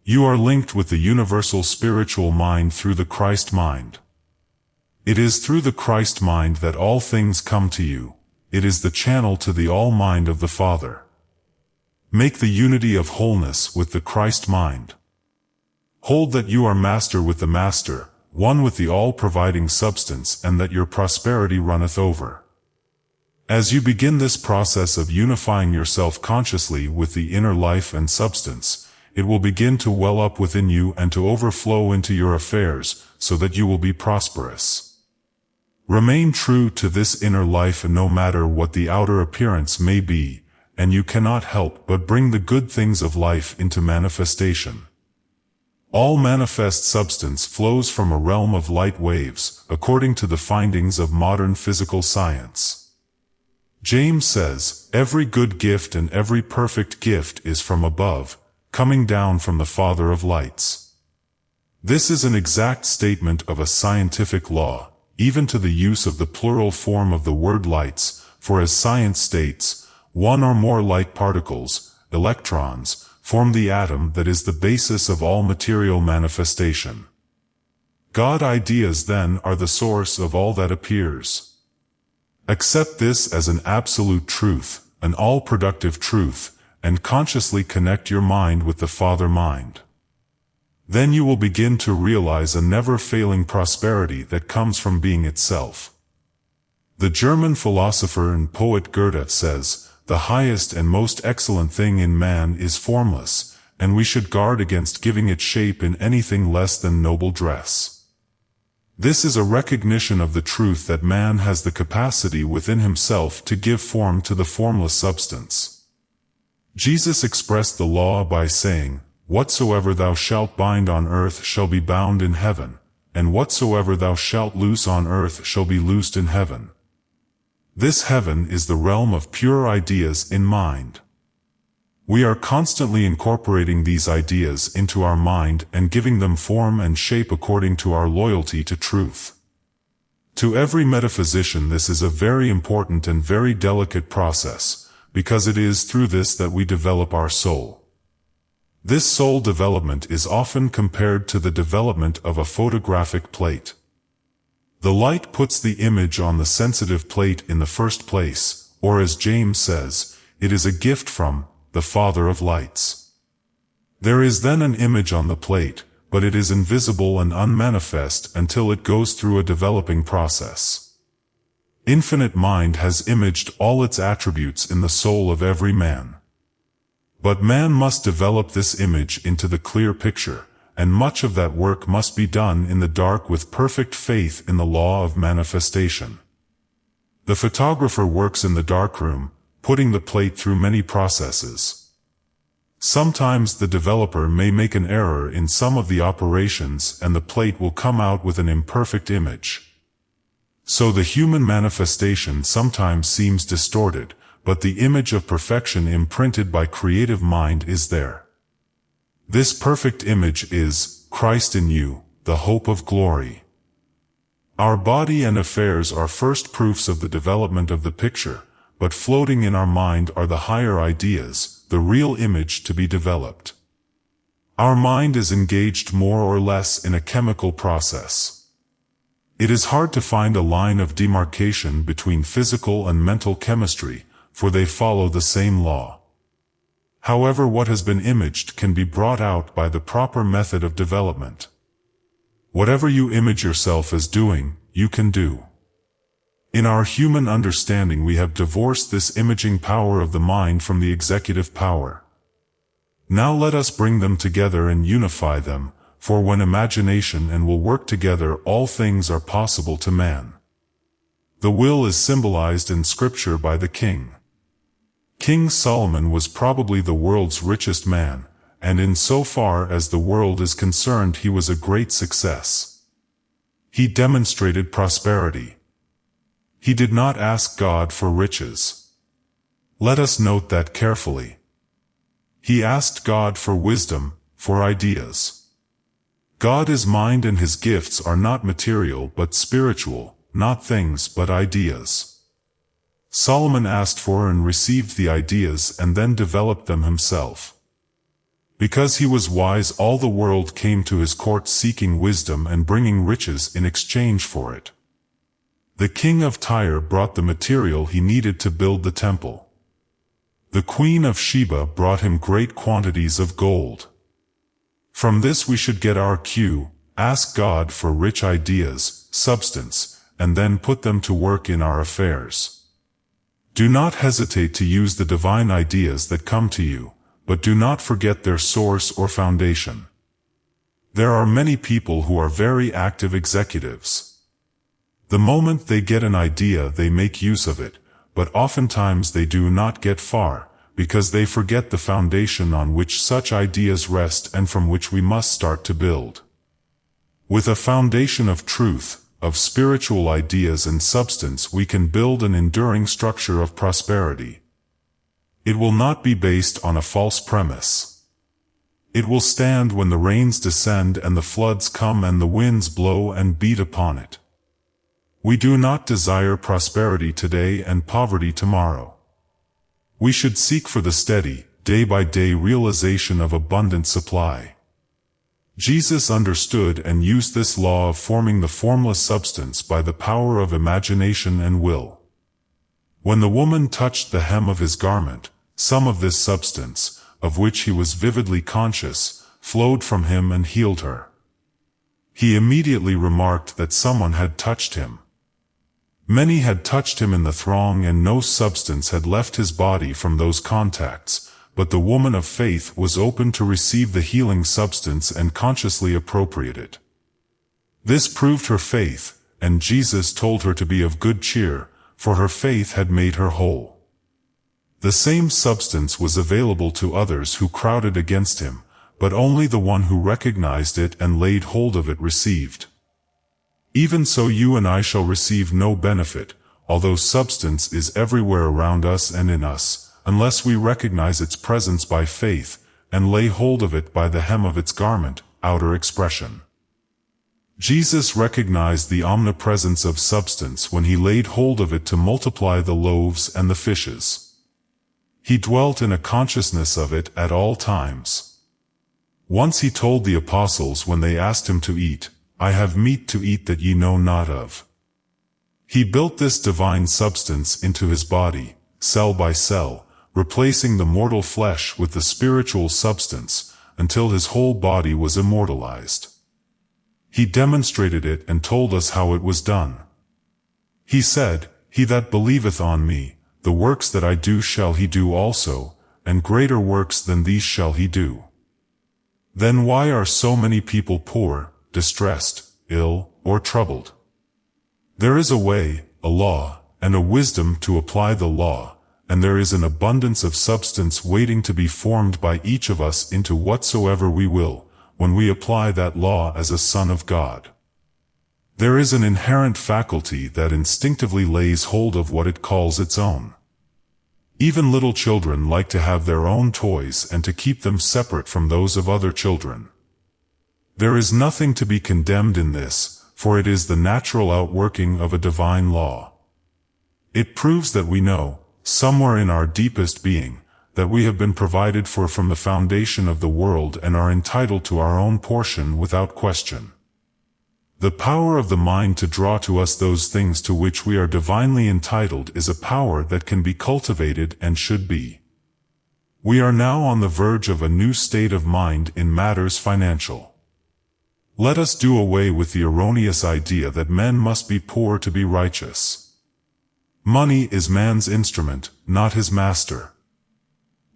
You are linked with the universal spiritual mind through the Christ mind. It is through the Christ mind that all things come to you. It is the channel to the all mind of the Father. Make the unity of wholeness with the Christ mind. Hold that you are master with the Master, one with the all-providing substance, and that your prosperity runneth over. As you begin this process of unifying yourself consciously with the inner life and substance, it will begin to well up within you and to overflow into your affairs, so that you will be prosperous. Remain true to this inner life no matter what the outer appearance may be, and you cannot help but bring the good things of life into manifestation. All manifest substance flows from a realm of light waves, according to the findings of modern physical science. James says, "Every good gift and every perfect gift is from above, coming down from the Father of lights." This is an exact statement of a scientific law, even to the use of the plural form of the word lights, for as science states, one or more light particles, electrons, form the atom that is the basis of all material manifestation. God ideas then are the source of all that appears. Accept this as an absolute truth, an all-productive truth, and consciously connect your mind with the Father mind. Then you will begin to realize a never-failing prosperity that comes from being itself. The German philosopher and poet Goethe says, "The highest and most excellent thing in man is formless, and we should guard against giving it shape in anything less than noble dress." This is a recognition of the truth that man has the capacity within himself to give form to the formless substance. Jesus expressed the law by saying, "Whatsoever thou shalt bind on earth shall be bound in heaven, and whatsoever thou shalt loose on earth shall be loosed in heaven." This heaven is the realm of pure ideas in mind. We are constantly incorporating these ideas into our mind and giving them form and shape according to our loyalty to truth. To every metaphysician this is a very important and very delicate process, because it is through this that we develop our soul. This soul development is often compared to the development of a photographic plate. The light puts the image on the sensitive plate in the first place, or as James says, it is a gift from the Father of lights. There is then an image on the plate, but it is invisible and unmanifest until it goes through a developing process. Infinite Mind has imaged all its attributes in the soul of every man. But man must develop this image into the clear picture, and much of that work must be done in the dark with perfect faith in the law of manifestation. The photographer works in the darkroom, putting the plate through many processes. Sometimes the developer may make an error in some of the operations and the plate will come out with an imperfect image. So the human manifestation sometimes seems distorted, but the image of perfection imprinted by creative mind is there. This perfect image is Christ in you, the hope of glory. Our body and affairs are first proofs of the development of the picture, but floating in our mind are the higher ideas, the real image to be developed. Our mind is engaged more or less in a chemical process. It is hard to find a line of demarcation between physical and mental chemistry, for they follow the same law. However, what has been imaged can be brought out by the proper method of development. Whatever you image yourself as doing, you can do. In our human understanding we have divorced this imaging power of the mind from the executive power. Now let us bring them together and unify them, for when imagination and will work together, all things are possible to man. The will is symbolized in Scripture by the king. King Solomon was probably the world's richest man, and in so far as the world is concerned, he was a great success. He demonstrated prosperity. He did not ask God for riches. Let us note that carefully. He asked God for wisdom, for ideas. God is mind, and his gifts are not material but spiritual, not things but ideas. Solomon asked for and received the ideas and then developed them himself. Because he was wise, all the world came to his court seeking wisdom and bringing riches in exchange for it. The king of Tyre brought the material he needed to build the temple. The queen of Sheba brought him great quantities of gold. From this we should get our cue: ask God for rich ideas, substance, and then put them to work in our affairs. Do not hesitate to use the divine ideas that come to you, but do not forget their source or foundation. There are many people who are very active executives. The moment they get an idea, they make use of it, but oftentimes they do not get far, because they forget the foundation on which such ideas rest and from which we must start to build. With a foundation of truth, of spiritual ideas and substance, we can build an enduring structure of prosperity. It will not be based on a false premise. It will stand when the rains descend and the floods come and the winds blow and beat upon it. We do not desire prosperity today and poverty tomorrow. We should seek for the steady, day-by-day realization of abundant supply. Jesus understood and used this law of forming the formless substance by the power of imagination and will. When the woman touched the hem of his garment, some of this substance, of which he was vividly conscious, flowed from him and healed her. He immediately remarked that someone had touched him. Many had touched him in the throng, and no substance had left his body from those contacts, but the woman of faith was open to receive the healing substance and consciously appropriate it. This proved her faith, and Jesus told her to be of good cheer, for her faith had made her whole. The same substance was available to others who crowded against him, but only the one who recognized it and laid hold of it received. Even so, you and I shall receive no benefit, although substance is everywhere around us and in us, unless we recognize its presence by faith, and lay hold of it by the hem of its garment, outer expression. Jesus recognized the omnipresence of substance when he laid hold of it to multiply the loaves and the fishes. He dwelt in a consciousness of it at all times. Once he told the apostles when they asked him to eat, "I have meat to eat that ye know not of." He built this divine substance into his body, cell by cell, replacing the mortal flesh with the spiritual substance, until his whole body was immortalized. He demonstrated it and told us how it was done. He said, "He that believeth on me, the works that I do shall he do also, and greater works than these shall he do." Then why are so many people poor, distressed, ill, or troubled? There is a way, a law, and a wisdom to apply the law, and there is an abundance of substance waiting to be formed by each of us into whatsoever we will, when we apply that law as a son of God. There is an inherent faculty that instinctively lays hold of what it calls its own. Even little children like to have their own toys and to keep them separate from those of other children. There is nothing to be condemned in this, for it is the natural outworking of a divine law. It proves that we know, somewhere in our deepest being, that we have been provided for from the foundation of the world and are entitled to our own portion without question. The power of the mind to draw to us those things to which we are divinely entitled is a power that can be cultivated and should be. We are now on the verge of a new state of mind in matters financial. Let us do away with the erroneous idea that men must be poor to be righteous. Money is man's instrument, not his master.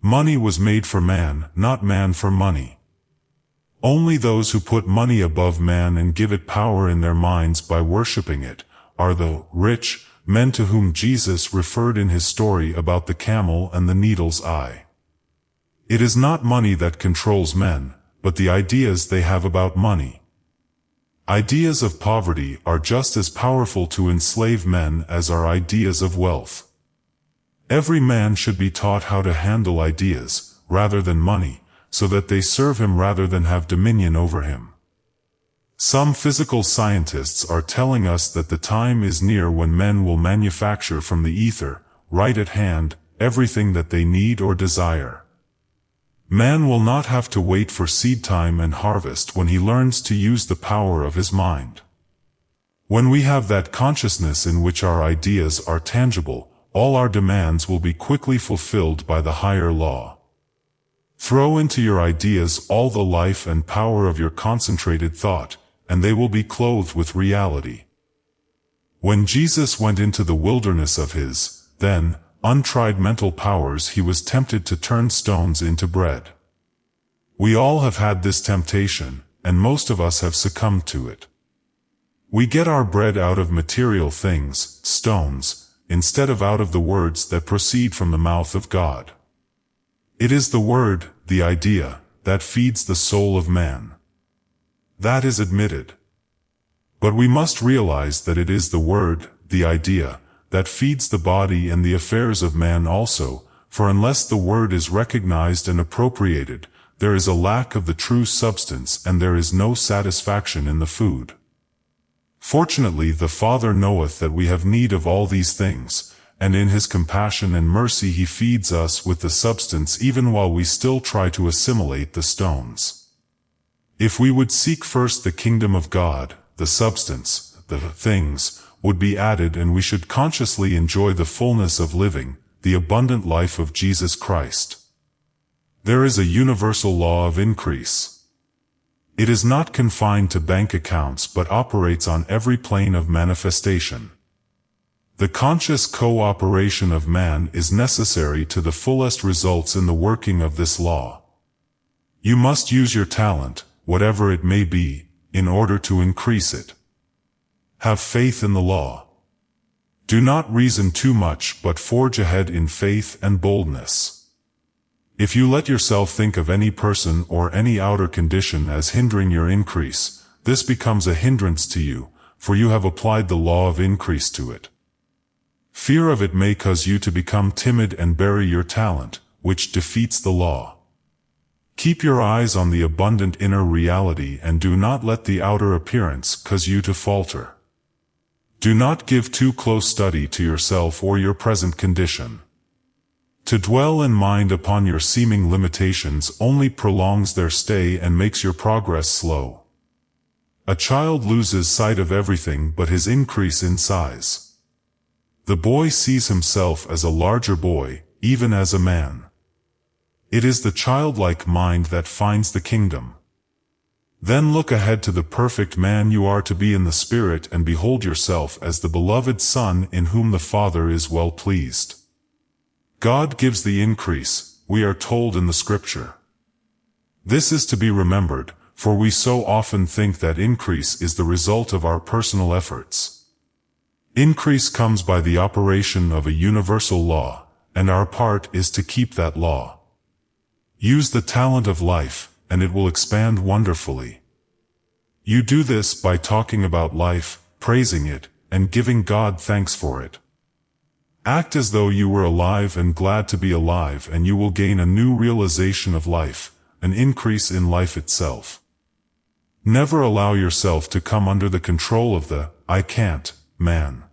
Money was made for man, not man for money. Only those who put money above man and give it power in their minds by worshipping it are the rich men to whom Jesus referred in his story about the camel and the needle's eye. It is not money that controls men, but the ideas they have about money. Ideas of poverty are just as powerful to enslave men as are ideas of wealth. Every man should be taught how to handle ideas, rather than money, so that they serve him rather than have dominion over him. Some physical scientists are telling us that the time is near when men will manufacture from the ether, right at hand, everything that they need or desire. Man will not have to wait for seed time and harvest when he learns to use the power of his mind. When we have that consciousness in which our ideas are tangible, all our demands will be quickly fulfilled by the higher law. Throw into your ideas all the life and power of your concentrated thought, and they will be clothed with reality. When Jesus went into the wilderness of his, then, untried mental powers, he was tempted to turn stones into bread. We all have had this temptation, and most of us have succumbed to it. We get our bread out of material things, stones, instead of out of the words that proceed from the mouth of God. It is the word, the idea, that feeds the soul of man. That is admitted. But we must realize that it is the word, the idea, that feeds the body and the affairs of man also, for unless the word is recognized and appropriated, there is a lack of the true substance and there is no satisfaction in the food. Fortunately, the Father knoweth that we have need of all these things, and in his compassion and mercy he feeds us with the substance even while we still try to assimilate the stones. If we would seek first the kingdom of God, the substance, the things, would be added, and we should consciously enjoy the fullness of living, the abundant life of Jesus Christ. There is a universal law of increase. It is not confined to bank accounts but operates on every plane of manifestation. The conscious cooperation of man is necessary to the fullest results in the working of this law. You must use your talent, whatever it may be, in order to increase it. Have faith in the law. Do not reason too much but forge ahead in faith and boldness. If you let yourself think of any person or any outer condition as hindering your increase, this becomes a hindrance to you, for you have applied the law of increase to it. Fear of it may cause you to become timid and bury your talent, which defeats the law. Keep your eyes on the abundant inner reality and do not let the outer appearance cause you to falter. Do not give too close study to yourself or your present condition. To dwell in mind upon your seeming limitations only prolongs their stay and makes your progress slow. A child loses sight of everything but his increase in size. The boy sees himself as a larger boy, even as a man. It is the childlike mind that finds the kingdom. Then look ahead to the perfect man you are to be in the Spirit and behold yourself as the beloved Son in whom the Father is well pleased. God gives the increase, we are told in the Scripture. This is to be remembered, for we so often think that increase is the result of our personal efforts. Increase comes by the operation of a universal law, and our part is to keep that law. Use the talent of life, and it will expand wonderfully. You do this by talking about life, praising it, and giving God thanks for it. Act as though you were alive and glad to be alive, and you will gain a new realization of life, an increase in life itself. Never allow yourself to come under the control of the "I can't" man.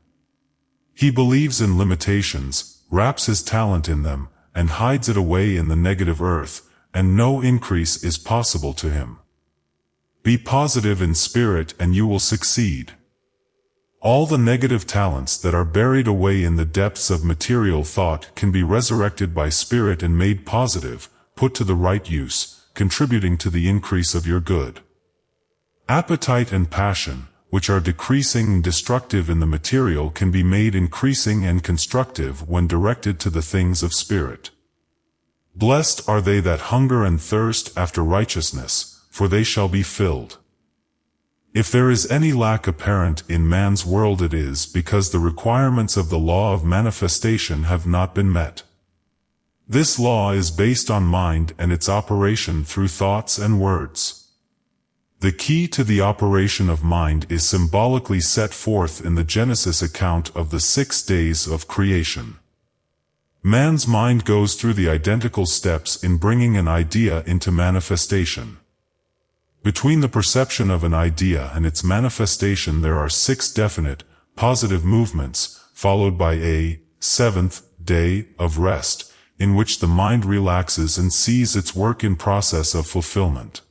He believes in limitations, wraps his talent in them, and hides it away in the negative earth, and no increase is possible to him. Be positive in spirit and you will succeed. All the negative talents that are buried away in the depths of material thought can be resurrected by spirit and made positive, put to the right use, contributing to the increase of your good. Appetite and passion, which are decreasing and destructive in the material, can be made increasing and constructive when directed to the things of spirit. Blessed are they that hunger and thirst after righteousness, for they shall be filled. If there is any lack apparent in man's world, it is because the requirements of the law of manifestation have not been met. This law is based on mind and its operation through thoughts and words. The key to the operation of mind is symbolically set forth in the Genesis account of the 6 days of creation. Man's mind goes through the identical steps in bringing an idea into manifestation. Between the perception of an idea and its manifestation there are 6 definite, positive movements, followed by a 7th day of rest, in which the mind relaxes and sees its work in process of fulfillment.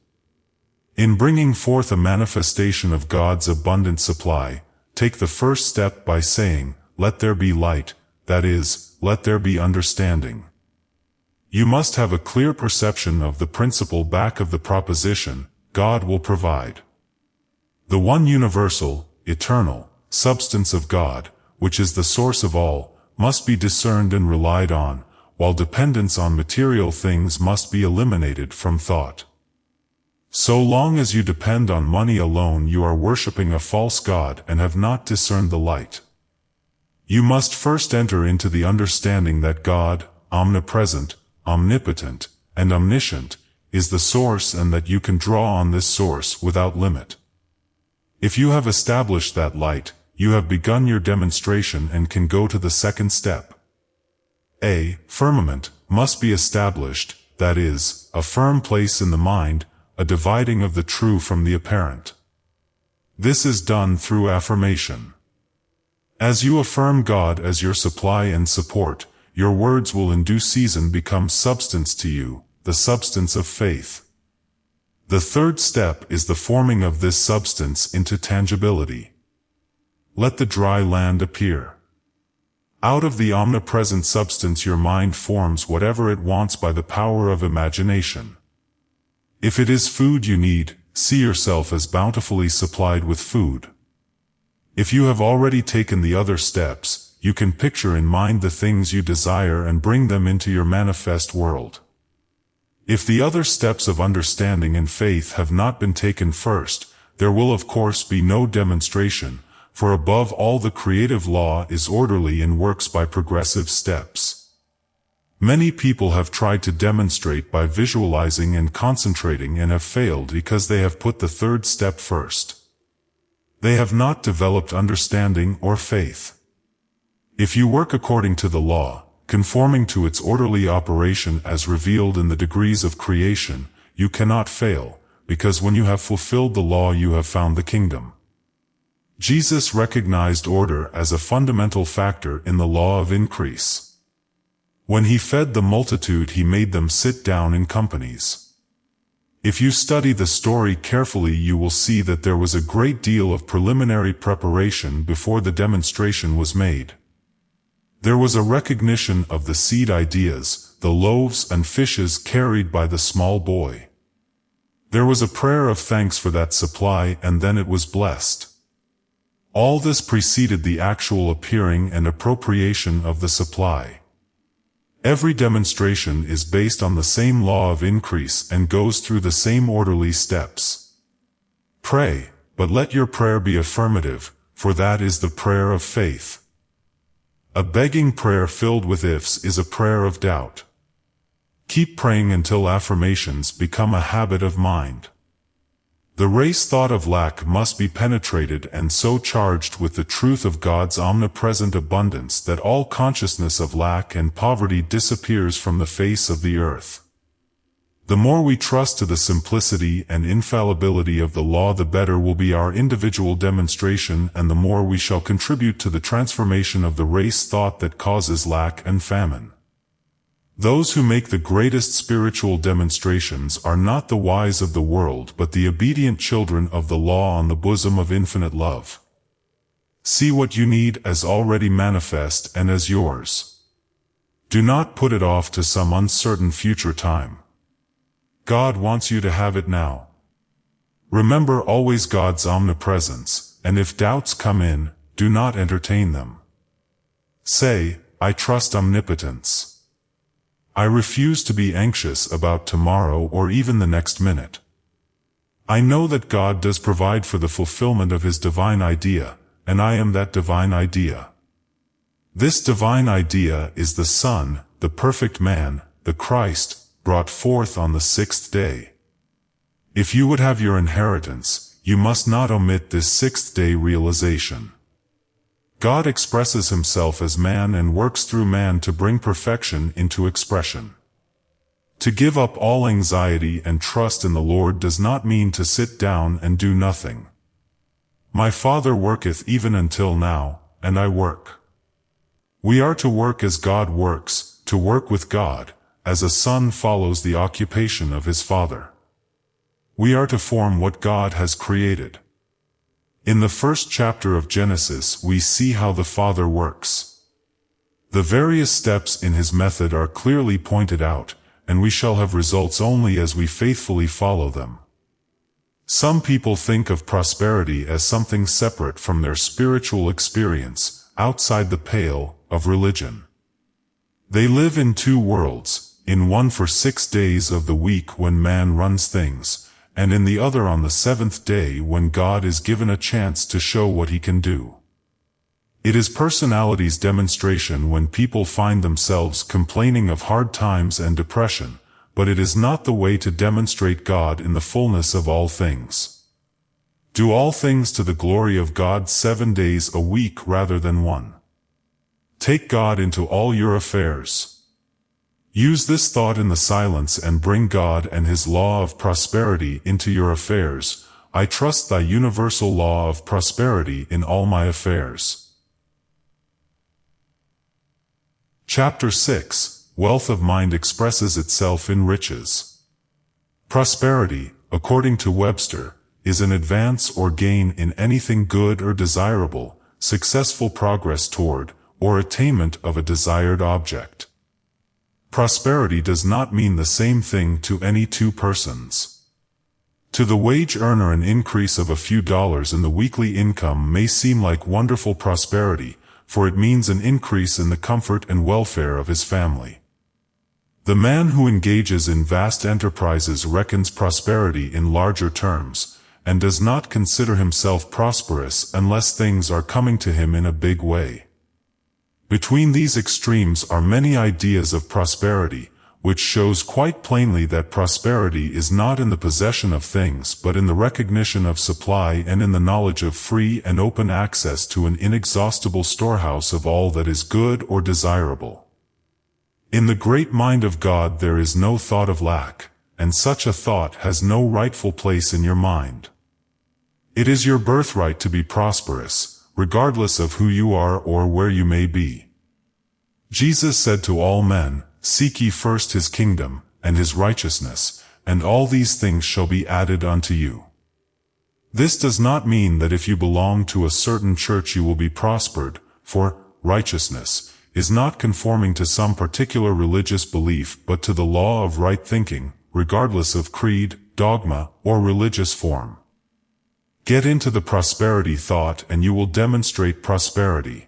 In bringing forth a manifestation of God's abundant supply, take the first step by saying, "Let there be light," that is, let there be understanding. You must have a clear perception of the principle back of the proposition, God will provide. The one universal, eternal, substance of God, which is the source of all, must be discerned and relied on, while dependence on material things must be eliminated from thought. So long as you depend on money alone, you are worshipping a false god and have not discerned the light. You must first enter into the understanding that God, omnipresent, omnipotent, and omniscient, is the source and that you can draw on this source without limit. If you have established that light, you have begun your demonstration and can go to the second step. A firmament must be established, that is, a firm place in the mind, a dividing of the true from the apparent. This is done through affirmation. As you affirm God as your supply and support, your words will in due season become substance to you, the substance of faith. The third step is the forming of this substance into tangibility. Let the dry land appear. Out of the omnipresent substance your mind forms whatever it wants by the power of imagination. If it is food you need, see yourself as bountifully supplied with food. If you have already taken the other steps, you can picture in mind the things you desire and bring them into your manifest world. If the other steps of understanding and faith have not been taken first, there will of course be no demonstration, for above all the creative law is orderly and works by progressive steps. Many people have tried to demonstrate by visualizing and concentrating and have failed because they have put the third step first. They have not developed understanding or faith. If you work according to the law, conforming to its orderly operation as revealed in the degrees of creation, you cannot fail, because when you have fulfilled the law you have found the kingdom. Jesus recognized order as a fundamental factor in the law of increase. When he fed the multitude he made them sit down in companies. If you study the story carefully you will see that there was a great deal of preliminary preparation before the demonstration was made. There was a recognition of the seed ideas, the loaves and fishes carried by the small boy. There was a prayer of thanks for that supply and then it was blessed. All this preceded the actual appearing and appropriation of the supply. Every demonstration is based on the same law of increase and goes through the same orderly steps. Pray, but let your prayer be affirmative, for that is the prayer of faith. A begging prayer filled with ifs is a prayer of doubt. Keep praying until affirmations become a habit of mind. The race thought of lack must be penetrated and so charged with the truth of God's omnipresent abundance that all consciousness of lack and poverty disappears from the face of the earth. The more we trust to the simplicity and infallibility of the law, the better will be our individual demonstration and the more we shall contribute to the transformation of the race thought that causes lack and famine. Those who make the greatest spiritual demonstrations are not the wise of the world but the obedient children of the law on the bosom of infinite love. See what you need as already manifest and as yours. Do not put it off to some uncertain future time. God wants you to have it now. Remember always God's omnipresence, and if doubts come in, do not entertain them. Say, I trust omnipotence. I refuse to be anxious about tomorrow or even the next minute. I know that God does provide for the fulfillment of His divine idea, and I am that divine idea. This divine idea is the Son, the perfect man, the Christ, brought forth on the sixth day. If you would have your inheritance, you must not omit this sixth-day realization. God expresses Himself as man and works through man to bring perfection into expression. To give up all anxiety and trust in the Lord does not mean to sit down and do nothing. My Father worketh even until now, and I work. We are to work as God works, to work with God, as a son follows the occupation of his father. We are to form what God has created. In the first chapter of Genesis we see how the Father works. The various steps in His method are clearly pointed out, and we shall have results only as we faithfully follow them. Some people think of prosperity as something separate from their spiritual experience, outside the pale of religion. They live in two worlds, in one for 6 days of the week when man runs things, and in the other on the seventh day when God is given a chance to show what He can do. It is personality's demonstration when people find themselves complaining of hard times and depression, but it is not the way to demonstrate God in the fullness of all things. Do all things to the glory of God 7 days a week rather than one. Take God into all your affairs. Use this thought in the silence and bring God and His law of prosperity into your affairs. I trust Thy universal law of prosperity in all my affairs. Chapter 6. Wealth of mind expresses itself in riches. Prosperity, according to Webster, is an advance or gain in anything good or desirable, successful progress toward, or attainment of a desired object. Prosperity does not mean the same thing to any two persons. To the wage earner, an increase of a few dollars in the weekly income may seem like wonderful prosperity, for it means an increase in the comfort and welfare of his family. The man who engages in vast enterprises reckons prosperity in larger terms, and does not consider himself prosperous unless things are coming to him in a big way. Between these extremes are many ideas of prosperity, which shows quite plainly that prosperity is not in the possession of things but in the recognition of supply and in the knowledge of free and open access to an inexhaustible storehouse of all that is good or desirable. In the great mind of God there is no thought of lack, and such a thought has no rightful place in your mind. It is your birthright to be prosperous, regardless of who you are or where you may be. Jesus said to all men, "Seek ye first His kingdom, and His righteousness, and all these things shall be added unto you." This does not mean that if you belong to a certain church you will be prospered, for righteousness is not conforming to some particular religious belief but to the law of right thinking, regardless of creed, dogma, or religious form. Get into the prosperity thought and you will demonstrate prosperity.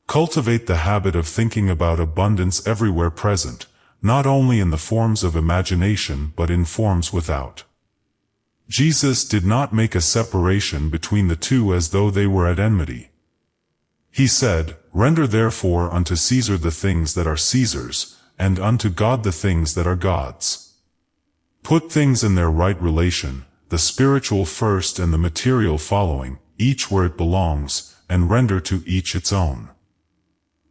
Cultivate the habit of thinking about abundance everywhere present, not only in the forms of imagination but in forms without. Jesus did not make a separation between the two as though they were at enmity. He said, "Render therefore unto Caesar the things that are Caesar's, and unto God the things that are God's." Put things in their right relation, the spiritual first and the material following, each where it belongs, and render to each its own.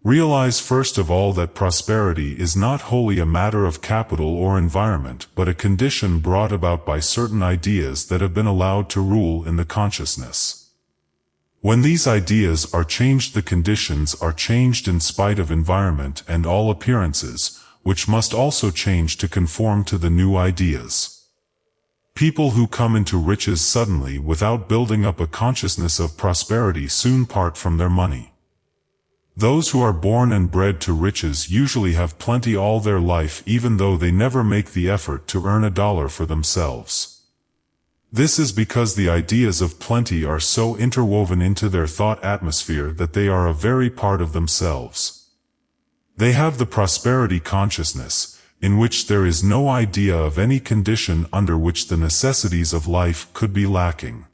Realize first of all that prosperity is not wholly a matter of capital or environment, but a condition brought about by certain ideas that have been allowed to rule in the consciousness. When these ideas are changed, the conditions are changed in spite of environment and all appearances, which must also change to conform to the new ideas. People who come into riches suddenly without building up a consciousness of prosperity soon part from their money. Those who are born and bred to riches usually have plenty all their life even though they never make the effort to earn a dollar for themselves. This is because the ideas of plenty are so interwoven into their thought atmosphere that they are a very part of themselves. They have the prosperity consciousness, in which there is no idea of any condition under which the necessities of life could be lacking.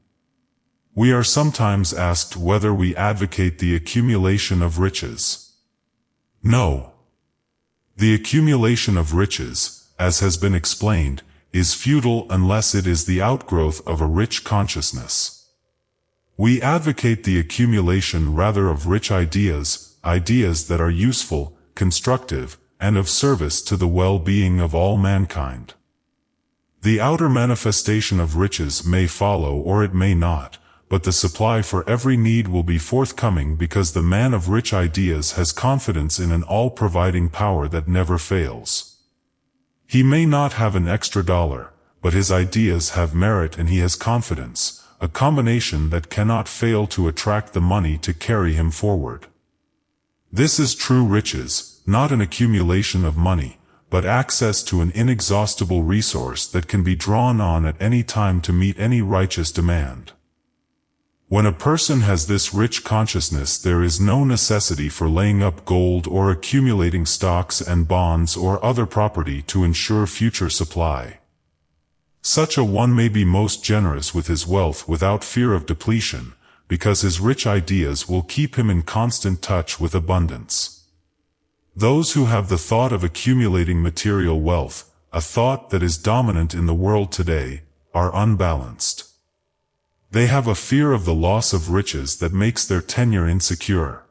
We are sometimes asked whether we advocate the accumulation of riches. No. The accumulation of riches, as has been explained, is futile unless it is the outgrowth of a rich consciousness. We advocate the accumulation rather of rich ideas, ideas that are useful, constructive, and of service to the well-being of all mankind. The outer manifestation of riches may follow or it may not, but the supply for every need will be forthcoming because the man of rich ideas has confidence in an all-providing power that never fails. He may not have an extra dollar, but his ideas have merit and he has confidence, a combination that cannot fail to attract the money to carry him forward. This is true riches, not an accumulation of money, but access to an inexhaustible resource that can be drawn on at any time to meet any righteous demand. When a person has this rich consciousness, there is no necessity for laying up gold or accumulating stocks and bonds or other property to ensure future supply. Such a one may be most generous with his wealth without fear of depletion, because his rich ideas will keep him in constant touch with abundance. Those who have the thought of accumulating material wealth, a thought that is dominant in the world today, are unbalanced. They have a fear of the loss of riches that makes their tenure insecure.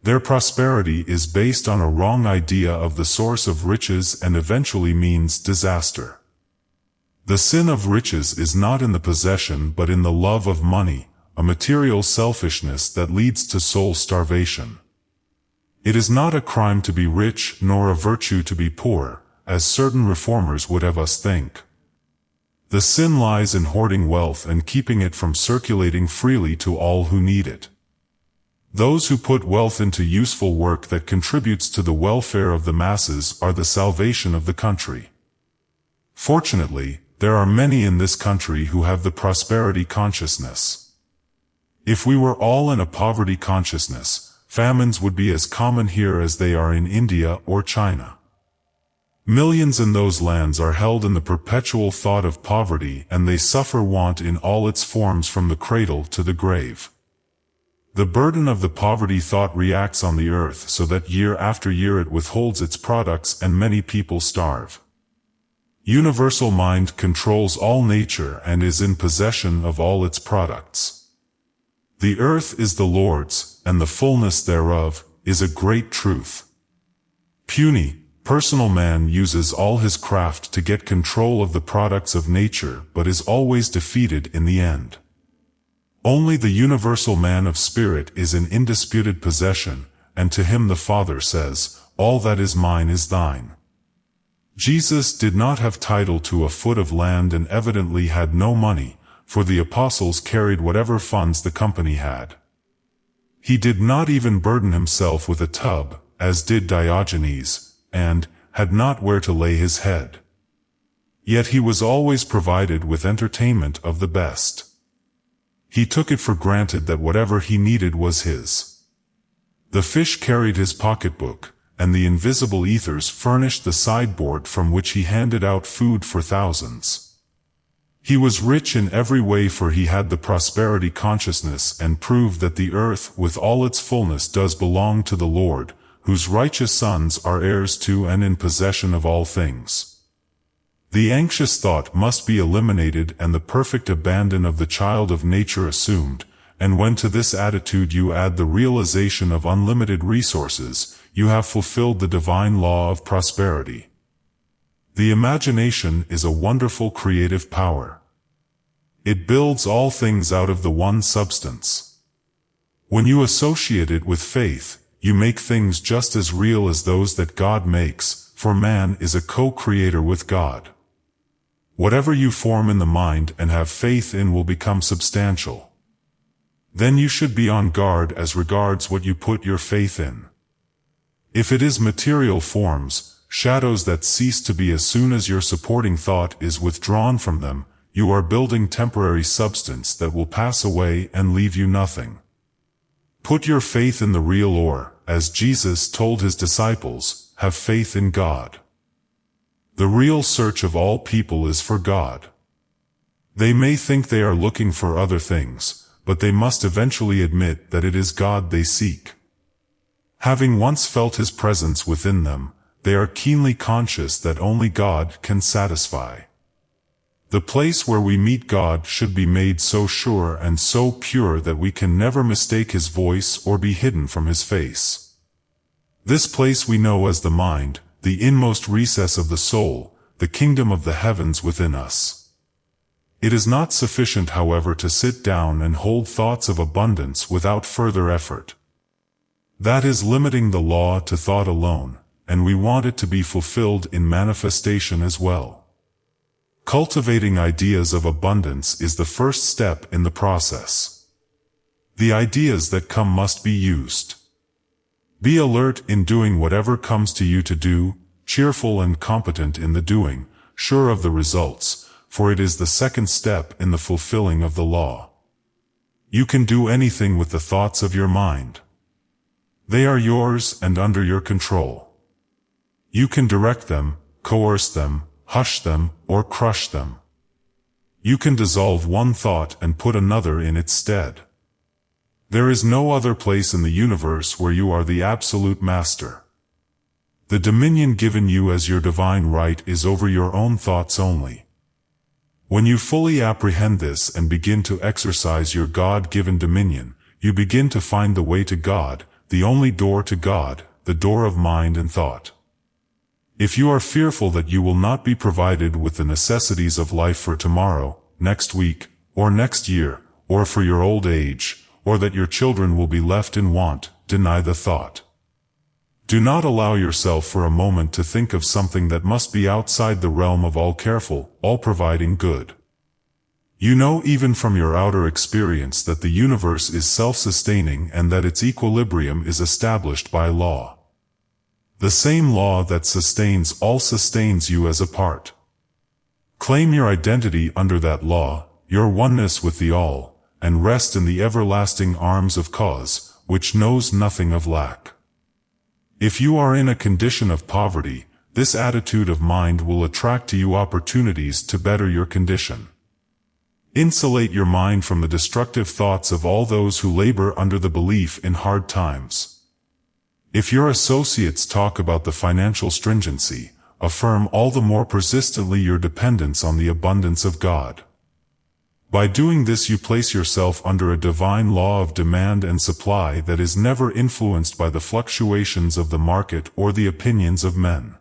Their prosperity is based on a wrong idea of the source of riches and eventually means disaster. The sin of riches is not in the possession but in the love of money, a material selfishness that leads to soul starvation. It is not a crime to be rich nor a virtue to be poor, as certain reformers would have us think. The sin lies in hoarding wealth and keeping it from circulating freely to all who need it. Those who put wealth into useful work that contributes to the welfare of the masses are the salvation of the country. Fortunately, there are many in this country who have the prosperity consciousness. If we were all in a poverty consciousness, famines would be as common here as they are in India or China. Millions in those lands are held in the perpetual thought of poverty and they suffer want in all its forms from the cradle to the grave. The burden of the poverty thought reacts on the earth so that year after year it withholds its products and many people starve. Universal mind controls all nature and is in possession of all its products. The earth is the Lord's, and the fullness thereof, is a great truth. Puny, personal man uses all his craft to get control of the products of nature but is always defeated in the end. Only the universal man of spirit is in indisputed possession, and to him the Father says, "All that is mine is thine." Jesus did not have title to a foot of land and evidently had no money, for the apostles carried whatever funds the company had. He did not even burden himself with a tub, as did Diogenes, and had not where to lay his head. Yet he was always provided with entertainment of the best. He took it for granted that whatever he needed was his. The fish carried his pocketbook, and the invisible ethers furnished the sideboard from which he handed out food for thousands. He was rich in every way for he had the prosperity consciousness and proved that the earth with all its fullness does belong to the Lord, whose righteous sons are heirs to and in possession of all things. The anxious thought must be eliminated and the perfect abandon of the child of nature assumed, and when to this attitude you add the realization of unlimited resources, you have fulfilled the divine law of prosperity. The imagination is a wonderful creative power. It builds all things out of the one substance. When you associate it with faith, you make things just as real as those that God makes, for man is a co-creator with God. Whatever you form in the mind and have faith in will become substantial. Then you should be on guard as regards what you put your faith in. If it is material forms, shadows that cease to be as soon as your supporting thought is withdrawn from them, you are building temporary substance that will pass away and leave you nothing. Put your faith in the real ore, as Jesus told his disciples, have faith in God. The real search of all people is for God. They may think they are looking for other things, but they must eventually admit that it is God they seek. Having once felt his presence within them, they are keenly conscious that only God can satisfy. The place where we meet God should be made so sure and so pure that we can never mistake his voice or be hidden from his face. This place we know as the mind, the inmost recess of the soul, the kingdom of the heavens within us. It is not sufficient, however, to sit down and hold thoughts of abundance without further effort. That is limiting the law to thought alone, and we want it to be fulfilled in manifestation as well. Cultivating ideas of abundance is the first step in the process. The ideas that come must be used. Be alert in doing whatever comes to you to do, cheerful and competent in the doing, sure of the results, for it is the second step in the fulfilling of the law. You can do anything with the thoughts of your mind. They are yours and under your control. You can direct them, coerce them, hush them, or crush them. You can dissolve one thought and put another in its stead. There is no other place in the universe where you are the absolute master. The dominion given you as your divine right is over your own thoughts only. When you fully apprehend this and begin to exercise your God-given dominion, you begin to find the way to God, the only door to God, the door of mind and thought. If you are fearful that you will not be provided with the necessities of life for tomorrow, next week, or next year, or for your old age, or that your children will be left in want, deny the thought. Do not allow yourself for a moment to think of something that must be outside the realm of all careful, all providing good. You know even from your outer experience that the universe is self-sustaining and that its equilibrium is established by law. The same law that sustains all sustains you as a part. Claim your identity under that law, your oneness with the all, and rest in the everlasting arms of cause, which knows nothing of lack. If you are in a condition of poverty, this attitude of mind will attract to you opportunities to better your condition. Insulate your mind from the destructive thoughts of all those who labor under the belief in hard times. If your associates talk about the financial stringency, affirm all the more persistently your dependence on the abundance of God. By doing this you place yourself under a divine law of demand and supply that is never influenced by the fluctuations of the market or the opinions of men.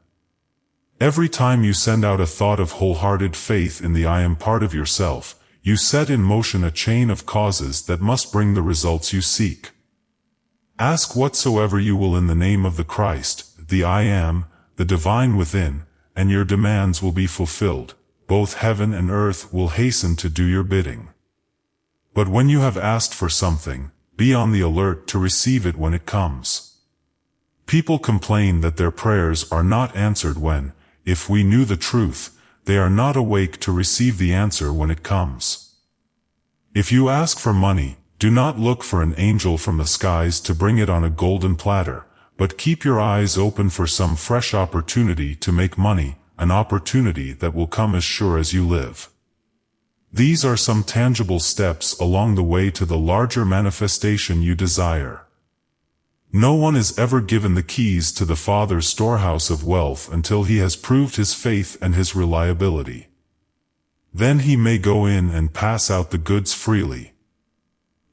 Every time you send out a thought of wholehearted faith in the I am part of yourself, you set in motion a chain of causes that must bring the results you seek. Ask whatsoever you will in the name of the Christ, the I am, the divine within, and your demands will be fulfilled. Both heaven and earth will hasten to do your bidding. But when you have asked for something, be on the alert to receive it when it comes. People complain that their prayers are not answered when, if we knew the truth, they are not awake to receive the answer when it comes. If you ask for money, do not look for an angel from the skies to bring it on a golden platter, but keep your eyes open for some fresh opportunity to make money, an opportunity that will come as sure as you live. These are some tangible steps along the way to the larger manifestation you desire. No one is ever given the keys to the Father's storehouse of wealth until he has proved his faith and his reliability. Then he may go in and pass out the goods freely.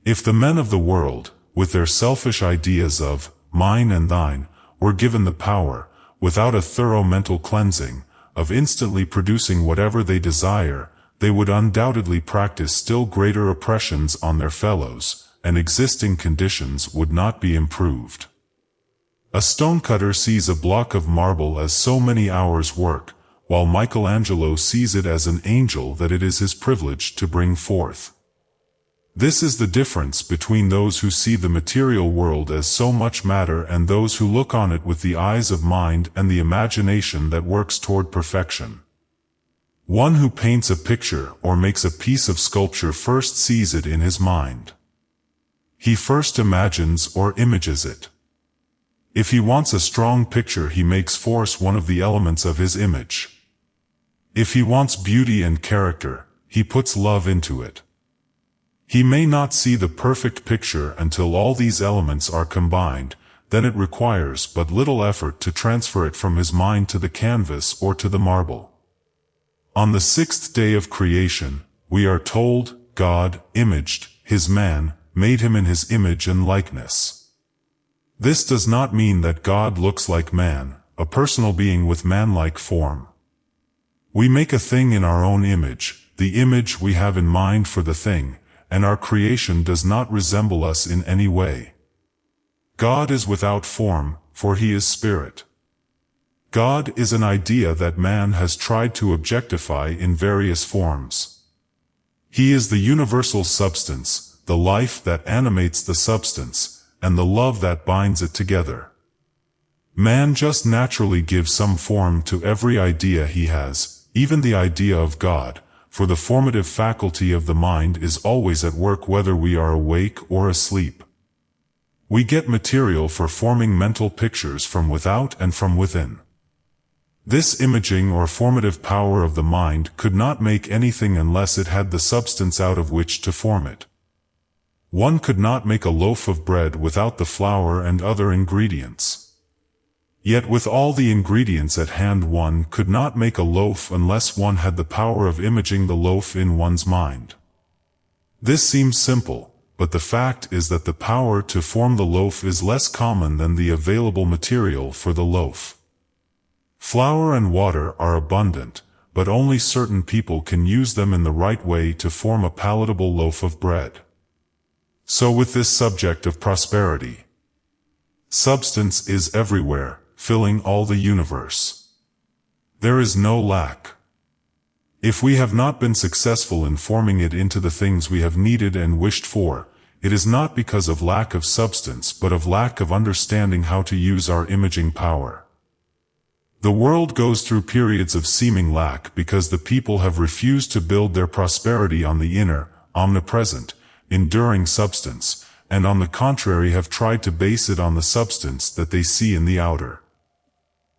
If the men of the world, with their selfish ideas of mine and thine, were given the power, without a thorough mental cleansing, of instantly producing whatever they desire, they would undoubtedly practice still greater oppressions on their fellows, and existing conditions would not be improved. A stonecutter sees a block of marble as so many hours' work, while Michelangelo sees it as an angel that it is his privilege to bring forth. This is the difference between those who see the material world as so much matter and those who look on it with the eyes of mind and the imagination that works toward perfection. One who paints a picture or makes a piece of sculpture first sees it in his mind. He first imagines or images it. If he wants a strong picture, he makes force one of the elements of his image. If he wants beauty and character, he puts love into it. He may not see the perfect picture until all these elements are combined, then it requires but little effort to transfer it from his mind to the canvas or to the marble. On the sixth day of creation, we are told, God imaged his man, made him in his image and likeness. This does not mean that God looks like man, a personal being with man-like form. We make a thing in our own image, the image we have in mind for the thing, and our creation does not resemble us in any way. God is without form, for he is spirit. God is an idea that man has tried to objectify in various forms. He is the universal substance, the life that animates the substance, and the love that binds it together. Man just naturally gives some form to every idea he has, even the idea of God, for the formative faculty of the mind is always at work whether we are awake or asleep. We get material for forming mental pictures from without and from within. This imaging or formative power of the mind could not make anything unless it had the substance out of which to form it. One could not make a loaf of bread without the flour and other ingredients. Yet with all the ingredients at hand one could not make a loaf unless one had the power of imaging the loaf in one's mind. This seems simple, but the fact is that the power to form the loaf is less common than the available material for the loaf. Flour and water are abundant, but only certain people can use them in the right way to form a palatable loaf of bread. So with this subject of prosperity. Substance is everywhere, filling all the universe. There is no lack. If we have not been successful in forming it into the things we have needed and wished for, it is not because of lack of substance but of lack of understanding how to use our imaging power. The world goes through periods of seeming lack because the people have refused to build their prosperity on the inner, omnipresent, enduring substance, and on the contrary have tried to base it on the substance that they see in the outer.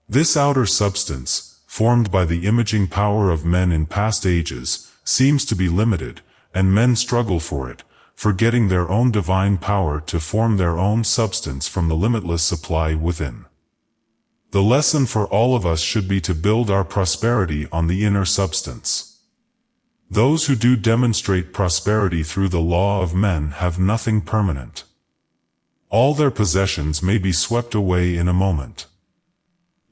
This outer substance, formed by the imaging power of men in past ages, seems to be limited, and men struggle for it, forgetting their own divine power to form their own substance from the limitless supply within. The lesson for all of us should be to build our prosperity on the inner substance. Those who do demonstrate prosperity through the law of men have nothing permanent. All their possessions may be swept away in a moment.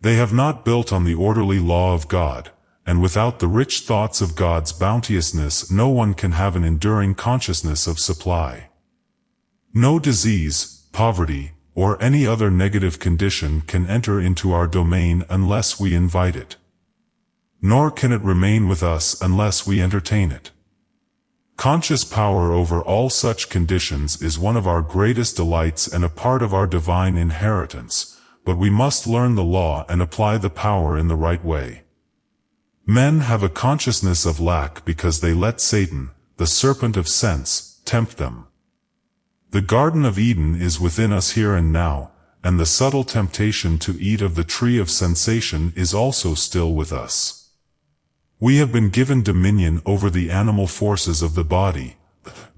They have not built on the orderly law of God, and without the rich thoughts of God's bounteousness no one can have an enduring consciousness of supply. No disease, poverty, or any other negative condition can enter into our domain unless we invite it. Nor can it remain with us unless we entertain it. Conscious power over all such conditions is one of our greatest delights and a part of our divine inheritance, but we must learn the law and apply the power in the right way. Men have a consciousness of lack because they let Satan, the serpent of sense, tempt them. The Garden of Eden is within us here and now, and the subtle temptation to eat of the tree of sensation is also still with us. We have been given dominion over the animal forces of the body,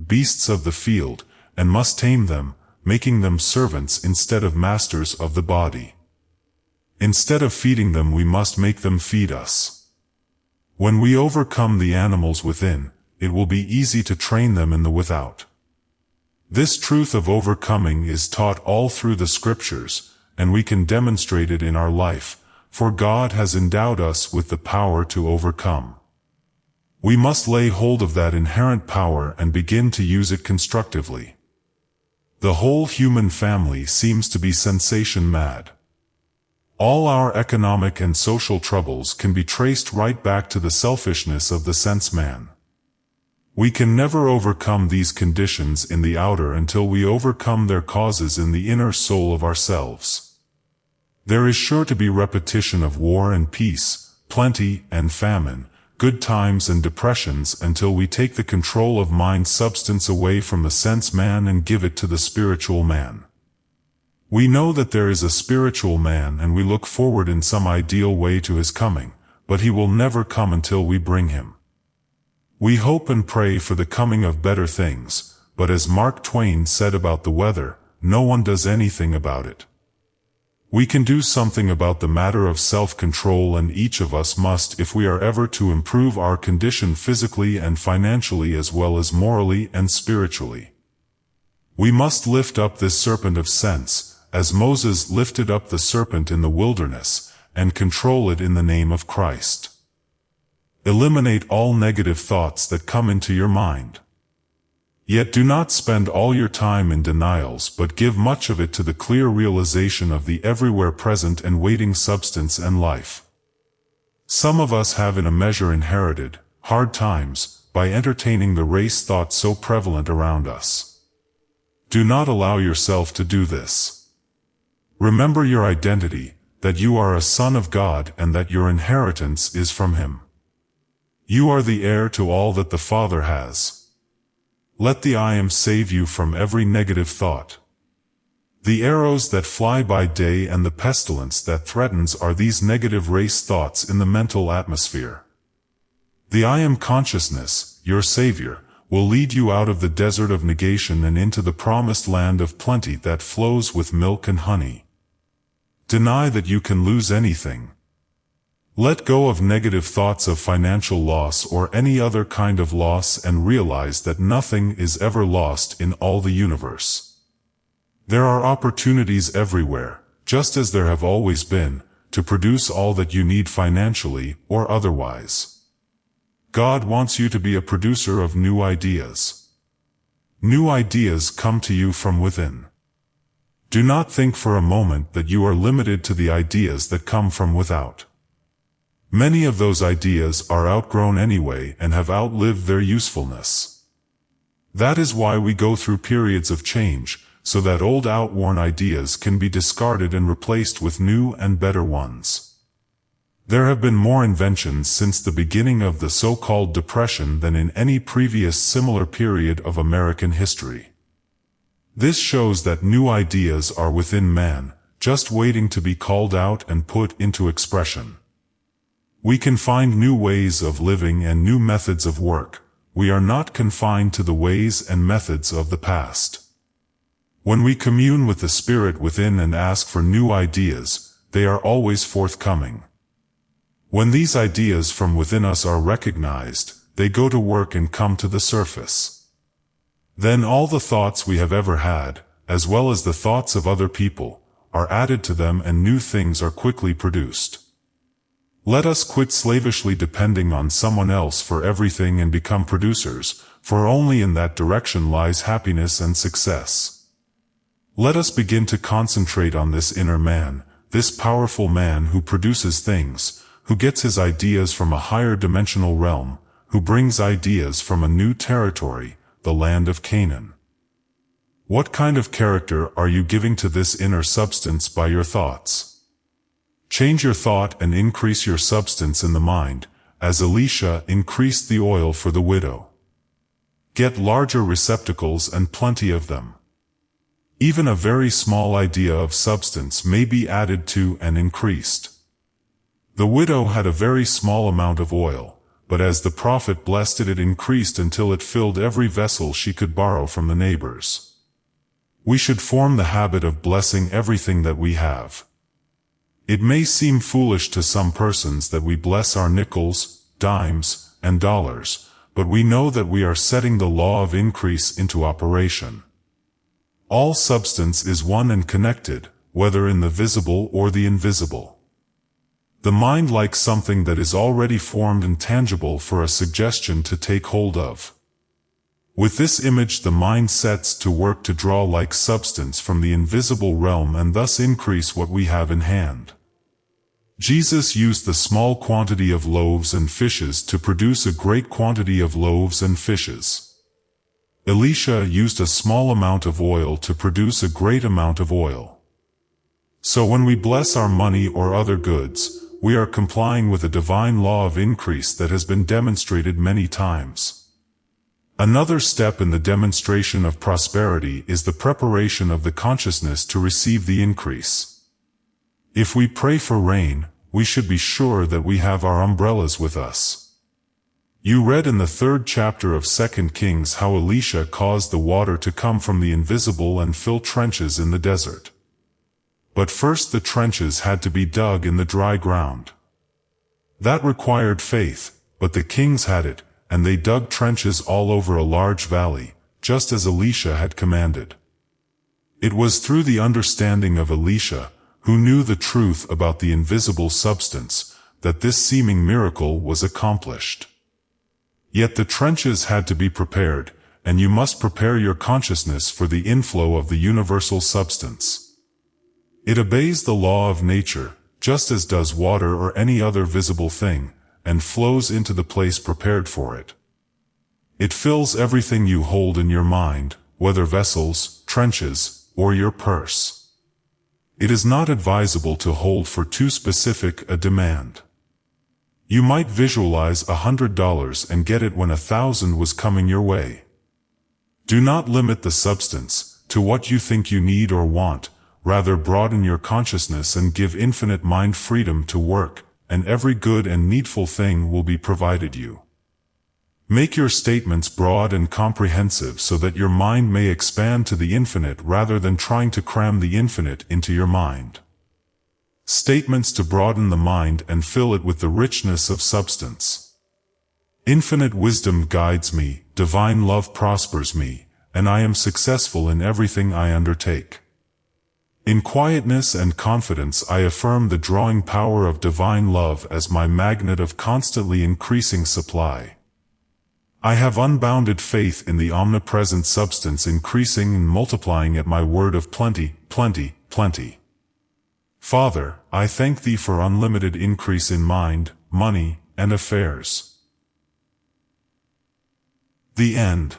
beasts of the field, and must tame them, making them servants instead of masters of the body. Instead of feeding them we must make them feed us. When we overcome the animals within, it will be easy to train them in the without. This truth of overcoming is taught all through the scriptures, and we can demonstrate it in our life, for God has endowed us with the power to overcome. We must lay hold of that inherent power and begin to use it constructively. The whole human family seems to be sensation mad. All our economic and social troubles can be traced right back to the selfishness of the sense man. We can never overcome these conditions in the outer until we overcome their causes in the inner soul of ourselves. There is sure to be repetition of war and peace, plenty and famine, good times and depressions until we take the control of mind substance away from the sense man and give it to the spiritual man. We know that there is a spiritual man and we look forward in some ideal way to his coming, but he will never come until we bring him. We hope and pray for the coming of better things, but as Mark Twain said about the weather, no one does anything about it. We can do something about the matter of self-control, and each of us must if we are ever to improve our condition physically and financially as well as morally and spiritually. We must lift up this serpent of sense, as Moses lifted up the serpent in the wilderness, and control it in the name of Christ. Eliminate all negative thoughts that come into your mind. Yet do not spend all your time in denials, but give much of it to the clear realization of the everywhere present and waiting substance and life. Some of us have in a measure inherited hard times by entertaining the race thought so prevalent around us. Do not allow yourself to do this. Remember your identity, that you are a son of God and that your inheritance is from Him. You are the heir to all that the Father has. Let the I Am save you from every negative thought. The arrows that fly by day and the pestilence that threatens are these negative race thoughts in the mental atmosphere. The I Am consciousness, your Savior, will lead you out of the desert of negation and into the promised land of plenty that flows with milk and honey. Deny that you can lose anything. Let go of negative thoughts of financial loss or any other kind of loss and realize that nothing is ever lost in all the universe. There are opportunities everywhere, just as there have always been, to produce all that you need financially or otherwise. God wants you to be a producer of new ideas. New ideas come to you from within. Do not think for a moment that you are limited to the ideas that come from without. Many of those ideas are outgrown anyway and have outlived their usefulness. That is why we go through periods of change, so that old outworn ideas can be discarded and replaced with new and better ones. There have been more inventions since the beginning of the so-called Depression than in any previous similar period of American history. This shows that new ideas are within man, just waiting to be called out and put into expression. We can find new ways of living and new methods of work. We are not confined to the ways and methods of the past. When we commune with the Spirit within and ask for new ideas, they are always forthcoming. When these ideas from within us are recognized, they go to work and come to the surface. Then all the thoughts we have ever had, as well as the thoughts of other people, are added to them and new things are quickly produced. Let us quit slavishly depending on someone else for everything and become producers, for only in that direction lies happiness and success. Let us begin to concentrate on this inner man, this powerful man who produces things, who gets his ideas from a higher dimensional realm, who brings ideas from a new territory, the land of Canaan. What kind of character are you giving to this inner substance by your thoughts? Change your thought and increase your substance in the mind, as Elisha increased the oil for the widow. Get larger receptacles and plenty of them. Even a very small idea of substance may be added to and increased. The widow had a very small amount of oil, but as the prophet blessed it, it increased until it filled every vessel she could borrow from the neighbors. We should form the habit of blessing everything that we have. It may seem foolish to some persons that we bless our nickels, dimes, and dollars, but we know that we are setting the law of increase into operation. All substance is one and connected, whether in the visible or the invisible. The mind likes something that is already formed and tangible for a suggestion to take hold of. With this image the mind sets to work to draw like substance from the invisible realm and thus increase what we have in hand. Jesus used the small quantity of loaves and fishes to produce a great quantity of loaves and fishes. Elisha used a small amount of oil to produce a great amount of oil. So when we bless our money or other goods, we are complying with a divine law of increase that has been demonstrated many times. Another step in the demonstration of prosperity is the preparation of the consciousness to receive the increase. If we pray for rain, we should be sure that we have our umbrellas with us. You read in the 3rd chapter of 2 Kings how Elisha caused the water to come from the invisible and fill trenches in the desert. But first the trenches had to be dug in the dry ground. That required faith, but the kings had it, and they dug trenches all over a large valley, just as Elisha had commanded. It was through the understanding of Elisha, who knew the truth about the invisible substance, that this seeming miracle was accomplished. Yet the trenches had to be prepared, and you must prepare your consciousness for the inflow of the universal substance. It obeys the law of nature, just as does water or any other visible thing, and flows into the place prepared for it. It fills everything you hold in your mind, whether vessels, trenches, or your purse. It is not advisable to hold for too specific a demand. You might visualize $100 and get it when 1,000 was coming your way. Do not limit the substance to what you think you need or want, rather broaden your consciousness and give infinite mind freedom to work, and every good and needful thing will be provided you. Make your statements broad and comprehensive so that your mind may expand to the infinite rather than trying to cram the infinite into your mind. Statements to broaden the mind and fill it with the richness of substance. Infinite wisdom guides me, divine love prospers me, and I am successful in everything I undertake. In quietness and confidence I affirm the drawing power of divine love as my magnet of constantly increasing supply. I have unbounded faith in the omnipresent substance increasing and multiplying at my word of plenty, plenty, plenty. Father, I thank Thee for unlimited increase in mind, money, and affairs. The end.